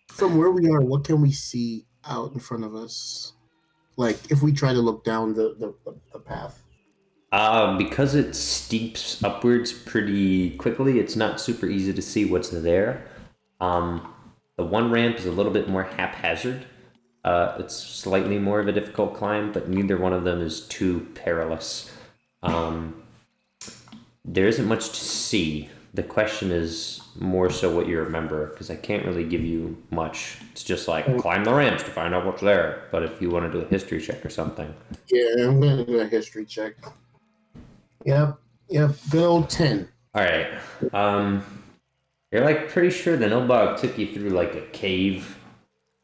From where we are, what can we see out in front of us? Like, if we try to look down the path. Because it steeps upwards pretty quickly, it's not super easy to see what's there. The one ramp is a little bit more haphazard. It's slightly more of a difficult climb, but neither one of them is too perilous. There isn't much to see. The question is more so what you remember, because I can't really give you much. It's just like, climb the ramps to find out what's there. But if you want to do a history check or something. Yeah, I'm going to do a history check. Yep, good old 10. Alright, you're like pretty sure the Nilbog took you through like a cave.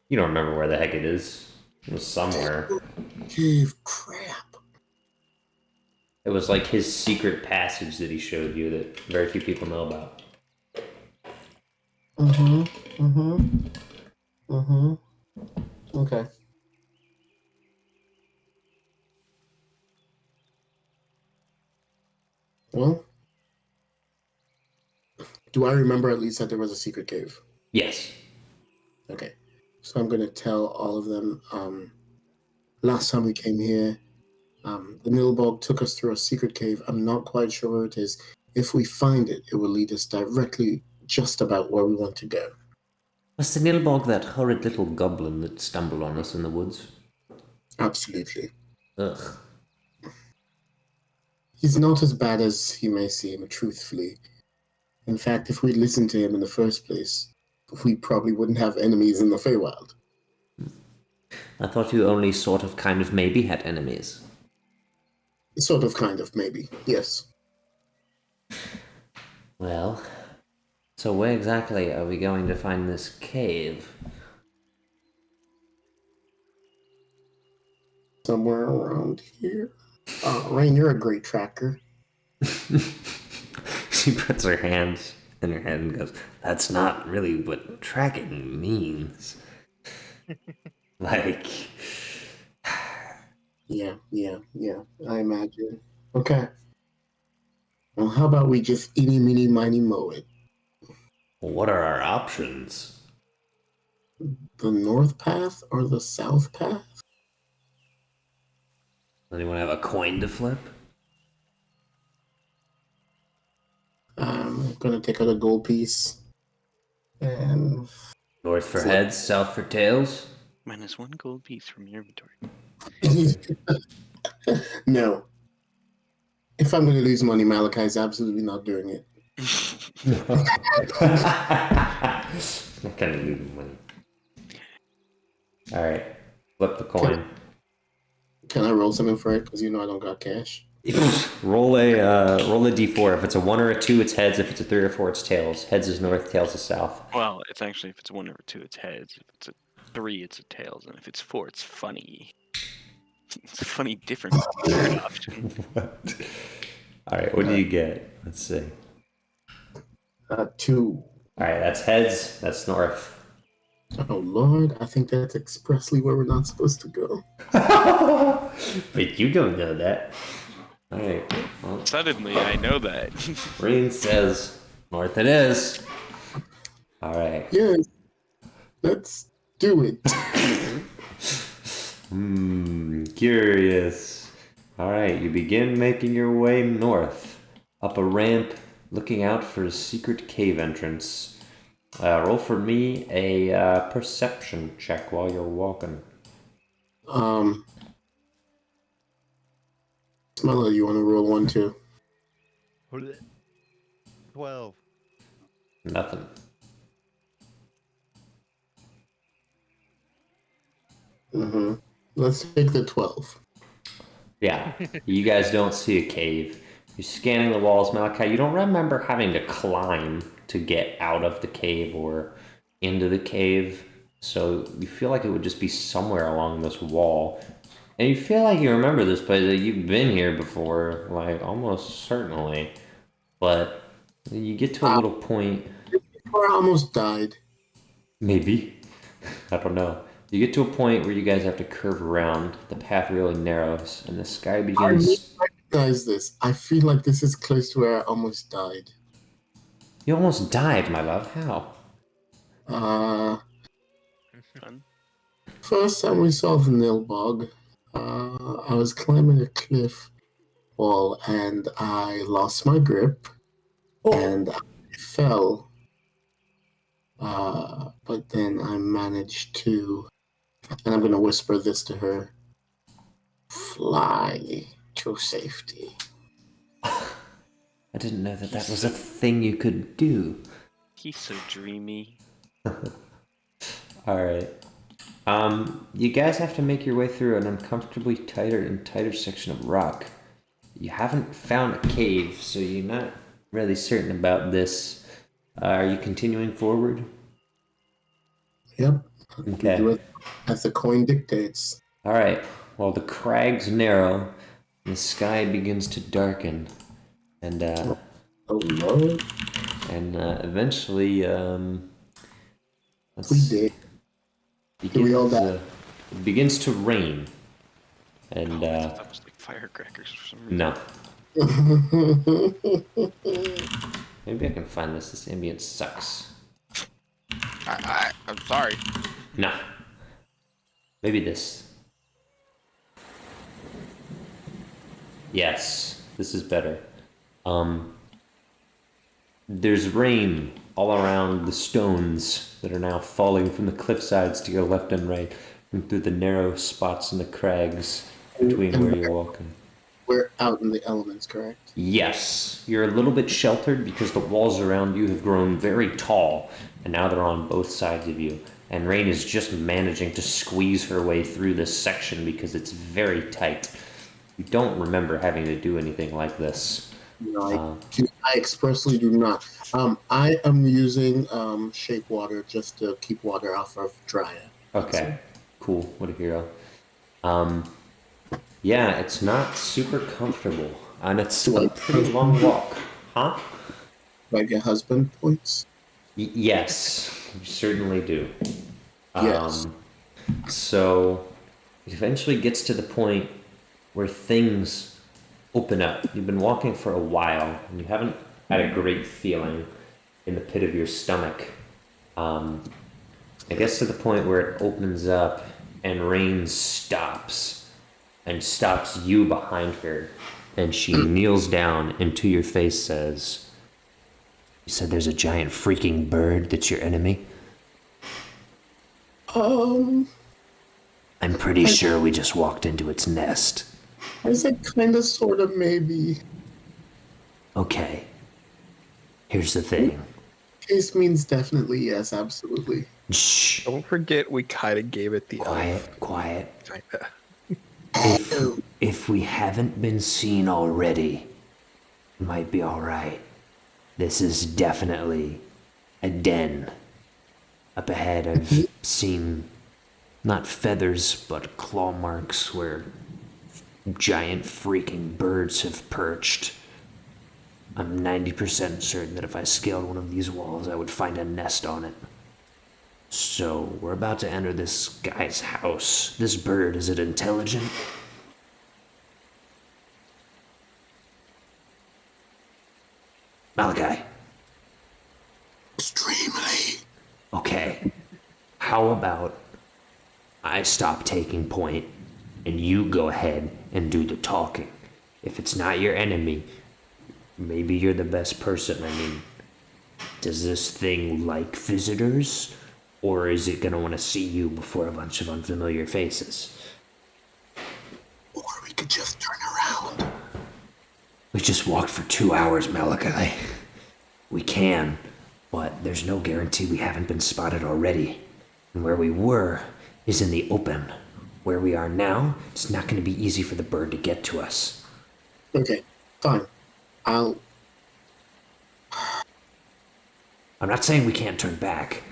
You don't remember where the heck it is. It was somewhere. Cave, crap. It was like his secret passage that he showed you that very few people know about. Okay. Well, do I remember at least that there was a secret cave? Yes. Okay. So I'm going to tell all of them, last time we came here, the Nilbog took us through a secret cave. I'm not quite sure where it is. If we find it, it will lead us directly just about where we want to go. Was the Nilbog that horrid little goblin that stumbled on us in the woods? Absolutely. Ugh. He's not as bad as he may seem, truthfully. In fact, if we'd listened to him in the first place, we probably wouldn't have enemies in the Feywild. I thought you only sort of kind of maybe had enemies. Sort of, kind of, maybe. Yes. Well, so where exactly are we going to find this cave? Somewhere around here. Rain, you're a great tracker. She puts her hands in her head and goes, "That's not really what tracking means." Like... Yeah, I imagine. Okay. Well, how about we just eeny, meeny, miny, mow it? What are our options? The north path or the south path? Anyone have a coin to flip? I'm gonna take out a gold piece. And North for heads, south for tails? -1 gold piece from your inventory. no. If I'm gonna lose money, Malachi's absolutely not doing it. Not gonna lose money. Alright. Flip the coin. Can I roll something for it? Because you know I don't got cash. roll a d4. If it's a 1 or a 2, it's heads. If it's a 3 or 4, it's tails. Heads is north, tails is south. Well, it's actually, if it's a 1 or a 2, it's heads. If it's a 3, it's a tails. And if it's 4, it's funny. It's a funny different option. What? Alright, what do you get? Let's see. 2. Alright, that's heads. That's north. Oh Lord, I think that's expressly where we're not supposed to go. But you don't know that. Alright. Well, Suddenly, I know that. Rain says north it is. Alright. Yes. Let's do it. Curious. Alright, you begin making your way north. Up a ramp, looking out for a secret cave entrance. Roll for me a perception check while you're walking. Smello, you want to roll 1 too? 12. Nothing. Mm-hmm. Let's take the 12. Yeah, you guys don't see a cave. You're scanning the walls, Malachi. You don't remember having to climb to get out of the cave or into the cave, so you feel like it would just be somewhere along this wall. And you feel like you remember this place, that you've been here before, like almost certainly. But you get to a little point. Or I almost died. Maybe. I don't know. You get to a point where you guys have to curve around. The path really narrows, and the sky I begins. recognize this. I feel like this is close to where I almost died. You almost died, my love. How? Fun. First time we saw the Nilbog, I was climbing a cliff wall and I lost my grip and I fell. But then I managed to, and I'm going to whisper this to her, fly to safety. I didn't know that was a thing you could do. He's so dreamy. All right. You guys have to make your way through an uncomfortably tighter and tighter section of rock. You haven't found a cave, so you're not really certain about this. Are you continuing forward? Yep. Okay. Do it as the coin dictates. All right. Well, the crags narrow, and the sky begins to darken, and Oh no. and eventually, We did. We all died. it begins to rain, and I thought that was like firecrackers for some reason. no. Maybe I can find this. This ambient sucks. I'm sorry. No. Maybe this. Yes, this is better. There's rain all around the stones that are now falling from the cliff sides to your left and right, and through the narrow spots in the crags between where you're walking. We're out in the elements, correct? Yes, you're a little bit sheltered because the walls around you have grown very tall, and now they're on both sides of you. And Rain is just managing to squeeze her way through this section because it's very tight. You don't remember having to do anything like this. No, I expressly do not. I am using shape water just to keep water off of Dryad. Okay, cool. What a hero. Yeah, it's not super comfortable, and it's a pretty long walk. Huh? Do I get husband points? Yes, you certainly do. Yes. So it eventually gets to the point where things open up. You've been walking for a while, and you haven't had a great feeling in the pit of your stomach. It gets to the point where it opens up, and Rain stops you behind her, and she kneels down and to your face says, "You said there's a giant freaking bird that's your enemy?" I'm pretty sure we just walked into its nest. I said kind of, sort of, maybe. Okay. Here's the thing. Case means definitely yes, absolutely. Shh. Don't forget we kind of gave it the Quiet. Kinda. If we haven't been seen already, it might be alright. This is definitely a den. Up ahead, I've seen not feathers, but claw marks where giant freaking birds have perched. I'm 90% certain that if I scaled one of these walls, I would find a nest on it. So, we're about to enter this guy's house. This bird, is it intelligent? Malachi. Extremely. Okay. How about I stop taking point and you go ahead and do the talking? If it's not your enemy, maybe you're the best person. I mean, does this thing like visitors? Or is it gonna want to see you before a bunch of unfamiliar faces? Or we could just turn around. We just walked for 2 hours, Malachi. We can, but there's no guarantee we haven't been spotted already. And where we were is in the open. where we are now, it's not going to be easy for the bird to get to us. Okay, fine. I'm not saying we can't turn back,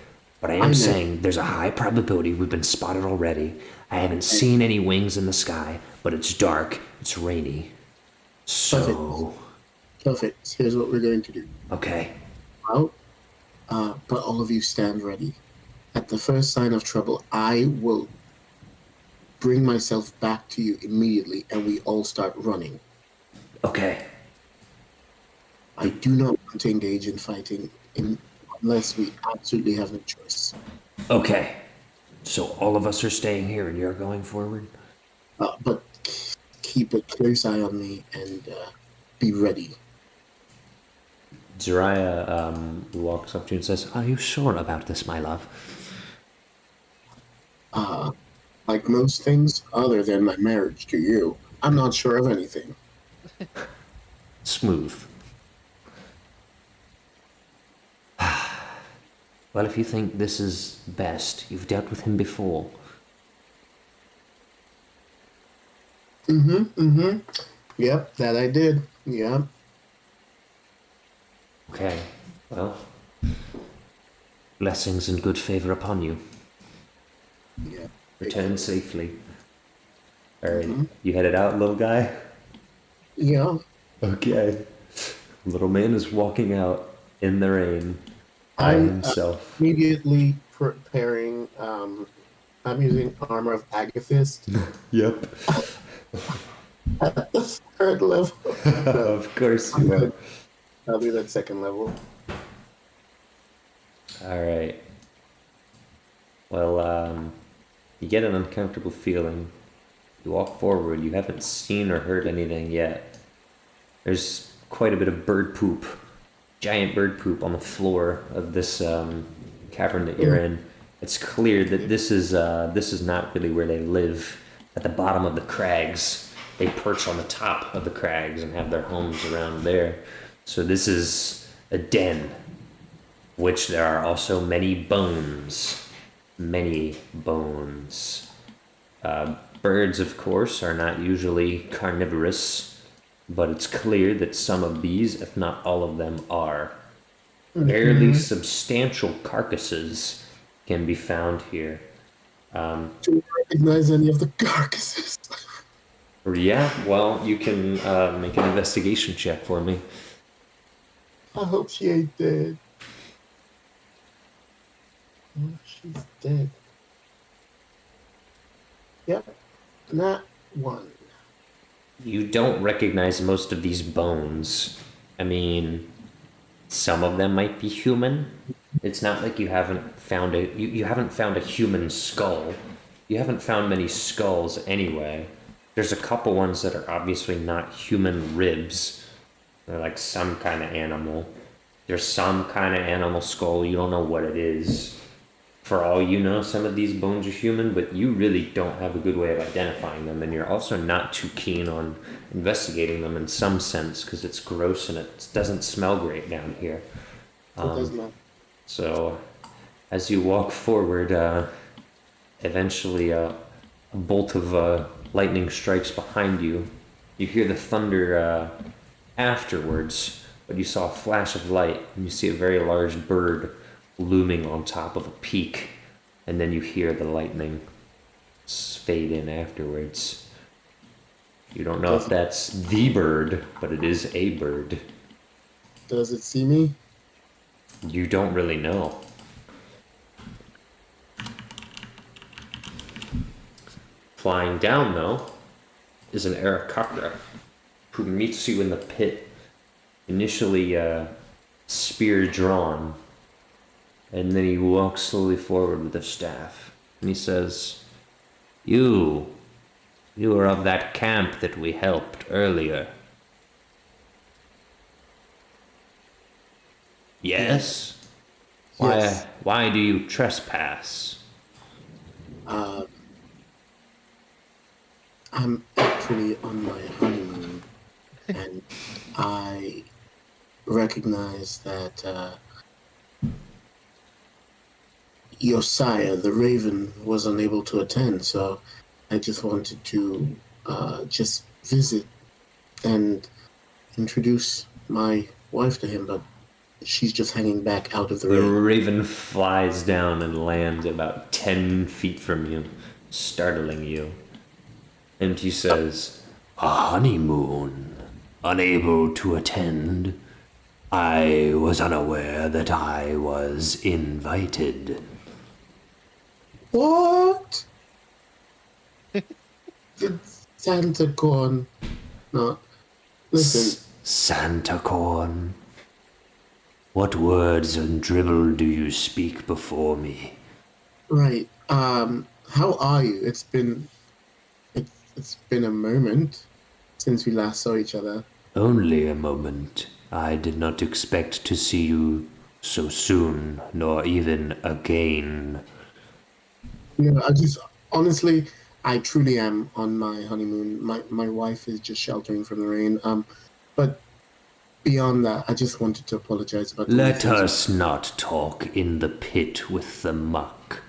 but I I am know. saying there's a high probability we've been spotted already. I haven't seen any wings in the sky, but it's dark, it's rainy. So, Perfect. Here's what we're going to do. okay. Well, but all of you stand ready. At the first sign of trouble, I will bring myself back to you immediately, and we all start running. Okay. I do not want to engage in fighting unless we absolutely have no choice. Okay. So all of us are staying here and you're going forward? But keep a close eye on me and be ready. Zariah walks up to you and says, "Are you sure about this, my love?" Like most things other than my marriage to you, I'm not sure of anything. Smooth. Well, if you think this is best, you've dealt with him before. Yep, that I did. Yep. Okay, well, blessings and good favor upon you. Yeah. Return safely. Alright, you headed out, little guy? Yeah. Okay. Little man is walking out in the rain by I'm himself. immediately preparing. I'm using Armor of Agathist Yep. at the third level. Of course you are. I'll do that second level. Alright. Well, you get an uncomfortable feeling. You walk forward, you haven't seen or heard anything yet. There's quite a bit of bird poop, giant bird poop on the floor of this cavern that you're in. It's clear that this is not really where they live. At the bottom of the crags, they perch on the top of the crags and have their homes around there. So this is a den, which there are also many bones. Many bones. Birds, of course, are not usually carnivorous, but it's clear that some of these, if not all of them, are. Fairly substantial carcasses can be found here. Do you recognize any of the carcasses? Yeah, well, you can make an investigation check for me. I hope she ain't dead. Oh, she's dead. Yep, not one. You don't recognize most of these bones. I mean, some of them might be human. It's not like you haven't found you haven't found a human skull. You haven't found many skulls anyway. There's a couple ones that are obviously not human ribs. They're like some kind of animal. There's some kind of animal skull. You don't know what it is. For all you know, some of these bones are human, but you really don't have a good way of identifying them, and you're also not too keen on investigating them in some sense because it's gross and it doesn't smell great down here. It does not. So, as you walk forward, eventually a bolt of lightning strikes behind you. You hear the thunder afterwards, but you saw a flash of light, and you see a very large bird looming on top of a peak, and then you hear the lightning fade in afterwards. You don't know if that's the bird, but it is a bird. Does it see me? You don't really know. Flying down, though, is an Aarakocra who meets you in the pit, initially spear drawn, and then he walks slowly forward with a staff, and he says, You are of that camp that we helped earlier. Yes? Yes. Why do you trespass? I'm actually on my honeymoon, and I recognize that Josiah, the Raven, was unable to attend, so I just wanted to just visit and introduce my wife to him, but she's just hanging back out of the The rain. raven flies down and lands about 10 feet from you, startling you. And he says, A honeymoon. Unable to attend. I was unaware that I was invited. What? Did Santa Corn not? Listen, Santa Corn. What words and dribble do you speak before me? right. How are you? It's been a moment since we last saw each other. Only a moment. I did not expect to see you so soon, nor even again. I just honestly, I truly am on my honeymoon. My wife is just sheltering from the rain. But beyond that, I just wanted to apologize about. Let us not talk in the pit with the muck.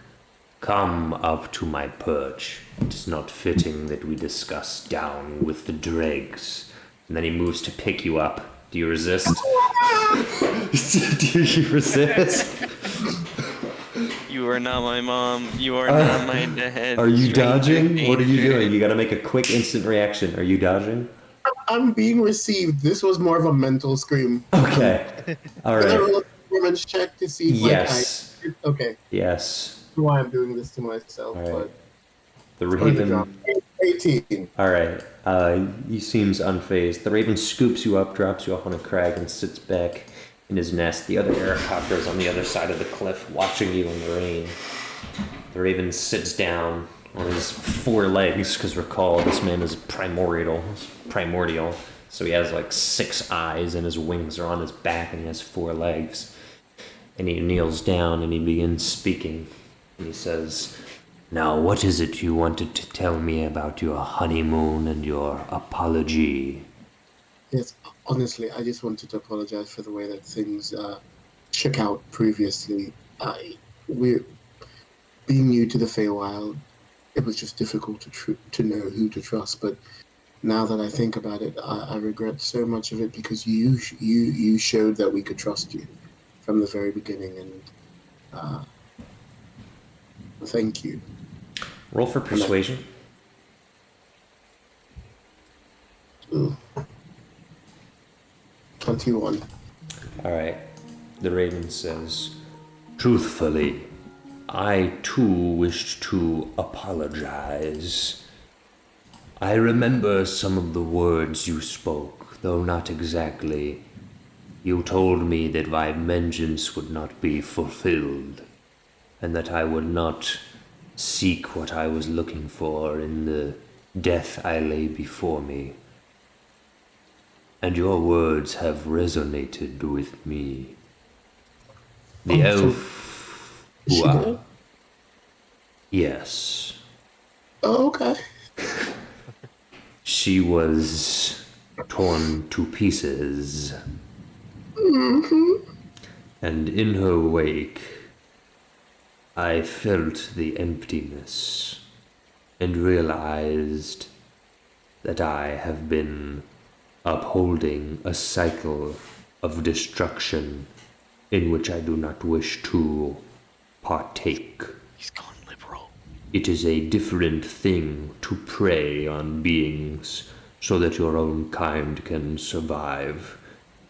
Come up to my perch. It is not fitting that we discuss down with the dregs. and then he moves to pick you up. Do you resist? Do you resist? You are not my mom. You are not my dad. Are you dodging? Stranger What are you danger. doing? You gotta make a quick instant reaction. Are you dodging? I'm being received. This was more of a mental scream. Okay. All Can I right. roll a performance check to see if Yes. okay. Yes. That's why I'm doing this to myself. All right. But The it's going to drop. raven. 18. All right. He seems unfazed. The raven scoops you up, drops you up on a crag, and sits back in his nest. The other aircopter is on the other side of the cliff, watching you in the rain. The raven sits down on his four legs, because recall this man is primordial. So he has like 6 eyes, and his wings are on his back, and he has 4 legs. And he kneels down and he begins speaking. And he says, Now, what is it you wanted to tell me about your honeymoon and your apology? Yes, honestly, I just wanted to apologize for the way that things shook out previously. We're being new to the Feywild. It was just difficult to know who to trust. But now that I think about it, I regret so much of it because you showed that we could trust you from the very beginning, and thank you. roll for persuasion. Ooh. 21. All right. The raven says, Truthfully, I too wished to apologize. I remember some of the words you spoke, though not exactly. You told me that my vengeance would not be fulfilled, and that I would not seek what I was looking for in the death I lay before me. And your words have resonated with me. The Oh, so- elf Is she who I- dead? Yes. Oh, okay. She was torn to pieces. And in her wake, I felt the emptiness and realized that I have been upholding a cycle of destruction in which I do not wish to partake. He's gone liberal. It is a different thing to prey on beings so that your own kind can survive.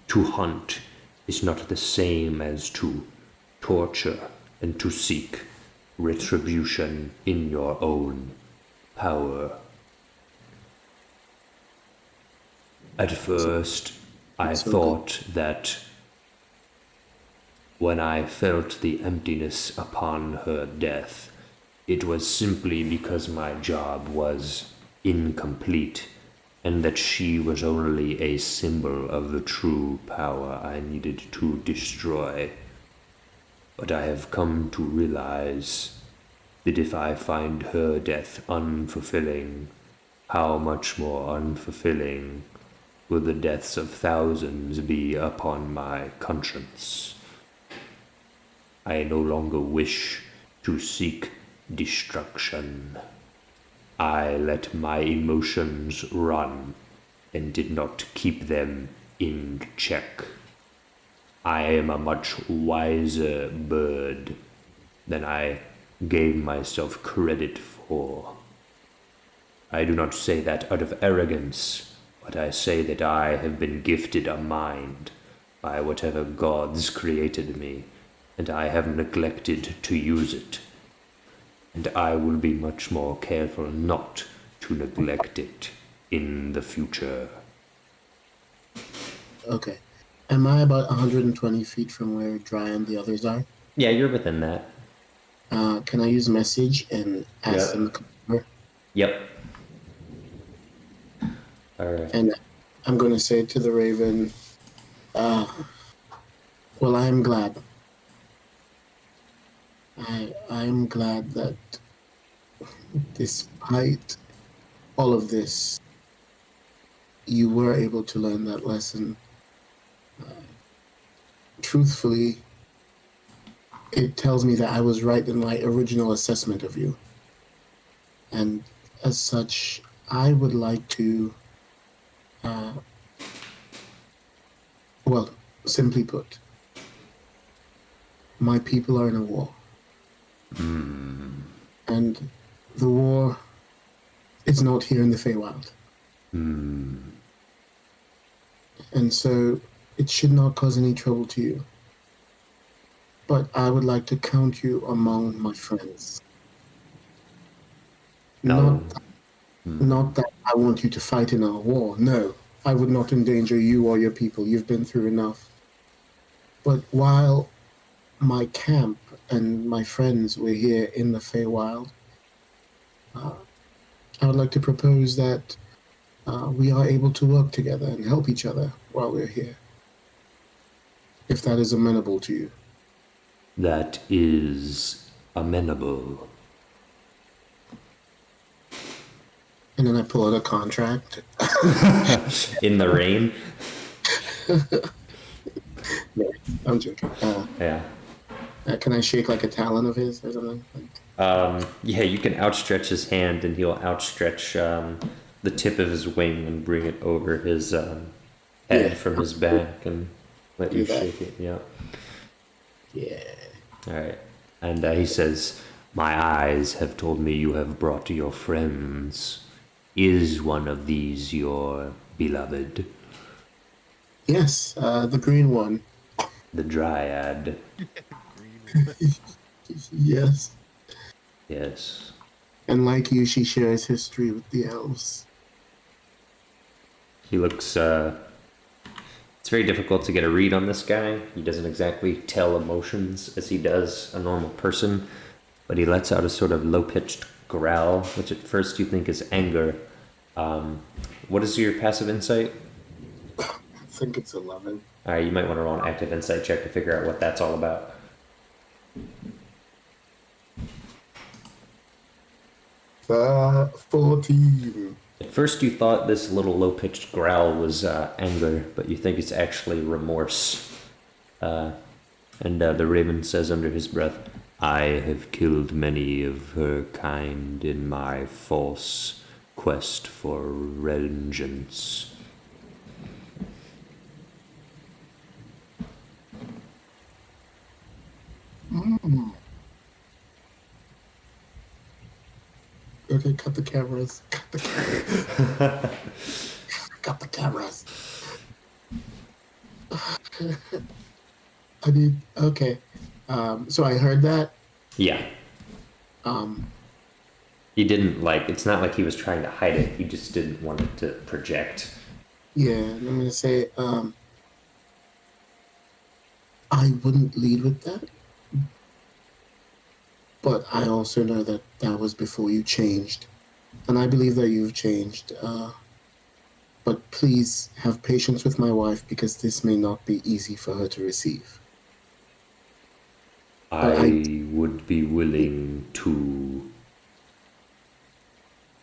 To hunt is not the same as to torture and to seek retribution in your own power. At first, I So thought that when I felt the emptiness upon her death, it was simply because my job was incomplete, and that she was only a symbol of the true power I needed to destroy. But I have come to realize that if I find her death unfulfilling, how much more unfulfilling will the deaths of thousands be upon my conscience. I no longer wish to seek destruction. I let my emotions run and did not keep them in check. I am a much wiser bird than I gave myself credit for. I do not say that out of arrogance, but I say that I have been gifted a mind by whatever gods created me, and I have neglected to use it. And I will be much more careful not to neglect it in the future. Okay. Am I about 120 feet from where Dry and the others are? Yeah, you're within that. Can I use message and ask Yeah. them to come over? Yep. All right. And I'm going to say to the Raven, well, I'm glad. I'm glad that despite all of this, you were able to learn that lesson. Truthfully, it tells me that I was right in my original assessment of you. And as such, I would like to, well, simply put, my people are in a war. And the war is not here in the Feywild. And so it should not cause any trouble to you. But I would like to count you among my friends. No. Not that I want you to fight in our war. No, I would not endanger you or your people. You've been through enough. But while my camp and my friends were here in the Feywild, I would like to propose that we are able to work together and help each other while we're here. If that is amenable to you. That is amenable. And then I pull out a contract. In the rain. No, I'm joking. Yeah. Can I shake like a talon of his or something? Yeah, you can outstretch his hand, and he'll outstretch the tip of his wing and bring it over his head from his back and let you shake it. Yeah. Yeah. All right. And he says, My eyes have told me you have brought your friends. Is one of these your beloved? Yes, the green one. The Dryad. Yes. Yes. And like you, she shares history with the elves. he looks, it's very difficult to get a read on this guy. He doesn't exactly tell emotions as he does a normal person, but he lets out a sort of low-pitched growl, which at first you think is anger. What is your passive insight? I think it's 11. All right, you might want to roll an active insight check to figure out what that's all about. 14. At first you thought this little low-pitched growl was anger, but you think it's actually remorse. And the raven says under his breath, I have killed many of her kind in my false quest for vengeance. Okay, cut the cameras. Cut the cameras. Cut the cameras. I need. Okay. So I heard that. yeah. Um, He didn't it's not like he was trying to hide it, he just didn't want it to project. yeah, and I'm gonna say, I wouldn't lead with that. But I also know that that was before you changed. And I believe that you've changed. But please have patience with my wife because this may not be easy for her to receive. I would be willing to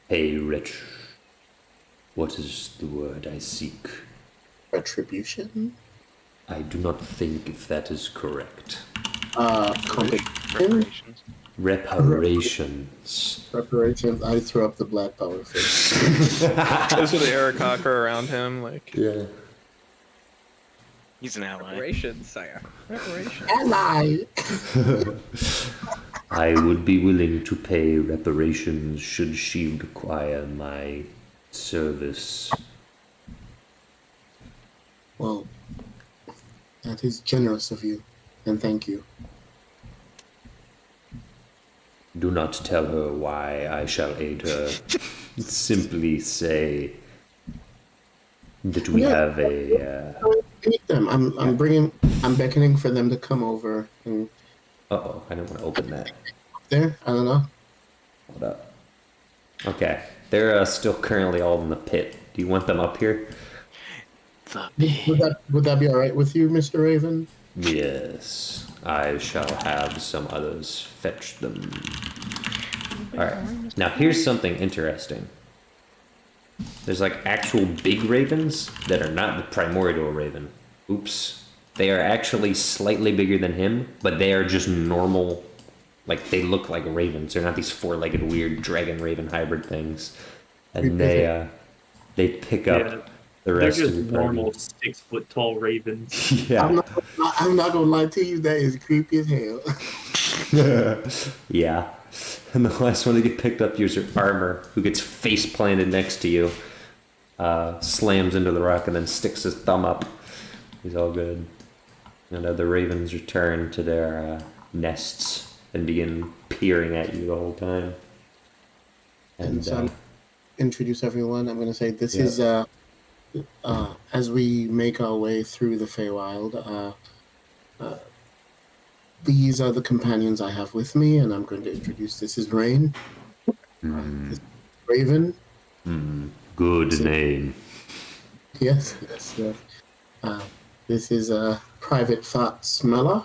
pay what is the word I seek? Retribution? I do not think if that is correct. competition. Reparations. Reparations. I throw up the black power face. Those are the Aarakocra around him, like. Yeah. He's an ally. Reparations, sire. Reparations. Ally. I would be willing to pay reparations should she require my service. Well, that is generous of you, and thank you. Do not tell her why I shall aid her. Simply say that we have a. Meet them. I'm beckoning for them to come over and. Uh-oh, I didn't want to open that. There, I don't know. Hold up. Okay, they're still currently all in the pit. Do you want them up here? Would that be all right with you, Mr. Raven? Yes, I shall have some others fetch them. Alright, now here's something interesting. There's like actual big ravens that are not the primordial raven. Oops. They are actually slightly bigger than him, but they are just normal, like they look like ravens. They're not these four-legged weird dragon raven hybrid things. And they pick up the rest of the They're just normal 6 foot tall ravens. Yeah. I'm not gonna lie to you, that is creepy as hell. Yeah. And the last one to get picked up is your armor, who gets face planted next to you, slams into the rock, and then sticks his thumb up. He's all good. And the ravens return to their nests and begin peering at you the whole time. And so introduce everyone. I'm going to say this is as we make our way through the Feywild. These are the companions I have with me, and I'm going to introduce. This is Rain. This is Raven. Good name. Yes. This is Private Fat Smeller.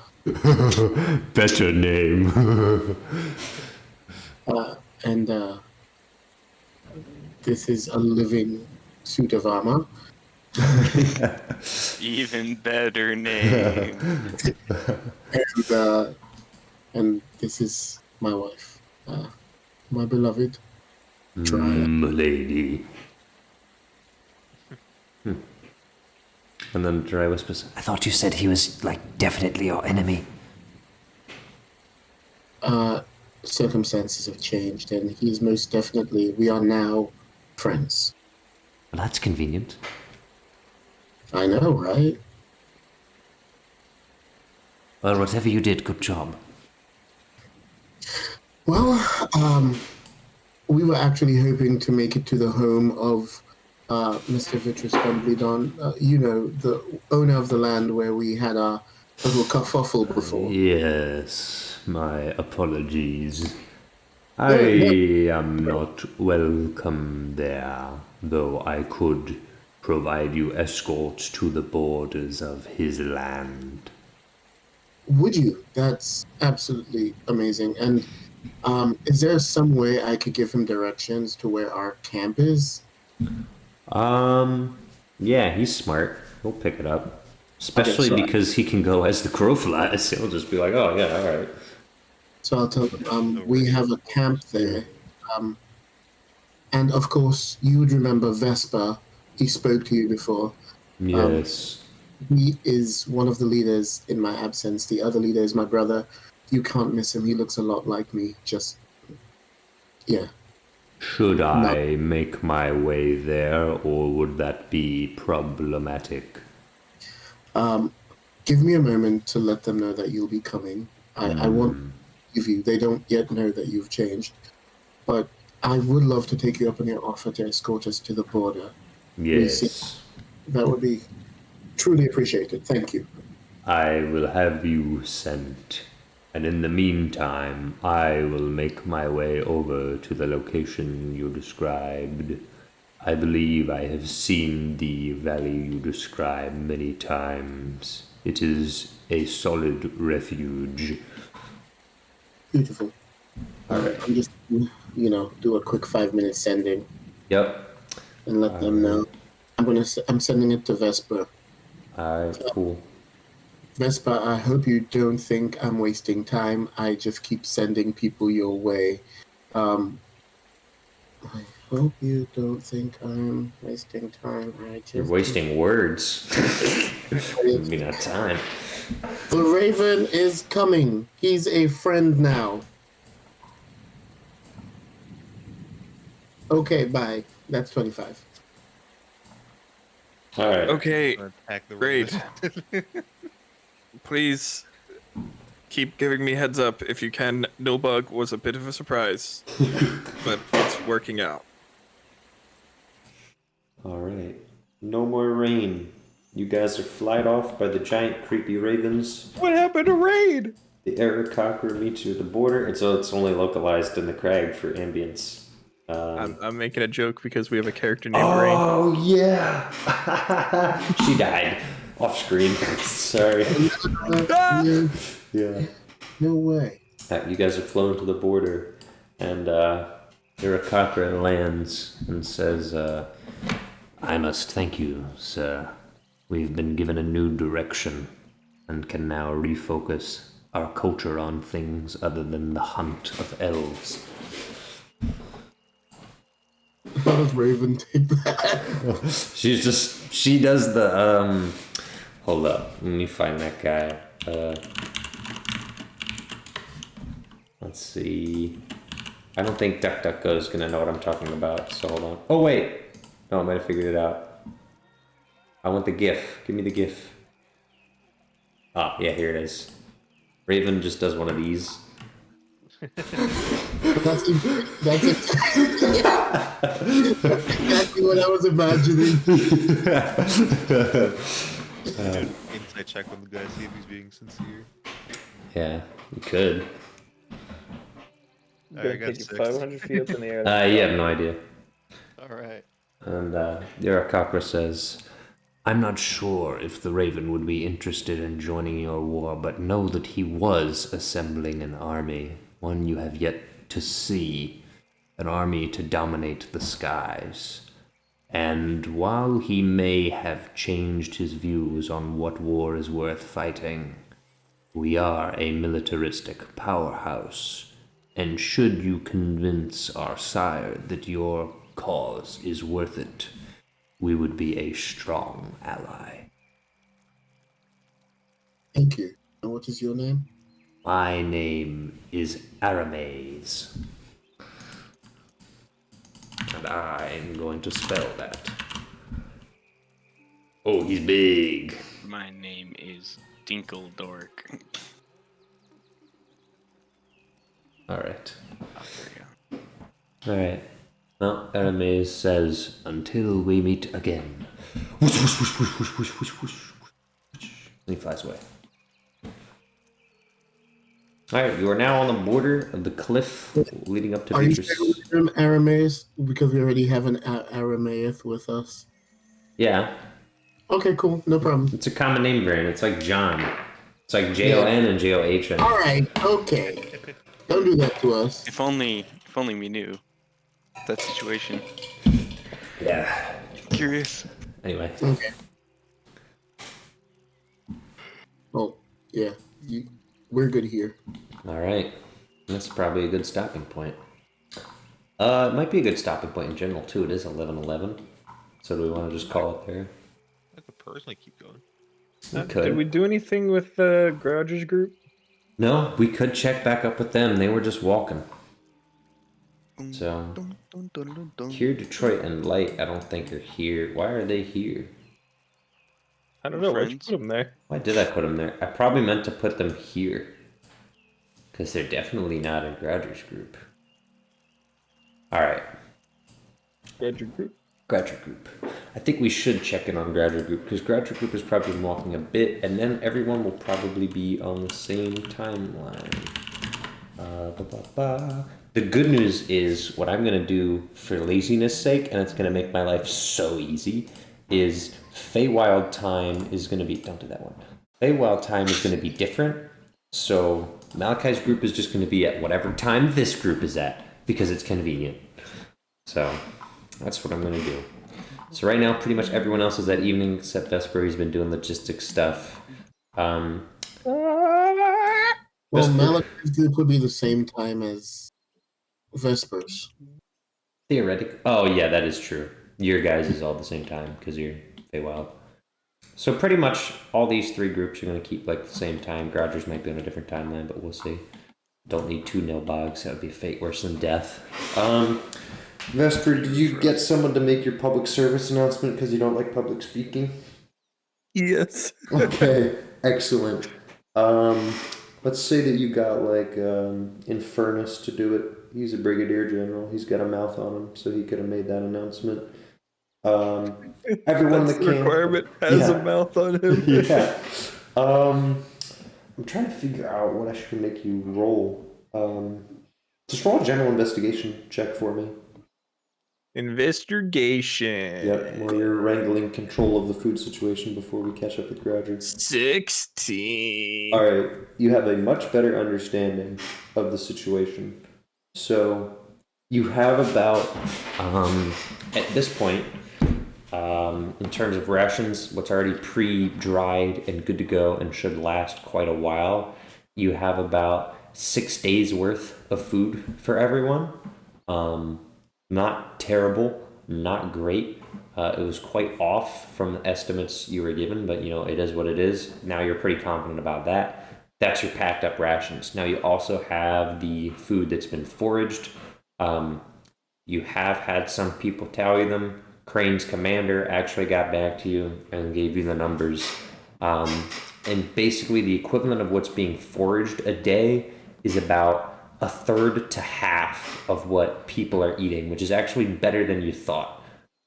Better name. And this is a living suit of armor. Even better name. And this is my wife, my beloved lady. And then Dry whispers, I thought you said he was, like, definitely your enemy. Circumstances have changed, and he is most definitely. We are now friends. Well, that's convenient. I know, right? Well, whatever you did, good job. Well, we were actually hoping to make it to the home of Mr. Vitrus Bumbledon, the owner of the land where we had our little kerfuffle before. yes, my apologies. I am not welcome there, though I could provide you escorts to the borders of his land. Would you? That's absolutely amazing. And is there some way I could give him directions to where our camp is? Yeah, he's smart. He'll pick it up. Especially because he can go as the crow flies. He'll just be like, oh, yeah, all right. So I'll tell them, we have a camp there. And of course, you would remember Vesper. He spoke to you before. Yes. He is one of the leaders in my absence. The other leader is my brother. You can't miss him. He looks a lot like me. Just, yeah. Should I make my way there, or would that be problematic? Give me a moment to let them know that you'll be coming. I won't leave you. They don't yet know that you've changed. But I would love to take you up on your offer to escort us to the border. Yes. That would be truly appreciated. Thank you. I will have you sent. And in the meantime, I will make my way over to the location you described. I believe I have seen the valley you described many times. It is a solid refuge. Beautiful. All right. I'm just, do a quick 5-minute sending. Yep. And let them know. I'm sending it to Vesper. Alright, cool. Vespa, I hope you don't think I'm wasting time. I just keep sending people your way. I hope you don't think I'm wasting time. You're wasting words. Maybe not time. The Raven is coming. He's a friend now. Okay, bye. That's 25. All right. Okay, Attack the great. Raven. Please keep giving me heads up if you can. No bug was a bit of a surprise, but it's working out. All right. No more rain. You guys are flied off by the giant creepy ravens. What happened to rain? The Aarakocra meets you at the border. It's only localized in the crag for ambience. I'm making a joke because we have a character named Rain. Oh yeah, she died off screen. Sorry. Yeah. No way. You guys are flown to the border, and Aarakocra lands and says, "I must thank you, sir. We've been given a new direction, and can now refocus our culture on things other than the hunt of elves." How does Raven take that? She does the, hold up, let me find that guy. Let's see. I don't think DuckDuckGo is gonna know what I'm talking about, so hold on. Oh wait! No, I might have figured it out. I want the GIF. Give me the GIF. Ah, yeah, here it is. Raven just does one of these. That's exactly what I was imagining. Insight check on the guy, see if he's being sincere. Yeah, you could. I got Take you 6. 500 feet up in the air. You have no idea. Alright. And the Aarakocra says, "I'm not sure if the Raven would be interested in joining your war, but know that he was assembling an army, one you have yet to see, an army to dominate the skies. And while he may have changed his views on what war is worth fighting, we are a militaristic powerhouse, and should you convince our sire that your cause is worth it, we would be a strong ally." Thank you. And what is your name? My name is Arames. And I'm going to spell that. Oh, he's big. My name is Dinkledork. Alright. Oh, there we go. Alright. Well, Arames says, "Until we meet again." Whoosh, whoosh, whoosh, whoosh, whoosh, whoosh, whoosh, whoosh, whoosh. And he flies away. Alright, you are now on the border of the cliff leading up to Are you Beatrice. sure we have Arameus? Because we already have an Arameus with us. Yeah, Okay, cool. No problem. it's a common name variant. It's like John. It's like Jon and John. All right. Okay. Don't do that to us. If only we knew that situation. Yeah. Curious. Anyway, Okay. Oh, yeah. We're good here. alright. That's probably a good stopping point. It might be a good stopping point in general, too. It is 11:11. So do we want to just call it there? I could personally keep going. We could. Did we do anything with the Grouger's group? No, we could check back up with them. They were just walking. So, here, Detroit, and Light, I don't think are here. Why are they here? I don't know. Why'd you Friends? put them there? Why did I put them there? I probably meant to put them here. Because they're definitely not in Grouger's group. Alright. Grouger group. Grouger group. I think we should check in on Grouger group, because Grouger group has probably been walking a bit, and then everyone will probably be on the same timeline. The good news is, what I'm going to do for laziness sake, and it's going to make my life so easy, is Feywild time is going to be... Don't do that one. Feywild time is going to be different, so Malachi's group is just going to be at whatever time this group is at, because it's convenient. So, that's what I'm going to do. So right now, pretty much everyone else is at evening, except Vesper. He's been doing logistics stuff. Well, Vesper- Malachi's group would be the same time as Vespers. Theoretic. Oh yeah, that is true. Your guys is all the same time because you're Feywild. So pretty much all these three groups are going to keep like the same time. Grudgers might be on a different timeline, but we'll see. Don't need 2 nilbogs. That would be a fate worse than death. Vesper, did you get someone to make your public service announcement because you don't like public speaking? Yes. Okay, excellent. Let's say that you got like Infernus to do it. He's a brigadier general. He's got a mouth on him, so he could have made that announcement. Everyone in the That's the camp requirement has a mouth on him. Yeah. I'm trying to figure out what I should make you roll. Just roll a general investigation check for me. Investigation. Yep, while you're wrangling control of the food situation before we catch up with Roger. 16. Alright, you have a much better understanding of the situation. So, you have about, at this point, in terms of rations, what's already pre-dried and good to go and should last quite a while, you have about 6 days worth of food for everyone. Not terrible, not great. It was quite off from the estimates you were given, but it is what it is. Now you're pretty confident about that. That's your packed up rations. Now you also have the food that's been foraged. You have had some people tally them. Crane's commander actually got back to you and gave you the numbers. And basically the equivalent of what's being foraged a day is about a third to half of what people are eating, which is actually better than you thought.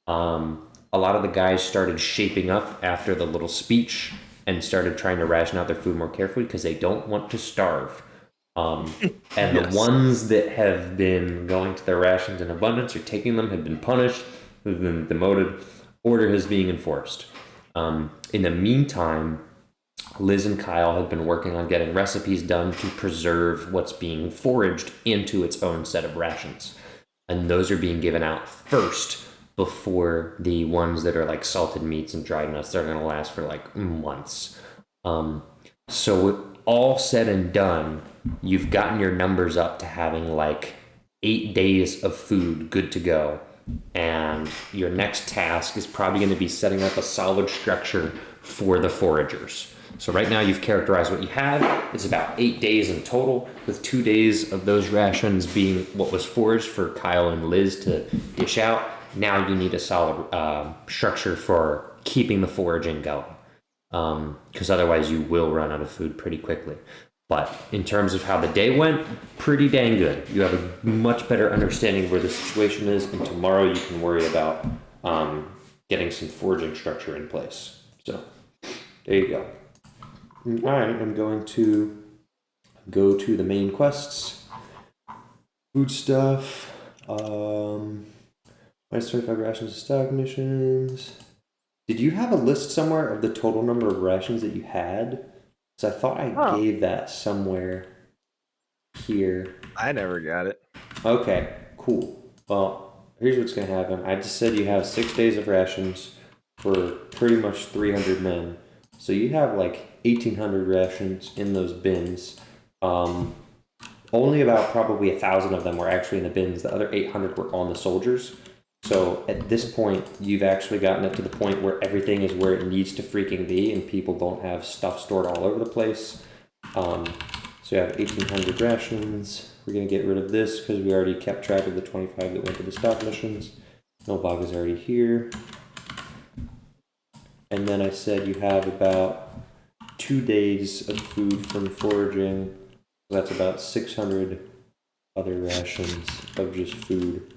A lot of the guys started shaping up after the little speech and started trying to ration out their food more carefully because they don't want to starve. And Yes. The ones that have been going to their rations in abundance or taking them have been punished, have been demoted, order is being enforced. In the meantime, Liz and Kyle have been working on getting recipes done to preserve what's being foraged into its own set of rations. And those are being given out first before the ones that are like salted meats and dried nuts. They're going to last for like months. So with all said and done, you've gotten your numbers up to having like 8 days of food good to go. And your next task is probably going to be setting up a solid structure for the foragers. So right now you've characterized what you have. It's about 8 days in total, with 2 days of those rations being what was foraged for Kyle and Liz to dish out. Now you need a solid structure for keeping the foraging going, because otherwise you will run out of food pretty quickly. But in terms of how the day went, pretty dang good. You have a much better understanding of where the situation is, and tomorrow you can worry about getting some foraging structure in place. So there you go. Alright, I'm going to go to the main quests. Food stuff. Minus 25 rations of stock missions. Did you have a list somewhere of the total number of rations that you had? Because I thought I gave that somewhere here. I never got it. Okay, cool. Well, here's what's going to happen. I just said you have 6 days of rations for pretty much 300 men. So you have like 1,800 rations in those bins. Only about probably 1,000 of them were actually in the bins. The other 800 were on the soldiers. So at this point, you've actually gotten it to the point where everything is where it needs to freaking be, and people don't have stuff stored all over the place. So you have 1,800 rations. We're going to get rid of this because we already kept track of the 25 that went to the stock missions. Nilbog is already here. And then I said you have about 2 days of food from foraging. So that's about 600 other rations of just food.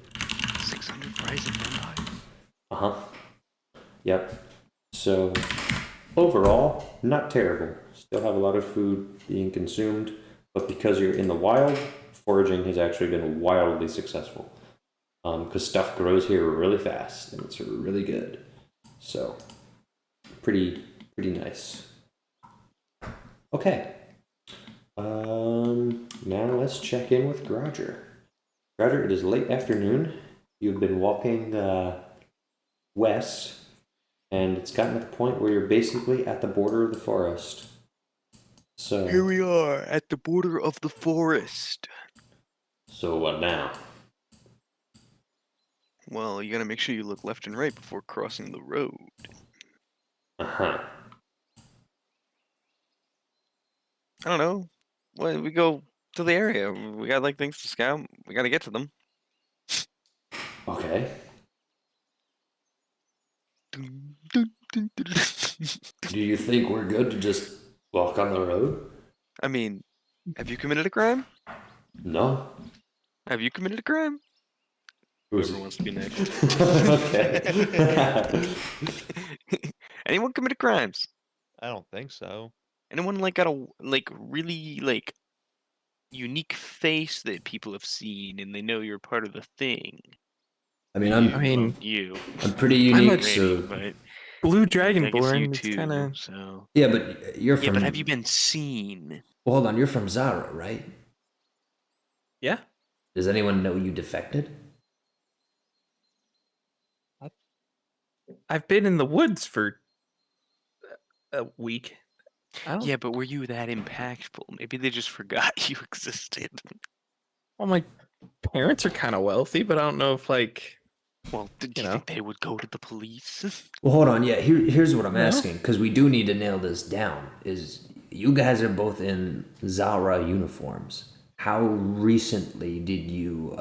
600 rising Uh-huh. Yep. So overall, not terrible. Still have a lot of food being consumed, but because you're in the wild, foraging has actually been wildly successful. Because stuff grows here really fast and it's really good. So pretty nice. Okay. Now let's check in with Roger. Roger, it is late afternoon. You've been walking west, and it's gotten to the point where you're basically at the border of the forest. So Here we are at the border of the forest. So what now? Well, you gotta make sure you look left and right before crossing the road. Uh-huh. I don't know. Well, we go to the area. We got like things to scout. We gotta get to them. Okay. Do you think we're good to just walk on the road? I mean, have you committed a crime? No. Have you committed a crime? Who's Whoever wants to be next. Okay. Anyone committed crimes? I don't think so. Anyone like got a like really like unique face that people have seen and they know you're part of the thing? I mean, You, I mean, you. I'm pretty I'm unique, a- so But Blue I guess you Dragonborn. It's too. kind of. So yeah. But you're yeah, from. but have you been seen? Well, hold on. You're from Zara, right? Yeah. Does anyone know you defected? I've been in the woods for a week. I don't. Yeah, but were you that impactful? Maybe they just forgot you existed. Well, my parents are kind of wealthy, but I don't know if like. Well, do you know. think they would go to the police? Well, hold on. Yeah. Here's what I'm No. asking, because we do need to nail this down. Is you guys are both in Zara uniforms. How recently did you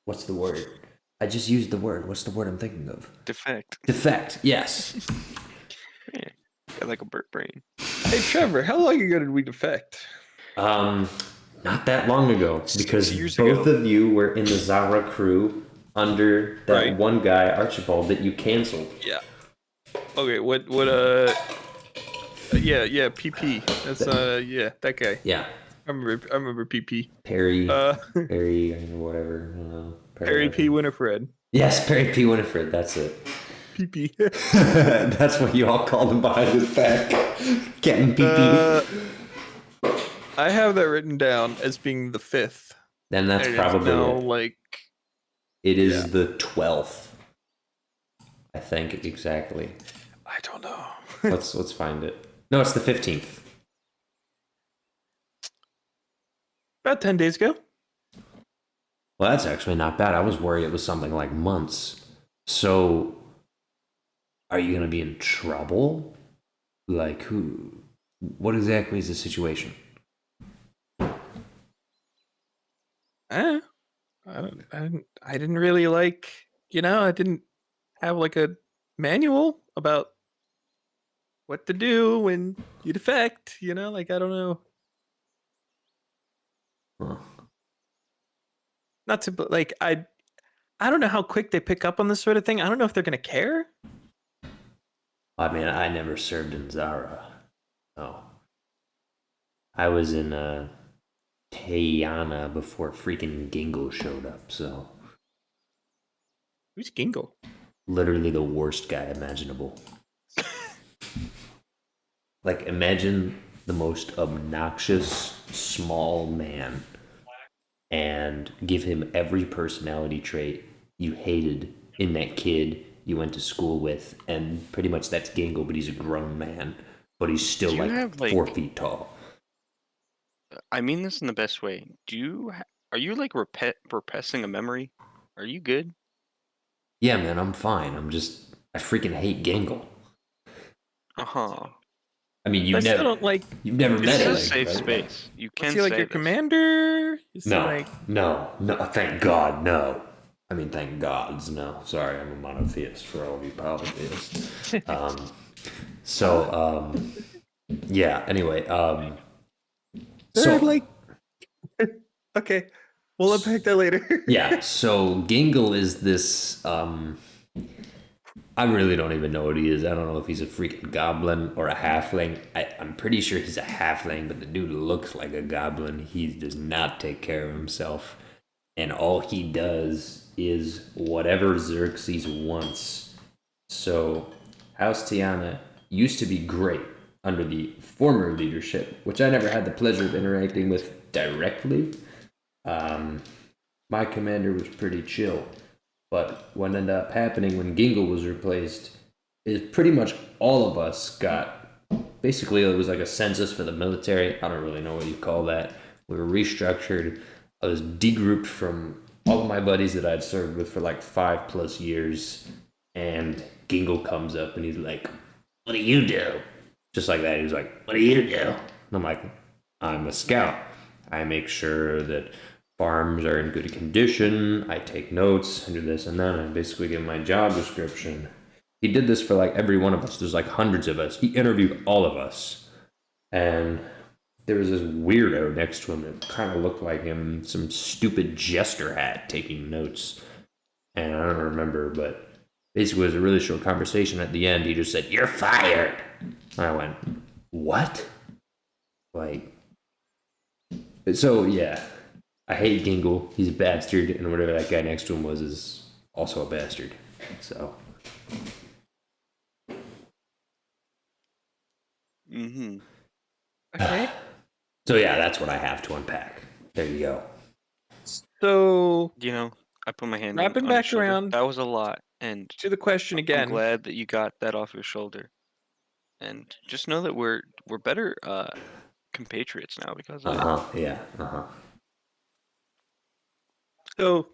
what's the word? I just used the word. What's the word I'm thinking of? Defect. Defect. Yes. Yeah, got like a bird brain. Hey, Trevor, how long ago did we defect? Not that long ago, because 6 years both ago. of you were in the Zara crew under that Right. one guy, Archibald, that you canceled. Yeah. Okay. What? Yeah. PP. That's yeah. That guy. Yeah. I remember PP. Perry. Uh, Perry, or whatever. I don't know. Harry P. Winifred. Yes, Perry P. Winifred. That's it. PP. That's what you all called him behind his back. Getting PP. I have that written down as being the 5th. Then that's And it's probably now it. like. It is yeah. the 12th. I think exactly. I don't know. Let's find it. No, it's the 15th. About 10 days ago. Well, that's actually not bad. I was worried it was something like months. So, are you going to be in trouble? Like, who? What exactly is the situation? I didn't really like, I didn't have like a manual about what to do when you defect, like I don't know. Huh. Not to like I don't know how quick they pick up on this sort of thing. I don't know if they're gonna care. I mean, I never served in Zara. No. I was in Tayana before freaking Gingle showed up, so. Who's Gingle? Literally the worst guy imaginable. Like, imagine the most obnoxious small man and give him every personality trait you hated in that kid you went to school with, and pretty much that's Gingle, but he's a grown man, but he's still Do you like have, 4 feet tall. I mean this in the best way. Are you like repressing a memory? Are you good? Yeah, man, I'm fine. I freaking hate Gingle. Uh-huh. I mean, I you've still never, don't like. you've never This met is him, a safe right? space. You can Is he like say your this. commander? Is he No, like no, thank God, no. I mean, thank gods, no. Sorry, I'm a monotheist for all of you polytheists. Yeah, anyway, they're so, like okay. We'll unpack that later. yeah, so Gingle is this, I really don't even know what he is. I don't know if he's a freaking goblin or a halfling. I'm pretty sure he's a halfling, but the dude looks like a goblin. He does not take care of himself. And all he does is whatever Xerxes wants. So, House Tiana used to be great under the former leadership, which I never had the pleasure of interacting with directly. My commander was pretty chill. But what ended up happening when Gingle was replaced is pretty much all of us got basically it was like a census for the military. I don't really know what you call that. We were restructured. I was degrouped from all of my buddies that I'd served with for like 5+ years. And Gingle comes up and he's like, "What do you do?" Just like that. He was like, "What do you do?" And I'm like, "I'm a scout. I make sure that farms are in good condition. I take notes. I do this and that." And I basically give my job description. He did this for like every one of us. There's like hundreds of us. He interviewed all of us. And there was this weirdo next to him that kind of looked like him, some stupid jester hat taking notes. And I don't remember, but basically it was a really short conversation. At the end, he just said, "You're fired." And I went, "What?" Like, so yeah, I hate Gingle. He's a bastard. And whatever that guy next to him was is also a bastard. So. Mm-hmm. Okay. So yeah, that's what I have to unpack. There you go. So You know, I put my hand Wrapping on his back shoulder. around That was a lot, and to the question I'm again. glad that you got that off your shoulder. And just know that we're better compatriots now because of it. Yeah. So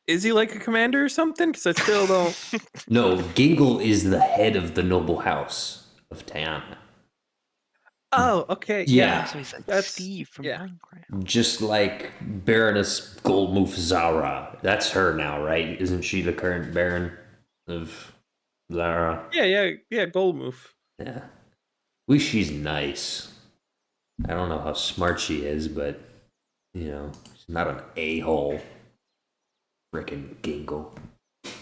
is he like a commander or something? Because I still don't. No, Gingle is the head of the noble house of Tiana. Oh, okay. Yeah. So he's like That's- Steve from yeah. Minecraft. Just like Baroness Goldmoof Zara. That's her now, right? Isn't she the current Baron of Zara? Yeah. Gold move. Yeah. At least she's nice. I don't know how smart she is, but, you know, she's not an a-hole. Frickin' Gingle. What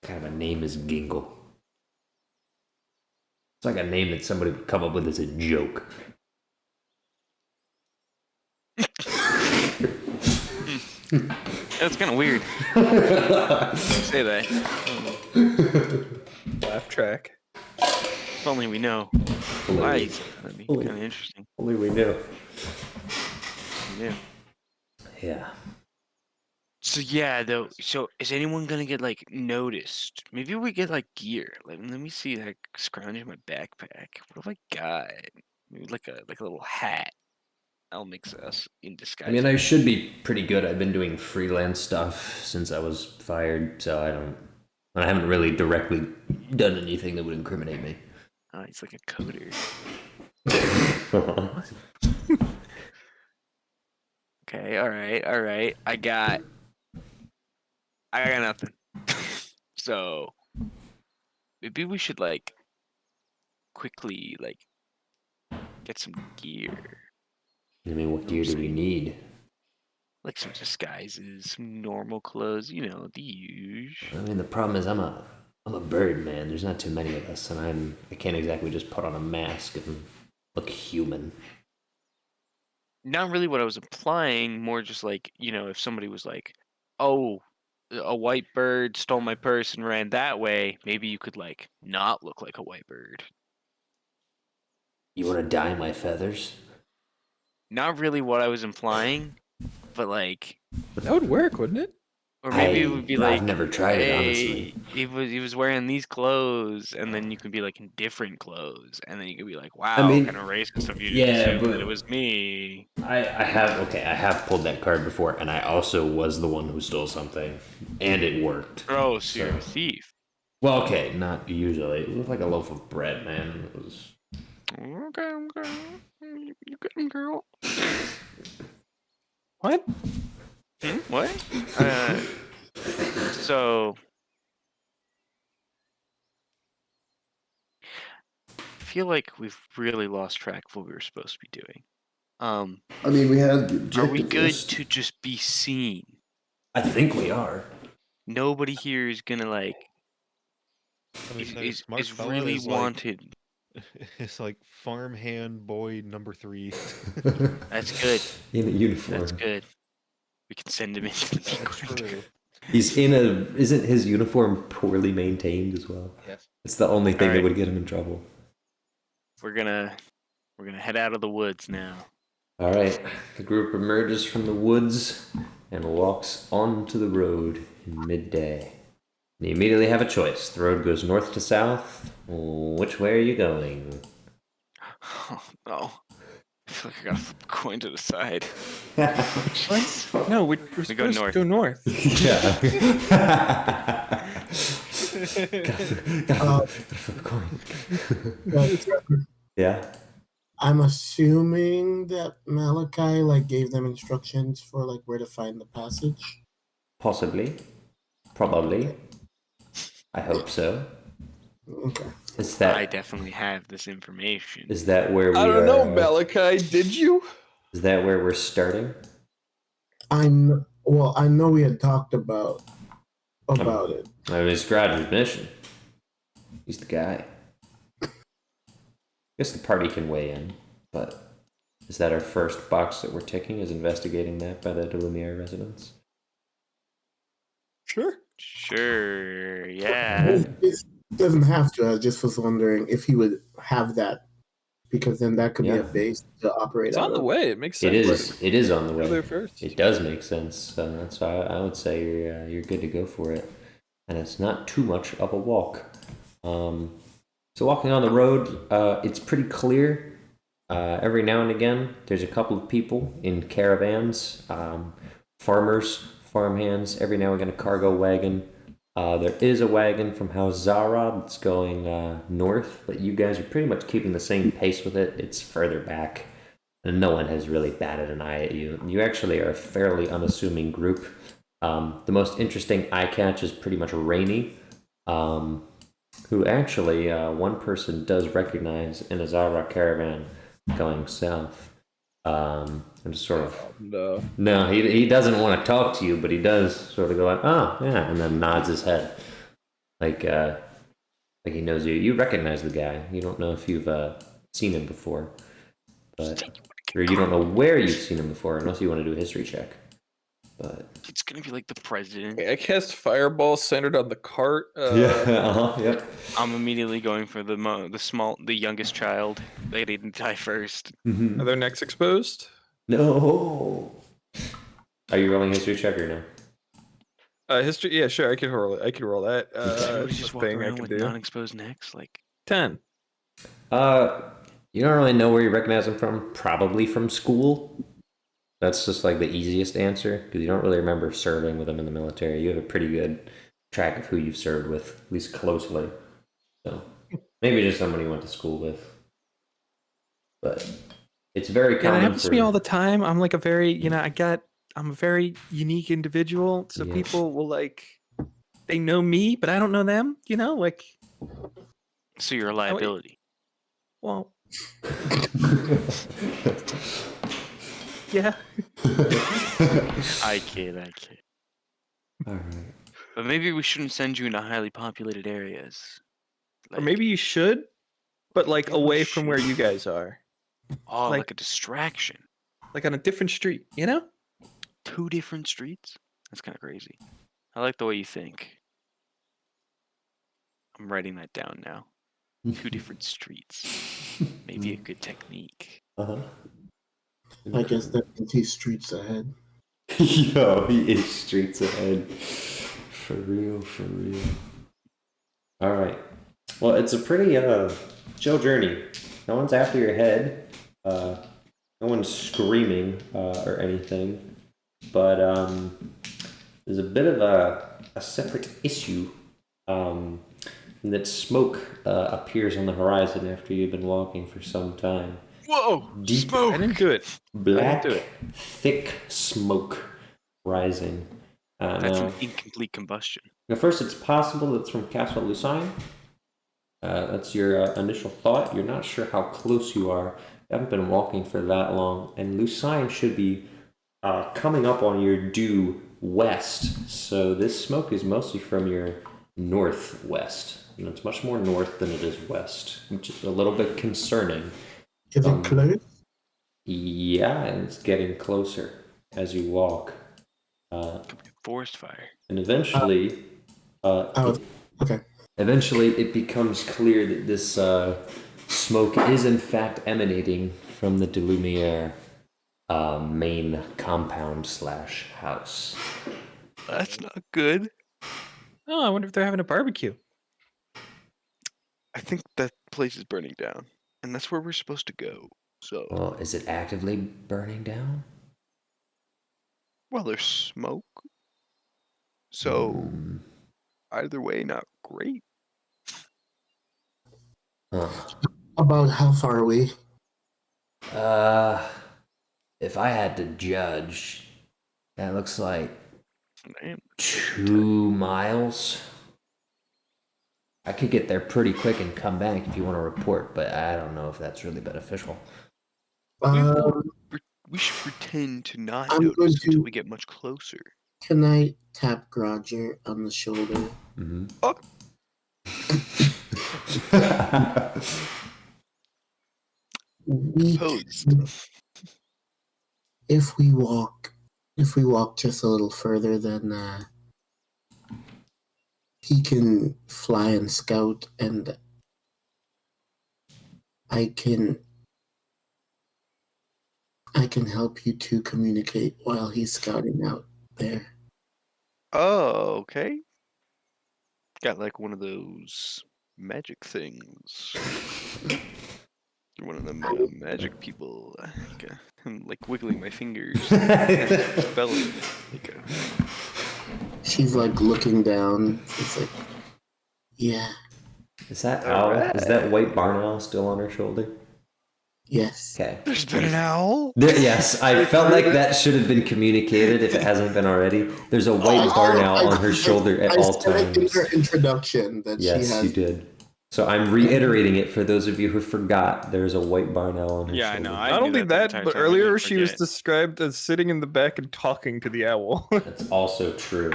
kind of a name is Gingle? It's like a name that somebody would come up with as a joke. That's kind of weird. Say that. Laugh track. If only we know why. That'd be kind of interesting. Only we knew. Yeah. Yeah. So yeah, though. So is anyone gonna get like noticed? Maybe we get like gear. Let me see. Like scrounge in my backpack. What have I got? Maybe like a little hat. That'll make us in disguise. I mean, I should be pretty good. I've been doing freelance stuff since I was fired, so I haven't really directly done anything that would incriminate me. Oh, he's like a coder. Okay, all right. I got nothing. So maybe we should like quickly like get some gear. I mean, what gear do we need? Like some disguises, some normal clothes, you know, the usual. I mean, the problem is I'm a bird, man. There's not too many of us, and I can't exactly just put on a mask and look human. Not really what I was implying, more just like, you know, if somebody was like, "Oh, a white bird stole my purse and ran that way," maybe you could like not look like a white bird. You want to dye my feathers? Not really what I was implying, but like, That would work, wouldn't it? or maybe it would be like, I've never tried it, honestly. He was wearing these clothes, and then you could be like in different clothes, and then you could be like, "Wow, I mean, kind of racist of you to yeah, assume but- that it was me." I have pulled that card before, and I also was the one who stole something, and it worked. Oh, so you're a So- thief. Well, okay, not usually. It looked like a loaf of bread, man. It was. Okay. You get him, girl. What? What? So I feel like we've really lost track of what we were supposed to be doing. I mean, we have the objective Are we good list. to just be seen? I think we are. Nobody here is gonna like Somebody said a is smart fella really is like- wanted. It's like farmhand boy number 3. That's good. In a uniform. That's good. We can send him into the That's true. He's in a. Isn't his uniform poorly maintained as well? Yes. It's the only thing that Alright. would get him in trouble. We're gonna head out of the woods now. All right. The group emerges from the woods and walks onto the road in midday. You immediately have a choice. The road goes north to south. Which way are you going? Oh, no. I feel like I gotta flip a coin to the side. What? No, we're We supposed go to north. go north. Yeah. But Yeah. I'm assuming that Malachi like gave them instructions for like where to find the passage. Possibly. Probably. I hope so. Okay. Is I that definitely have this information. is that where we I don't are? know, Malachi. Did you? Is that where we're starting? I know we had talked about it. I mean, it's Gradger's mission. He's the guy. I guess the party can weigh in, but is that our first box that we're ticking? Is investigating that by the Delumiere residents? Sure. Sure, yeah. It doesn't have to. I just was wondering if he would have that, because then that could be Yeah. a base to operate It's out on the of. way. It makes sense. It is. It is on the Go way. there first. It does make sense. So that's why I would say you're good to go for it, and it's not too much of a walk. So walking on the road, it's pretty clear. Every now and again, there's a couple of people in caravans, farmers, farmhands. Every now and again, a cargo wagon. There is a wagon from House Zara that's going north, but you guys are pretty much keeping the same pace with it. It's further back, and no one has really batted an eye at you. You actually are a fairly unassuming group. The most interesting eye catch is pretty much Rainy, who actually one person does recognize in a Zara caravan going south. And just sort of no, he doesn't want to talk to you, but he does sort of go like, oh yeah, and then nods his head like he knows you. You recognize the guy. You don't know if you've seen him before, but or you don't know where you've seen him before, unless you want to do a history check. But It's gonna be like the president. Okay, I cast Fireball centered on the cart. Yep. I'm immediately going for the youngest child. They didn't die first. Mm-hmm. Are their necks exposed? No. Are you rolling history check or no? History. Yeah, sure. I could roll it. I could roll that. Everybody It's just a walk thing I around can with do. non-exposed necks, like 10. You don't really know where you recognize him from. Probably from school. That's just like the easiest answer, because you don't really remember serving with him in the military. You have a pretty good track of who you've served with, at least closely. So maybe just someone you went to school with. But it's very Yeah, common that happens for to me all the time. I'm like a very, I'm a very unique individual. So Yeah. people will they know me, but I don't know them. so you're a liability. Well, yeah. I kid. All right. But maybe we shouldn't send you into highly populated areas. Or maybe you should, but Maybe we away from where should. you guys are. like a distraction. Like on a different street, you know? 2 different streets? That's kind of crazy. I like the way you think. I'm writing that down now. 2 different streets. Maybe a good technique. Uh-huh. I guess that means he's streets ahead. Yo, he is streets ahead. For real, for real. All right. Well, it's a pretty chill journey. No one's after your head. No one's screaming or anything. But there's a bit of a separate issue in that smoke appears on the horizon after you've been walking for some time. Whoa! Deep, I didn't do it. black, do it. thick smoke rising. That's Now, an incomplete combustion. now, first, it's possible it's from Castle Lucine. That's your initial thought. You're not sure how close you are. You haven't been walking for that long, and Lucine should be coming up on your due west. So this smoke is mostly from your northwest. It's much more north than it is west, which is a little bit concerning. Is it close? Yeah, and it's getting closer as you walk. Forest fire. And eventually, Okay. eventually it becomes clear that this smoke is in fact emanating from the Delumiere main compound / house. That's not good. Oh, I wonder if they're having a barbecue. I think that place is burning down, and that's where we're supposed to go. So, Well, is it actively burning down? well, there's smoke. So, Hmm. either way, not great. Huh. About how far are we? If I had to judge, that looks like Damn. 2 miles. I could get there pretty quick and come back if you want to report, but I don't know if that's really beneficial. We should pretend to not I'm going notice until to- we get much closer. Can I tap Roger on the shoulder? Mm-hmm. Oh. We Pose. if we walk just a little further, then he can fly and scout, and I can help you to communicate while he's scouting out there. Oh, okay. Got like one of those magic things. You're one of them magic people. I'm like wiggling my fingers. Spelling. Like She's like looking down. It's like, yeah, Is that owl? Is that white barn owl still on her shoulder? yes. Okay. There's been an owl? Yes, I felt like that should have been communicated if it hasn't been already. There's a white barn owl on her shoulder at all said it in times. her introduction that Yes, she has. you did. So I'm reiterating it for those of you who forgot. There's a white barn owl on her Yeah, I shoulder. know. Not knew only the that, entire but time, I earlier didn't she was forget. described as sitting in the back and talking to the owl. That's also true.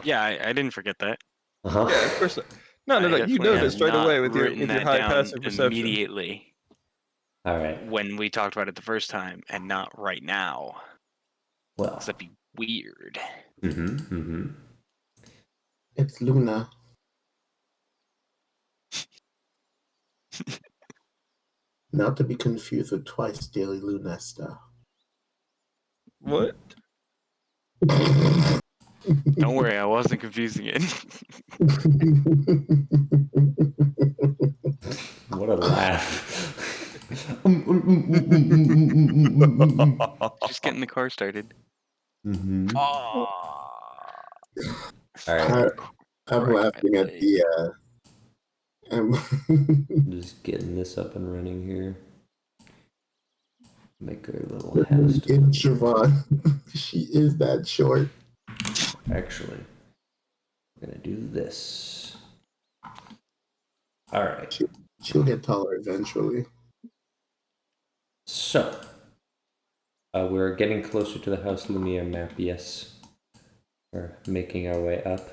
Yeah, I didn't forget that. Uh-huh. Yeah, of course. No, I you definitely noticed have right not away with your written that high down passive perception. immediately All right. when we talked about it the first time, and not right now. Well. 'Cause that'd be weird. Mm-hmm. Mm-hmm. It's Luna. Not to be confused with Twice Daily Lunesta. What? Don't worry, I wasn't confusing it. What a laugh. Just getting the car started. Mm-hmm. Oh. All right. I'm laughing at the Just getting this up and running here. Make her a little house. in Siobhan. She is that short. Actually, we're gonna do this. All right. She'll get taller eventually. So, we're getting closer to the House Lumiere map. Yes, we're making our way up.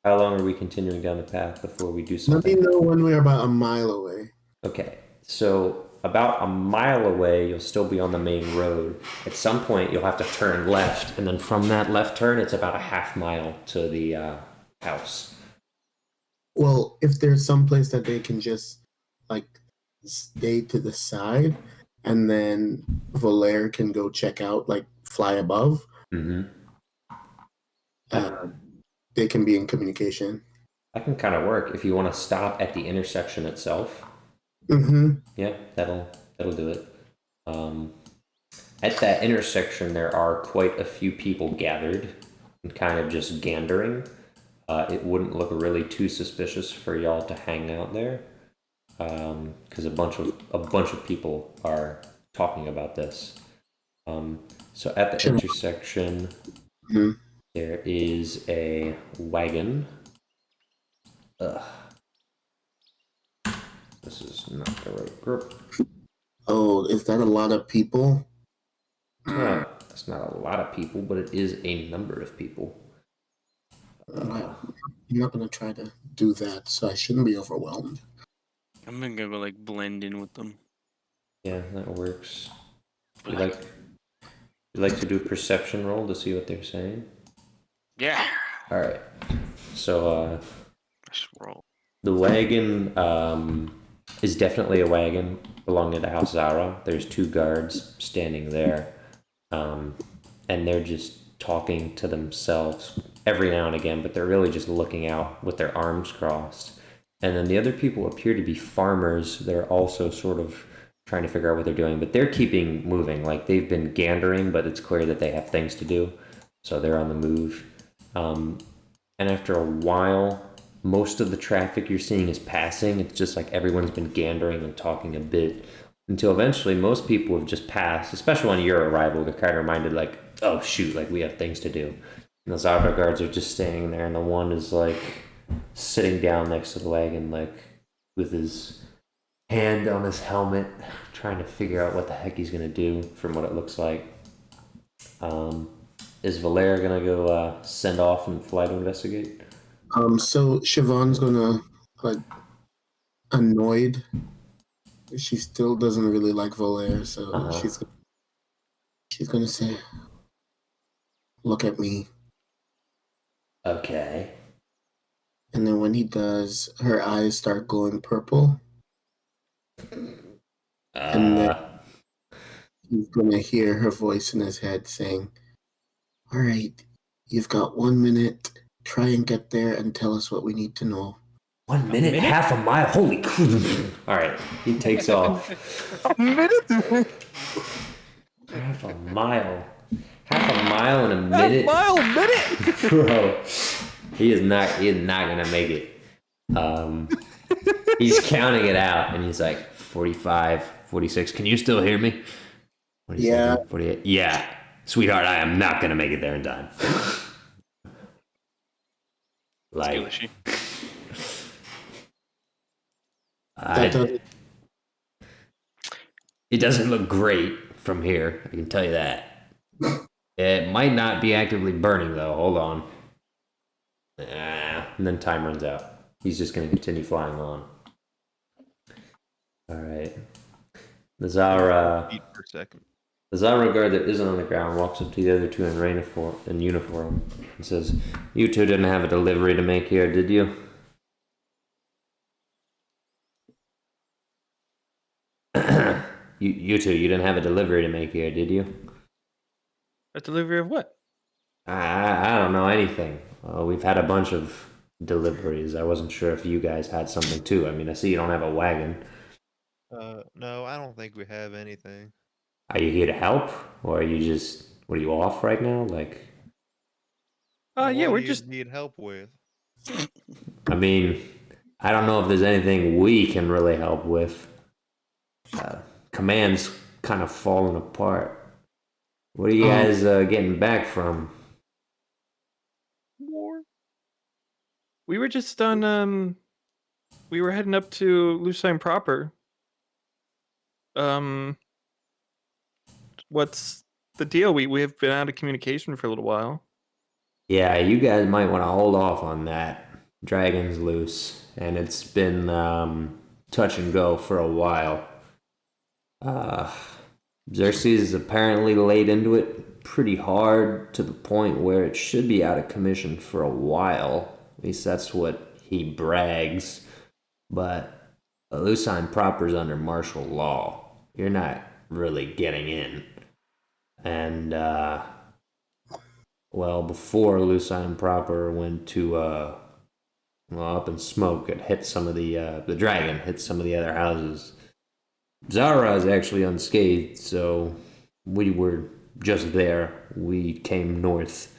How long are we continuing down the path before we do Let something? me know when we're about a mile away. Okay, so about a mile away, you'll still be on the main road. At some point, you'll have to turn left, and then from that left turn, it's about a half mile to the house. Well, if there's some place that they can just like stay to the side, and then Valere can go check out, like fly above, Mm-hmm. they can be in communication. That can kind of work if you want to stop at the intersection itself. Mm-hmm. Yeah, that'll do it. At that intersection, there are quite a few people gathered and kind of just gandering. It wouldn't look really too suspicious for y'all to hang out there, because a bunch of people are talking about this. So at the intersection, Mhm. there is a wagon. Ugh. This is not the right group. Oh, is that a lot of people? It's not a lot of people, but it is a number of people. I'm not gonna try to do that, so I shouldn't be overwhelmed. I'm gonna go like blend in with them. Yeah, that works. You like to do a perception roll to see what they're saying? Yeah. All right. So Let's roll. the wagon is definitely a wagon belonging to the House Zara. There's 2 guards standing there, and they're just talking to themselves every now and again, but they're really just looking out with their arms crossed. And then the other people appear to be farmers. They're also sort of trying to figure out what they're doing, but they're keeping moving. Like they've been gandering, but it's clear that they have things to do, so they're on the move. And after a while, most of the traffic you're seeing is passing. It's just like everyone's been gandering and talking a bit until eventually most people have just passed, especially on your arrival. They're kind of reminded like, oh shoot, like we have things to do. And those auto guards are just standing there, and the one is like sitting down next to the wagon, like with his hand on his helmet, trying to figure out what the heck he's gonna do from what it looks like. Is Valera gonna go send off and fly to investigate? So Siobhan's gonna like annoyed. She still doesn't really like Valera, so she's gonna say, "Look at me." Okay. And then when he does, her eyes start glowing purple. And then he's gonna hear her voice in his head saying, "All right, you've got 1 minute. Try and get there and tell us what we need to know." 1 minute, half a mile. Holy crap! All right, he takes off. A minute. Half a mile. Half a mile in a minute. Half mile minute. Bro, he is not gonna make it. He's counting it out, and he's like 45, 46. Can you still hear me? 47, Yeah. 48. Yeah, sweetheart, I am not gonna make it there in time. Like, it doesn't look great from here. I can tell you that. It might not be actively burning though. Hold on. And then time runs out. He's just going to continue flying on. All right. The Zara. Feet per second. The Zara guard that isn't on the ground walks up to the other two in uniform and says, "You two didn't have a delivery to make here, did you?" You two, you didn't have a delivery to make here, did you? A delivery of what? I don't know anything. We've had a bunch of deliveries. I wasn't sure if you guys had something too. I mean, I see you don't have a wagon. No, I don't think we have anything. Are you here to help, or are you just? What are you off right now? Like, Yeah, What we're do you just. need help with. I mean, I don't know if there's anything we can really help with. Command's kind of falling apart. What are you guys getting back from? War. We were just on. We were heading up to Lucine proper. What's the deal? We have been out of communication for a little while. Yeah, you guys might want to hold off on that. Dragon's loose, and it's been touch and go for a while. Xerxes is apparently laid into it pretty hard to the point where it should be out of commission for a while. At least that's what he brags. But Lucine proper's under martial law. You're not really getting in. And, well, before Lucine proper went to, up in smoke, it hit some of the dragon hit some of the other houses. Zara is actually unscathed, so we were just there. We came north.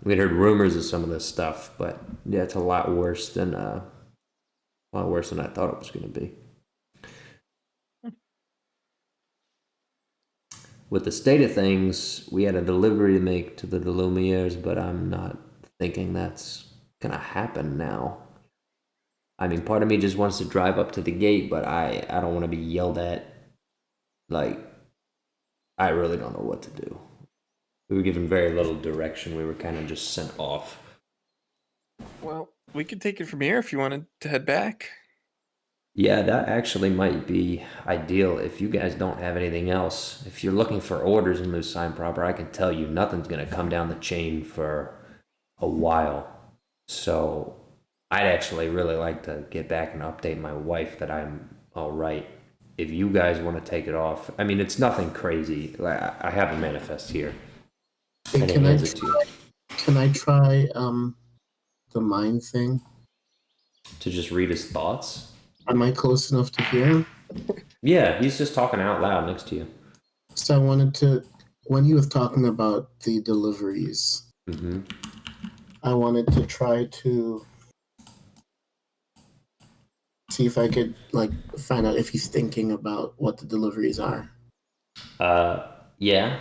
We'd heard rumors of some of this stuff, but yeah, it's a lot worse than I thought it was going to be. With the state of things, we had a delivery to make to the Delumiers, but I'm not thinking that's gonna happen now. I mean, part of me just wants to drive up to the gate, but I don't want to be yelled at. Like, I really don't know what to do. We were given very little direction. We were kind of just sent off. Well, we could take it from here if you wanted to head back. Yeah, that actually might be ideal if you guys don't have anything else. If you're looking for orders in Lucine proper, I can tell you nothing's going to come down the chain for a while. So I'd actually really like to get back and update my wife that I'm all right. If you guys want to take it off, I mean, it's nothing crazy. I have a manifest here. Hey, Can I try the mind thing? To just read his thoughts? Am I close enough to hear him? Yeah, he's just talking out loud next to you. So I wanted to, when he was talking about the deliveries, I wanted to try to see if I could find out if he's thinking about what the deliveries are. Yeah.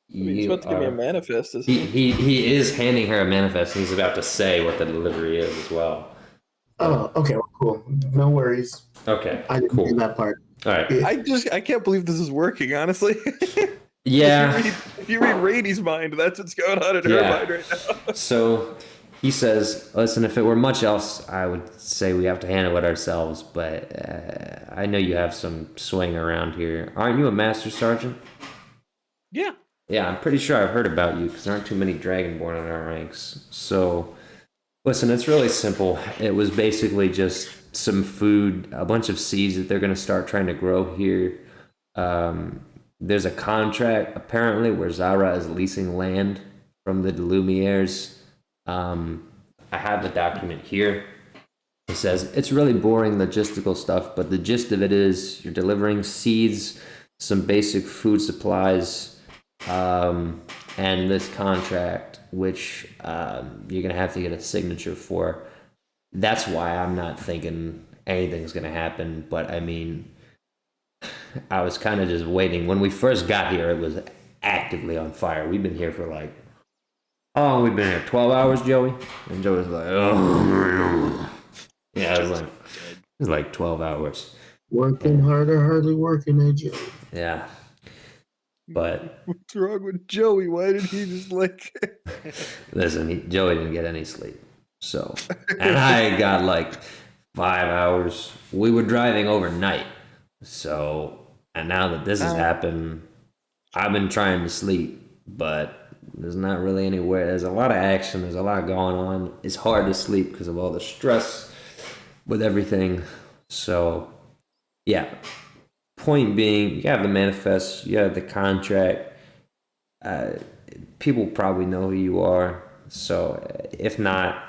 He's about to give me a manifest, isn't he? He is handing her a manifest, and he's about to say what the delivery is as well. Oh, okay, well, cool. No worries. Okay, I didn't cool. do that part. All right. I can't believe this is working, honestly. Yeah. If you read Rainey's mind, that's what's going on in her mind right now. So he says, listen, if it were much else, I would say we have to handle it ourselves, but I know you have some swing around here. Aren't you a master sergeant? Yeah. Yeah, I'm pretty sure I've heard about you because there aren't too many Dragonborn in our ranks. So, listen, it's really simple. It was basically just some food, a bunch of seeds that they're going to start trying to grow here. There's a contract, apparently, where Zara is leasing land from the Lumières. I have the document here. It says, it's really boring logistical stuff, but the gist of it is you're delivering seeds, some basic food supplies, and this contract, which you're going to have to get a signature for. That's why I'm not thinking anything's going to happen. But I mean, I was kind of just waiting. When we first got here, it was actively on fire. We've been here for how long we've been here? 12 hours, Joey? And Joey's like, oh. Yeah, it was like 12 hours. Working harder, hardly working, AJ. Yeah. But what's wrong with Joey? Why did he just listen, Joey didn't get any sleep. So, and I got 5 hours. We were driving overnight. So, and now that this has happened, I've been trying to sleep, but there's not really anywhere. There's a lot of action. There's a lot going on. It's hard to sleep because of all the stress with everything. So, yeah. Point being, you have the manifest, you have the contract. People probably know who you are. So if not,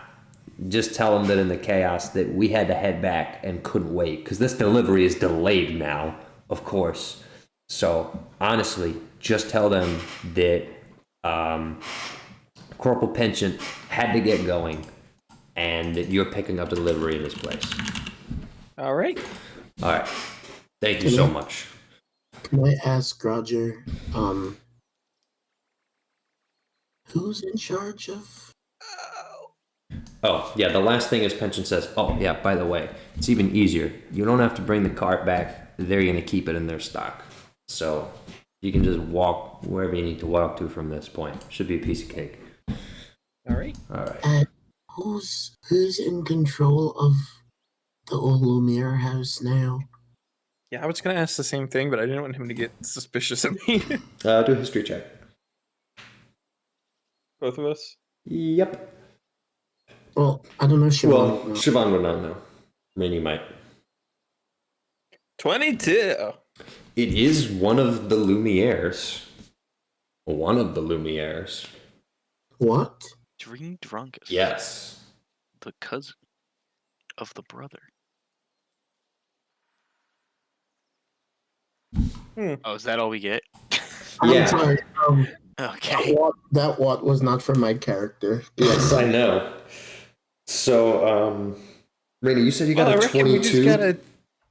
just tell them that in the chaos that we had to head back and couldn't wait. Because this delivery is delayed now, of course. So honestly, just tell them that Corporal Penchant had to get going and that you're picking up the delivery in this place. All right. All right. Thank you so much. Can I ask Roger, who's in charge of? Oh, yeah, the last thing is Pension says, oh, yeah, by the way, it's even easier. You don't have to bring the cart back. They're going to keep it in their stock. So you can just walk wherever you need to walk to from this point. Should be a piece of cake. All right. All right. And who's in control of the old Lumiere house now? Yeah, I was going to ask the same thing, but I didn't want him to get suspicious of me. Do a history check. Both of us? Yep. Well, I don't know Siobhan. Well, Siobhan would not know. I mean, you might. 22. It is one of the Lumières. One of the Lumières. What? Dream Drunkus. Yes. The cousin of the brother. Oh, is that all we get? Yeah. I'm sorry. Okay. That was not for my character. Yes, I know. So, Raina, you said you got I a reckon 22? we just got a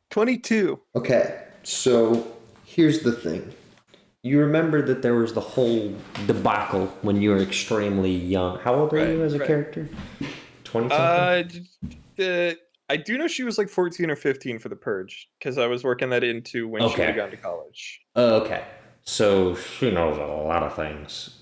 22. Okay, so here's the thing. You remember that there was the whole debacle when you were extremely young. How old are you as a character? 20 something? I do know she was 14 or 15 for the purge, because I was working that into when she had gone to college. Okay, so she knows a lot of things.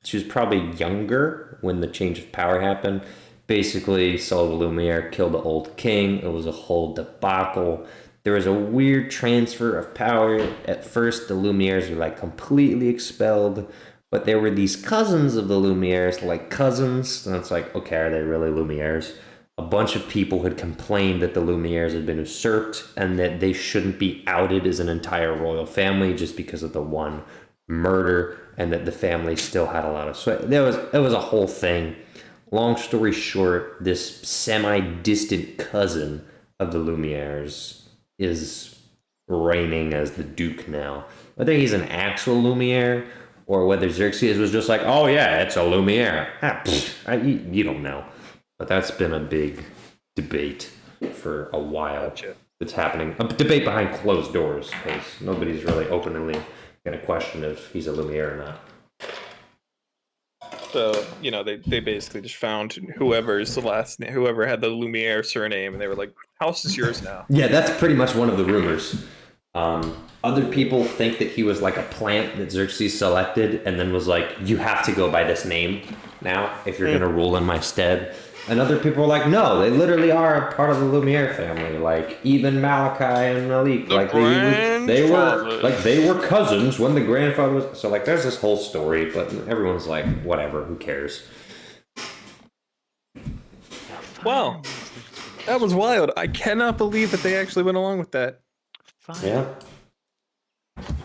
She was probably younger when the change of power happened. Basically, Sol Lumiere killed the old king. It was a whole debacle. There was a weird transfer of power. At first, the Lumieres were completely expelled, but there were these cousins of the Lumieres, cousins, and it's okay, are they really Lumieres? A bunch of people had complained that the Lumieres had been usurped and that they shouldn't be outed as an entire royal family just because of the one murder, and that the family still had a lot of sway. It was a whole thing. Long story short, this semi-distant cousin of the Lumieres is reigning as the Duke now. Whether he's an actual Lumiere or whether Xerxes was just like, oh yeah, it's a Lumiere. You don't know. But that's been a big debate for a while. Gotcha. It's happening. A debate behind closed doors because nobody's really openly going to question if he's a Lumiere or not. So, they basically just found whoever's the last name, whoever had the Lumiere surname, and they were like, house is yours now. Yeah, that's pretty much one of the rumors. Other people think that he was like a plant that Xerxes selected and then was like, you have to go by this name now if you're going to rule in my stead. And other people were like, no, they literally are a part of the Lumiere family. Like even Malachi and Malik, like they were cousins when the grandfather was. So like, there's this whole story, but everyone's like, whatever, who cares? Wow, that was wild. I cannot believe that they actually went along with that. Yeah,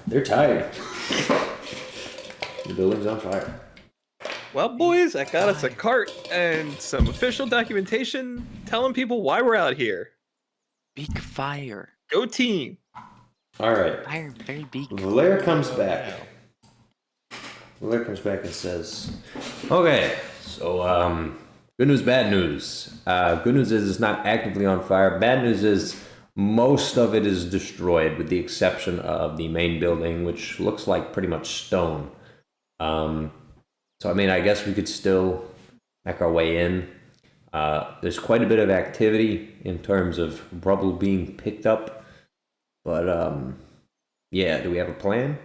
they're tired. The building's on fire. Well, boys, I got us a cart and some official documentation telling people why we're out here. Big fire. Go team. All right. Fire very big. Valaire comes back. Valaire comes back and says, okay, so good news, bad news. Good news is it's not actively on fire. Bad news is most of it is destroyed with the exception of the main building, which looks like pretty much stone. So, I mean, I guess we could still make our way in. There's quite a bit of activity in terms of rubble being picked up. But, yeah, do we have a plan?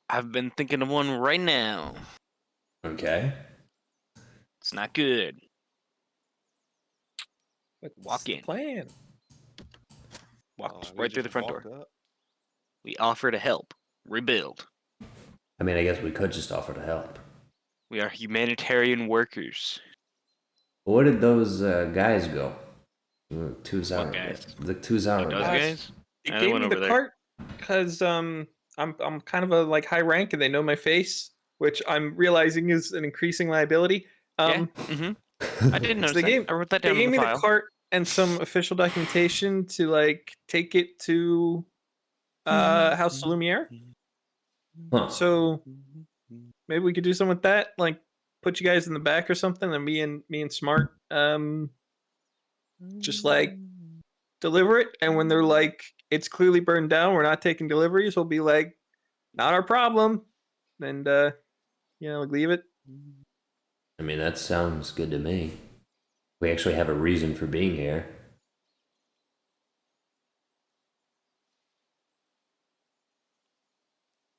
I've been thinking of one right now. Okay. It's not good. What's Walk the in. plan? Walk We right through the just front door. walked up. We offer to help. Rebuild. I mean, I guess we could just offer to help. We are humanitarian workers. Where did those guys go? The two What Zara guys? The two Zara Those guys. guys? They I gave went me over the there. cart because I'm kind of a like high rank and they know my face, which I'm realizing is an increasing liability. Yeah. I didn't notice they that. gave- I wrote that They down gave in me the the file. cart and some official documentation to like take it to House Lumiere. Huh. So maybe we could do something with that, like put you guys in the back or something, and me and Smart just like deliver it. And when they're like, it's clearly burned down, we're not taking deliveries, we'll be like, not our problem, and leave it. I mean, that sounds good to me. We actually have a reason for being here.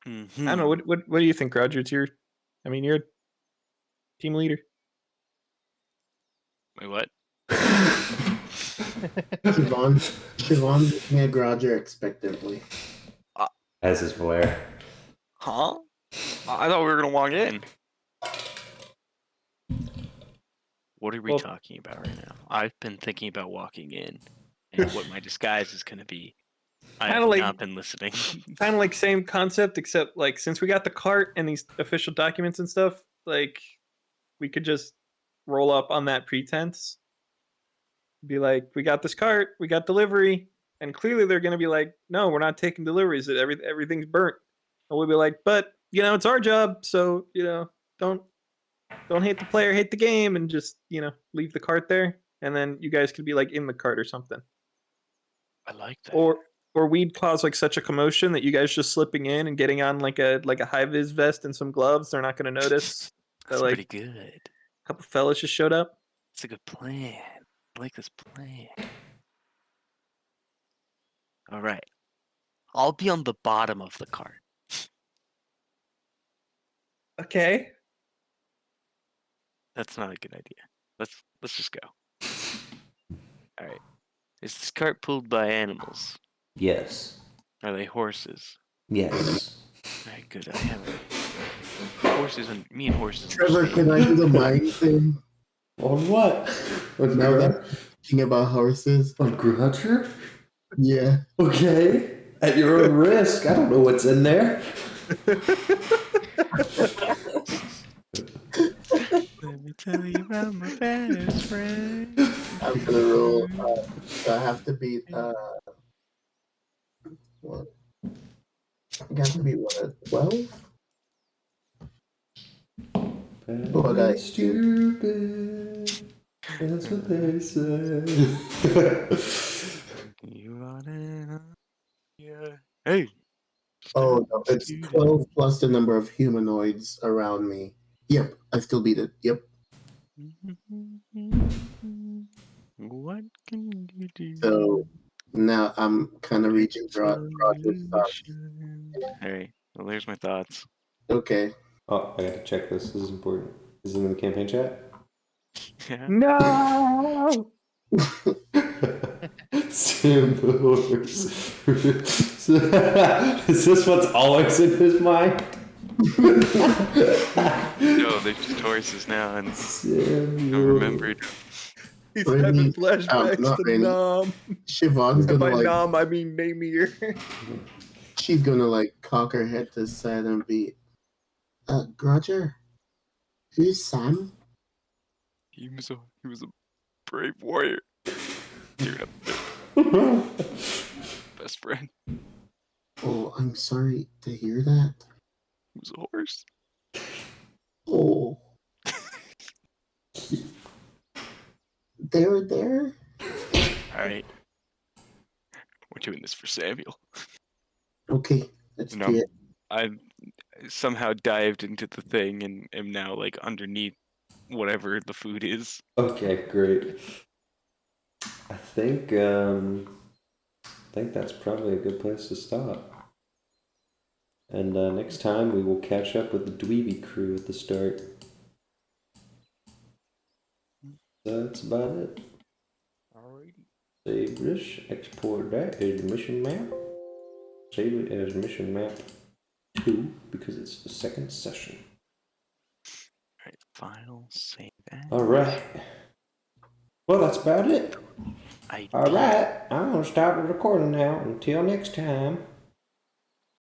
I don't know. What do you think, Roger? You're a team leader. Wait, what? Siobhan looking at Roger expectantly. As is Valaire. Huh? I thought we were gonna walk in. What are we Well- talking about right now? I've been thinking about walking in and what my disguise is gonna be. I Kinda have like- not been listening. Kind of like same concept, except like since we got the cart and these official documents and stuff, like we could just roll up on that pretense. Be like, we got this cart, we got delivery, and clearly they're gonna be like, no, we're not taking deliveries. Everything's burnt, and we'll be like, but it's our job, so don't hate the player, hate the game, and just leave the cart there, and then you guys could be like in the cart or something. I like that. Or we'd cause like such a commotion that you guys just slipping in and getting on like a high vis vest and some gloves, they're not going to notice. That's like pretty good. a couple fellas just showed up. It's a good plan. I like this plan. All right. I'll be on the bottom of the cart. Okay. That's not a good idea. Let's just go. All right. Is this cart pulled by animals? Yes. Are they horses? Yes. All right, good. I have horses and me and horses. Trevor, can I do the mind thing? On what? On Now that I'm thinking about horses. On Grudger? Yeah. Okay. At your own risk. I don't know what's in there. Let me tell you about my best friend. I'm gonna roll. So I have to beat. What? I got to beat what? 12. What I Stupid. That's what they say. You wanna? Yeah. Hey. Oh no, it's 12 plus the number of humanoids around me. Yep, I still beat it. Yep. What can you do? So now I'm kind of reaching Roger's thoughts. Alright, well, there's my thoughts. Okay. Oh, I gotta check this. This is important. Is it in the campaign chat? Yeah. No. Symbols. Is this what's always in his mind? No, they're just horses now, and I remembered. He's Really? having flashbacks Not to really. Nom. Siobhan's And by gonna like. Nom, I mean Namir. She's gonna like cock her head to the side and be, Roger, who's Sam? He was a brave warrior. You're best friend. Oh, I'm sorry to hear that. He was a horse. Oh. They were there? Alright. We're doing this for Samuel. Okay, let's do it. I somehow dived into the thing and am now like underneath whatever the food is. Okay, great. I think that's probably a good place to stop. And next time we will catch up with the Dweeby crew at the start. That's about it. Alrighty. Save this, export that as mission map. Save it as mission map 2 because it's the second session. Alright, final save as. Alright. Well, that's about it. Alright, I'm gonna stop the recording now. Until next time.